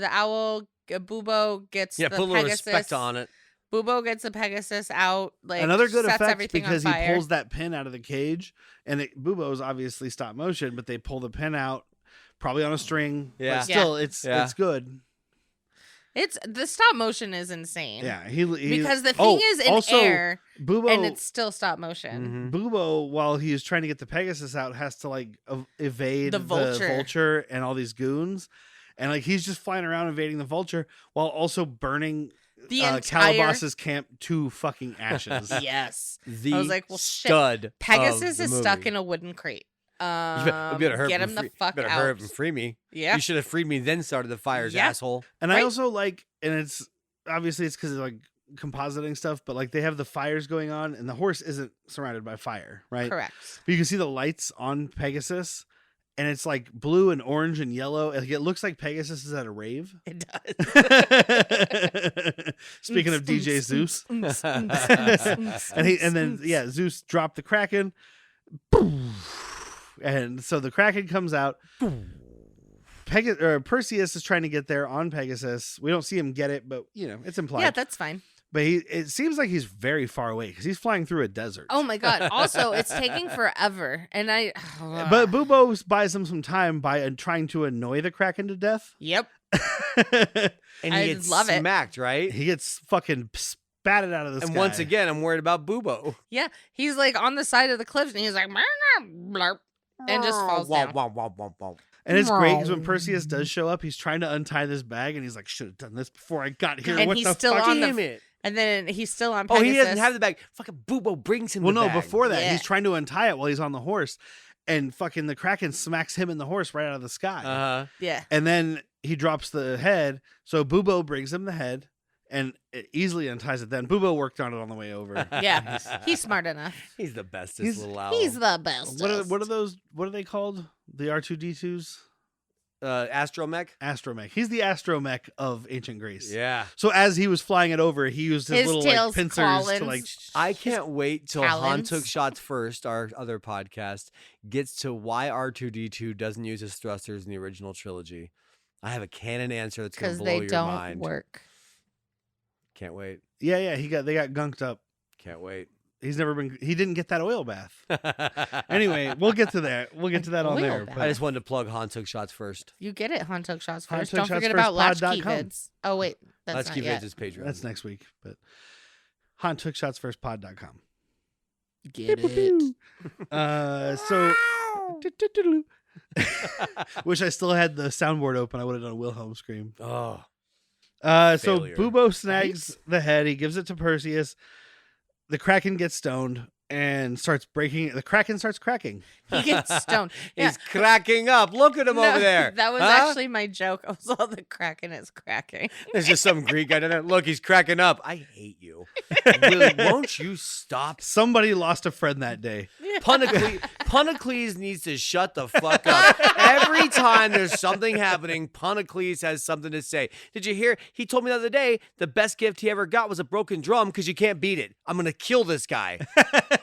The owl Bubo gets Yeah, the put a little Pegasus. respect on it. Bubo gets the Pegasus out. Like Another good sets effect everything because on he fire. pulls that pin out of the cage, and Bubo's obviously stop motion, but they pull the pin out, probably on a string. Yeah. But still, it's good. It's the stop motion is insane. Yeah, he Because the thing is in also, air Bubo, and it's still stop motion. Bubo, while he's trying to get the Pegasus out, has to like evade The vulture. and all these goons, and like he's just flying around evading the vulture while also burning The entire Calabas's camp to fucking ashes. Yes. The I was like, well, shit. stud. Pegasus of is the stuck movie. in a wooden crate. You better hurry Get up him and the fuck better out. hurry up and free me. Yeah. You should have freed me, then started the fires, Yeah. asshole. And I Right? also like, and it's obviously it's because of like compositing stuff, but like they have the fires going on, and the horse isn't surrounded by fire, right? Correct. But you can see the lights on Pegasus, and it's like blue and orange and yellow. Like it looks like Pegasus is at a rave. It does. Speaking of DJ Zeus, and then Zeus dropped the Kraken, and so the Kraken comes out. Perseus is trying to get there on Pegasus. We don't see him get it, but you know it's implied. Yeah, that's fine. But it seems like he's very far away because he's flying through a desert. Oh my god. Also, it's taking forever. And But Bubo buys him some time by trying to annoy the Kraken to death. Yep. And I he gets love it. smacked, right? He gets fucking spatted out of the sky. And once again, I'm worried about Bubo. Yeah. He's like on the side of the cliffs and he's like blarp, and just falls down. And it's great because when Perseus does show up, he's trying to untie this bag, and he's like, "Should have done this before I got here." And what he's the still fuck? on Damn it. And then he's still on Oh, Pegasus. he doesn't have the bag. Fucking Bubo brings him Well, the no, bag. before that, Yeah. he's trying to untie it while he's on the horse, and fucking the Kraken smacks him and the horse right out of the sky. Uh-huh. Yeah. And then he drops the head. So Bubo brings him the head and it easily unties it then. Bubo worked on it on the way over. Yeah, he's smart enough. He's the bestest little owl. He's the best. What are those? What are they called? The R2D2s? Astromech. He's the astromech of ancient Greece. Yeah. So as he was flying it over, he used his little like pincers to like. I can't wait till Han talons. Took Shots First, our other podcast, gets to why R2D2 doesn't use his thrusters in the original trilogy. I have a canon answer that's going to blow your mind. Because they don't work. Can't wait. Yeah. They got gunked up. Can't wait. He didn't get that oil bath. Anyway, we'll get to that. We'll get to that on there. I just wanted to plug Han Took Shots First. You get it, Han Took Shots Han First. Took Don't Shots forget First about Latchkey pod.com. Vids. Oh, wait. That's Latchkey not yet. Vids is Patreon. That's next week. But Han Took Shots First pod.com. Get it. So wish I still had the soundboard open. I would have done a Wilhelm scream. Oh. So Failure. Bubo snags the head. He gives it to Perseus. The Kraken gets stoned and starts breaking. The Kraken starts cracking. He gets stoned. He's cracking up. Look at him over there. That was actually my joke. I was all the Kraken is cracking. There's just some Greek guy down there. Look, he's cracking up. I hate you. Won't you stop? Somebody lost a friend that day. Punicles needs to shut the fuck up. Every time there's something happening, Punicles has something to say. Did you hear? He told me the other day the best gift he ever got was a broken drum because you can't beat it. I'm going to kill this guy.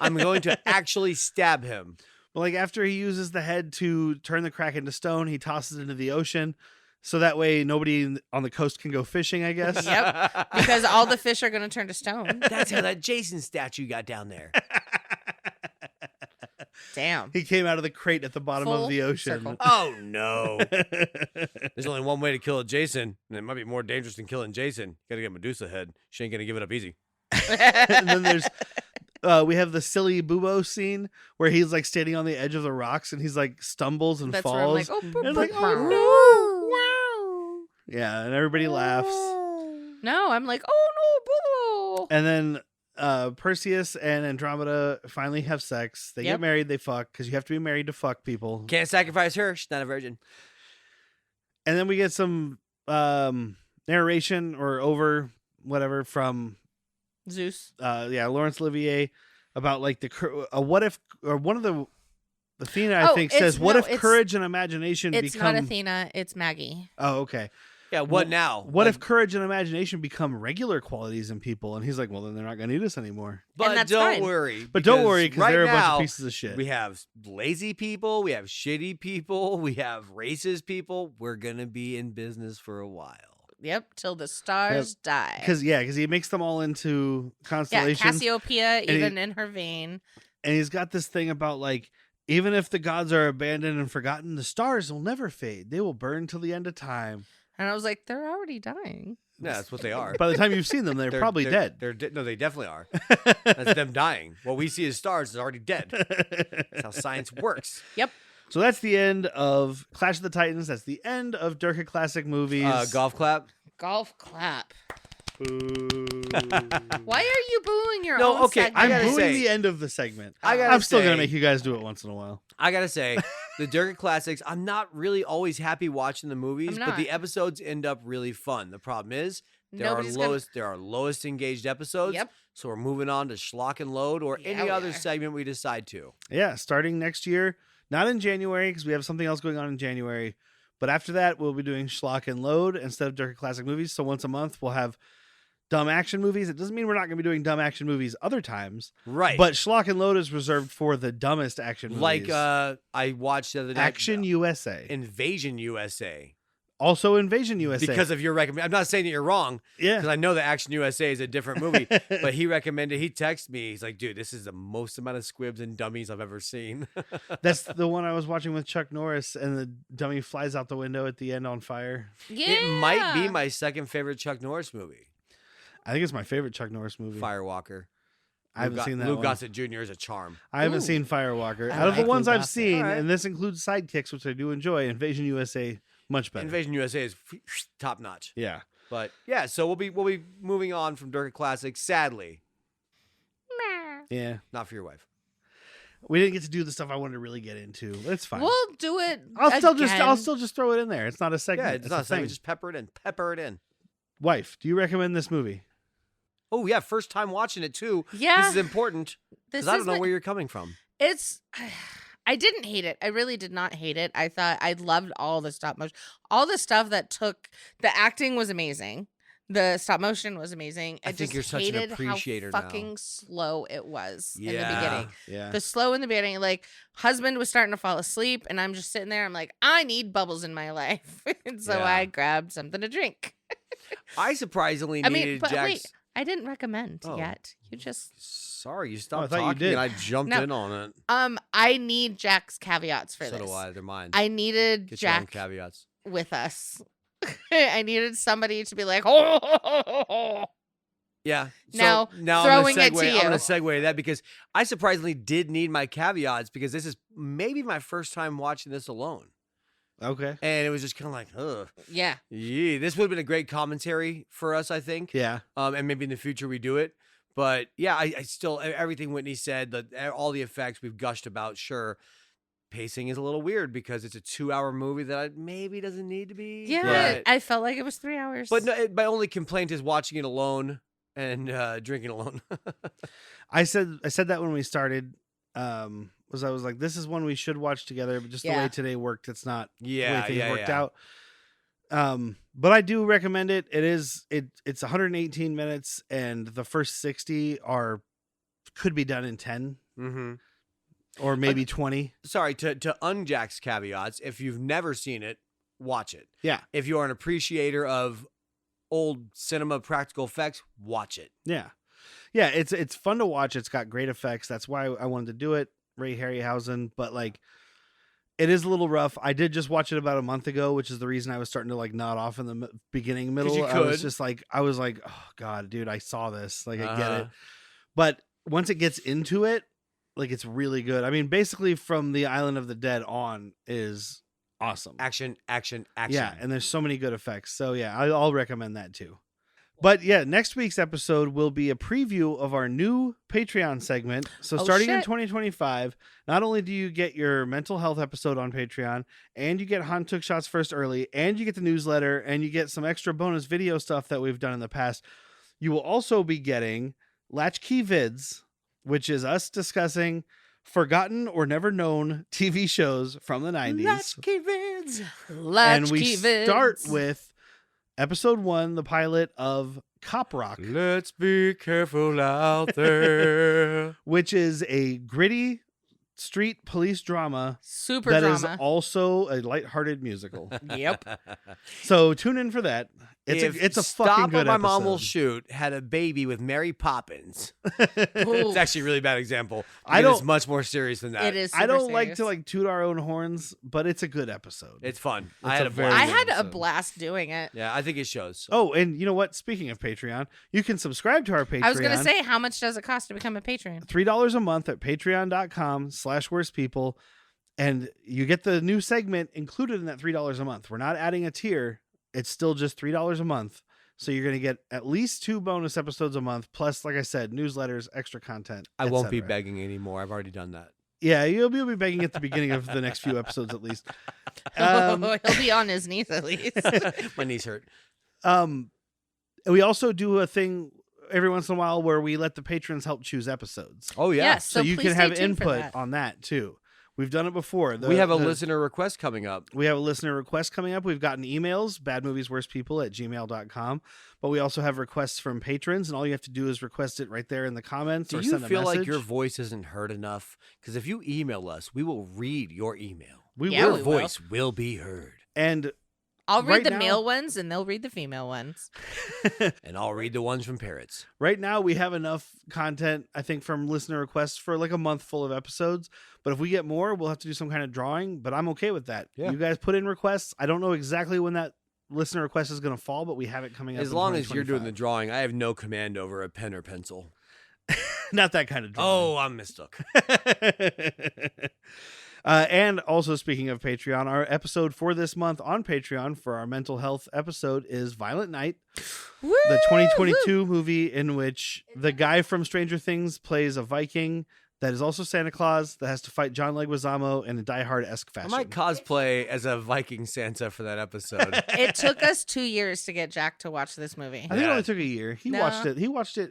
I'm going to actually stab him. Well, like after he uses the head to turn the Kraken to stone, he tosses it into the ocean. So that way nobody on the coast can go fishing, I guess. Yep. Because all the fish are going to turn to stone. That's how that Jason statue got down there. Damn. He came out of the crate at the bottom Full of the ocean. circle. Oh, no. There's only one way to kill a Jason, and it might be more dangerous than killing Jason. You got to get Medusa head. She ain't going to give it up easy. And then there's we have the silly Bubo scene where he's like standing on the edge of the rocks and he's like stumbles and That's falls. where I'm like, oh, and it's like, oh no! Yeah, and everybody laughs. No, I'm like, oh no, boo. And then Perseus and Andromeda finally have sex. They get married. They fuck because you have to be married to fuck people. Can't sacrifice her. She's not a virgin. And then we get some narration or over whatever from Zeus. Laurence Olivier about like what if, or one of the Athena I think says, what if courage and imagination it's become... not Athena, it's Maggie. Oh, okay. Yeah, what now? What if courage and imagination become regular qualities in people? And he's like, well, then they're not going to need us anymore. But don't worry. But don't worry, because they're a bunch now, of pieces of shit. We have lazy people. We have shitty people. We have racist people. We're going to be in business for a while. Yep, till the stars die. Because he makes them all into constellations. Yeah, Cassiopeia, even in her vein. And he's got this thing about like, even if the gods are abandoned and forgotten, the stars will never fade. They will burn till the end of time. And I was like, they're already dying. Yeah, that's what they are. By the time you've seen them, they're probably dead. No, they definitely are. That's them dying. What we see as stars is already dead. That's how science works. Yep. So that's the end of Clash of the Titans. That's the end of Dirka Classic Movies. Golf clap. Golf clap. Boo. Why are you booing your No, own okay, segment? I'm gotta booing say- the end of the segment. I'm still going to make you guys do it once in a while. I gotta say, the Dirka Classics, I'm not really always happy watching the movies, but the episodes end up really fun. The problem is there are lowest engaged episodes. Yep. So we're moving on to Schlock and Load or Yeah, any we other are. segment we decide to. Yeah, starting next year. Not in January because we have something else going on in January. But after that, we'll be doing Schlock and Load instead of Dirka Classic Movies. So once a month, we'll have dumb action movies. It doesn't mean we're not going to be doing dumb action movies other times. Right. But Schlock and Load is reserved for the dumbest action movies. Like I watched the other night. Action USA. Invasion USA. Also Invasion USA. Because of your recommendation. I'm not saying that you're wrong. Yeah. Because I know that Action USA is a different movie. But he recommended, he texted me. He's like, dude, this is the most amount of squibs and dummies I've ever seen. That's the one I was watching with Chuck Norris, and the dummy flies out the window at the end on fire. Yeah. It might be my second favorite Chuck Norris movie. I think it's my favorite Chuck Norris movie. Firewalker. I haven't seen that Lou one. Gossett Jr. is a charm. I haven't seen Firewalker. Out of the like ones Lou I've Gossett. seen, All right. and this includes Sidekicks, which I do enjoy, Invasion USA, much better. Invasion USA is top notch. Yeah. But yeah, so we'll be moving on from Dirka Classic, sadly. Yeah. Not for your wife. We didn't get to do the stuff I wanted to really get into. It's fine. We'll do it. I'll still just throw it in there. It's not a segment. Yeah, it's not a segment. Just pepper it in. Pepper it in. Wife, do you recommend this movie? Oh yeah, first time watching it too. Yeah, this is important because I don't know where you're coming from. I didn't hate it. I really did not hate it. I thought I loved all the stop motion, all the stuff that took. The acting was amazing. The stop motion was amazing. I think you're such an appreciator how fucking slow it was in the beginning. Yeah. The slow in the beginning, like husband was starting to fall asleep and I'm just sitting there. I'm like, I need bubbles in my life. And so I grabbed something to drink. I surprisingly needed Jack's. Wait, I didn't recommend yet. You just... Sorry, you stopped talking you did. And I jumped in on it. I need Jack's caveats for this. So do I. They're mine. I needed Get Jack your own caveats with us. I needed somebody to be like, oh. Yeah. Now throwing it to you. I'm going to segue to that because I surprisingly did need my caveats because this is maybe my first time watching this alone. Okay. And it was just kind of like, ugh. Yeah. This would have been a great commentary for us, I think. Yeah. And maybe in the future we do it. But yeah, I still, everything Whitney said, all the effects we've gushed about, sure. Pacing is a little weird because it's a 2-hour movie that maybe doesn't need to be. Yeah, I felt like it was 3 hours. But no, my only complaint is watching it alone and drinking alone. I said that when we started. I was like, this is one we should watch together, but just the way today worked, it's not the way things worked out. But I do recommend it. It's 118 minutes, and the first 60 could be done in 10. Mm-hmm. Or maybe 20. Sorry, to unjack's caveats, if you've never seen it, watch it. Yeah. If you are an appreciator of old cinema practical effects, watch it. Yeah. Yeah, it's fun to watch. It's got great effects. That's why I wanted to do it. Ray Harryhausen, but like it is a little rough. I did just watch it about a month ago, which is the reason I was starting to like nod off in the beginning, middle. I was like, oh God, dude, I saw this. Like I get it. But once it gets into it, like it's really good. I mean, basically from the Island of the Dead on is awesome. Action. Yeah, and there's so many good effects. So yeah, I'll recommend that too. But yeah, next week's episode will be a preview of our new Patreon segment. So starting in 2025, not only do you get your mental health episode on Patreon, and you get Han Took Shots First early, and you get the newsletter, and you get some extra bonus video stuff that we've done in the past, you will also be getting Latchkey Vids, which is us discussing forgotten or never known TV shows from the 90s. Latchkey Vids. And we start with episode 1, the pilot of Cop Rock. Let's be careful out there. Which is a gritty street police drama. Super that drama. Is also a lighthearted musical. Yep. So tune in for that. It's a fucking good episode. My Mom Will Shoot had a baby with Mary Poppins. It's actually a really bad example. It's much more serious than that. It is. I don't like to like toot our own horns, but it's a good episode. It's fun. I had a blast doing it. Yeah, I think it shows. Oh, and you know what? Speaking of Patreon, you can subscribe to our Patreon. I was going to say, how much does it cost to become a patron? $3 a month at patreon.com/worstpeople. And you get the new segment included in that $3 a month. We're not adding a tier. It's still just $3 a month. So you're going to get at least 2 bonus episodes a month. Plus, like I said, newsletters, extra content. I won't be begging anymore. I've already done that. Yeah, you'll be begging at the beginning of the next few episodes at least. He'll be on his knees at least. My knees hurt. We also do a thing every once in a while where we let the patrons help choose episodes. Oh, yeah. Yes, so you can have input on that too. We've done it before. We have a listener request coming up. We've gotten emails, badmoviesworstpeople@gmail.com. But we also have requests from patrons, and all you have to do is request it right there in the comments or send a message. Do you feel like your voice isn't heard enough? Because if you email us, we will read your email. Your voice will be heard. And I'll read the male ones, and they'll read the female ones. And I'll read the ones from parrots. Right now, we have enough content, I think, from listener requests for like a month full of episodes. But if we get more, we'll have to do some kind of drawing. But I'm okay with that. Yeah. You guys put in requests. I don't know exactly when that listener request is going to fall, but we have it coming up. As long as you're doing the drawing, I have no command over a pen or pencil. Not that kind of drawing. Oh, I'm mistook. And also, speaking of Patreon, our episode for this month on Patreon for our mental health episode is Violent Night, the 2022 movie in which the guy from Stranger Things plays a Viking that is also Santa Claus that has to fight John Leguizamo in a Die Hard-esque fashion. I might cosplay as a Viking Santa for that episode. It took us 2 years to get Jack to watch this movie. I think it only took a year. He watched it.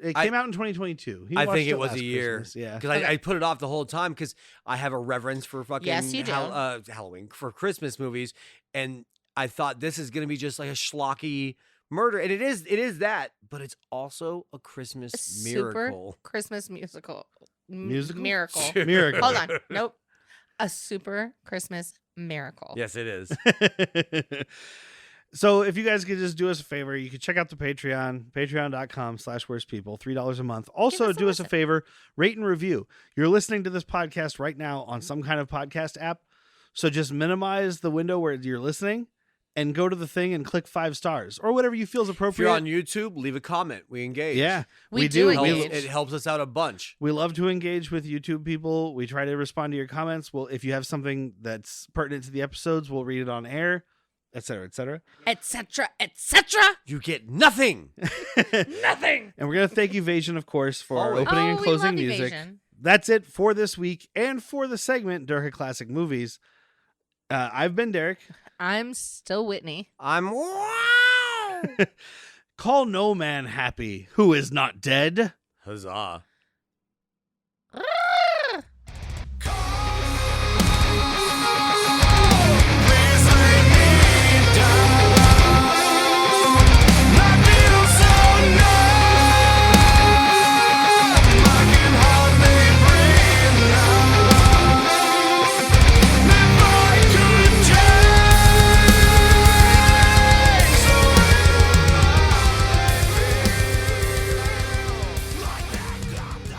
It came out in 2022. I think it was a year. Christmas. Yeah, because I put it off the whole time because I have a reverence for fucking Yes, you do. Halloween, for Christmas movies, and I thought this is gonna be just like a schlocky murder, and it is that, but it's also a Christmas miracle. Christmas musical. Musical? Miracle. Miracle. Hold on. Nope. A super Christmas miracle. Yes, it is. So if you guys could just do us a favor, you could check out the Patreon, patreon.com/worstpeople, $3 a month. Also, do us a favor, rate and review. You're listening to this podcast right now on some kind of podcast app, so just minimize the window where you're listening and go to the thing and click 5 stars or whatever you feel is appropriate. If you're on YouTube, leave a comment. We engage. Yeah, we do. It helps us out a bunch. We love to engage with YouTube people. We try to respond to your comments. Well, if you have something that's pertinent to the episodes, we'll read it on air, etc., etc., etc., etc. You get nothing. Nothing. And we're gonna thank Evasion, of course, for our opening and closing we love music. Evasion. That's it for this week and for the segment Dirka Classic Movies. I've been Derek. I'm still Whitney. I'm Call no man happy who is not dead. Huzzah.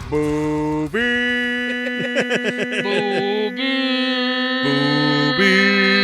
Booby. Booby. Booby.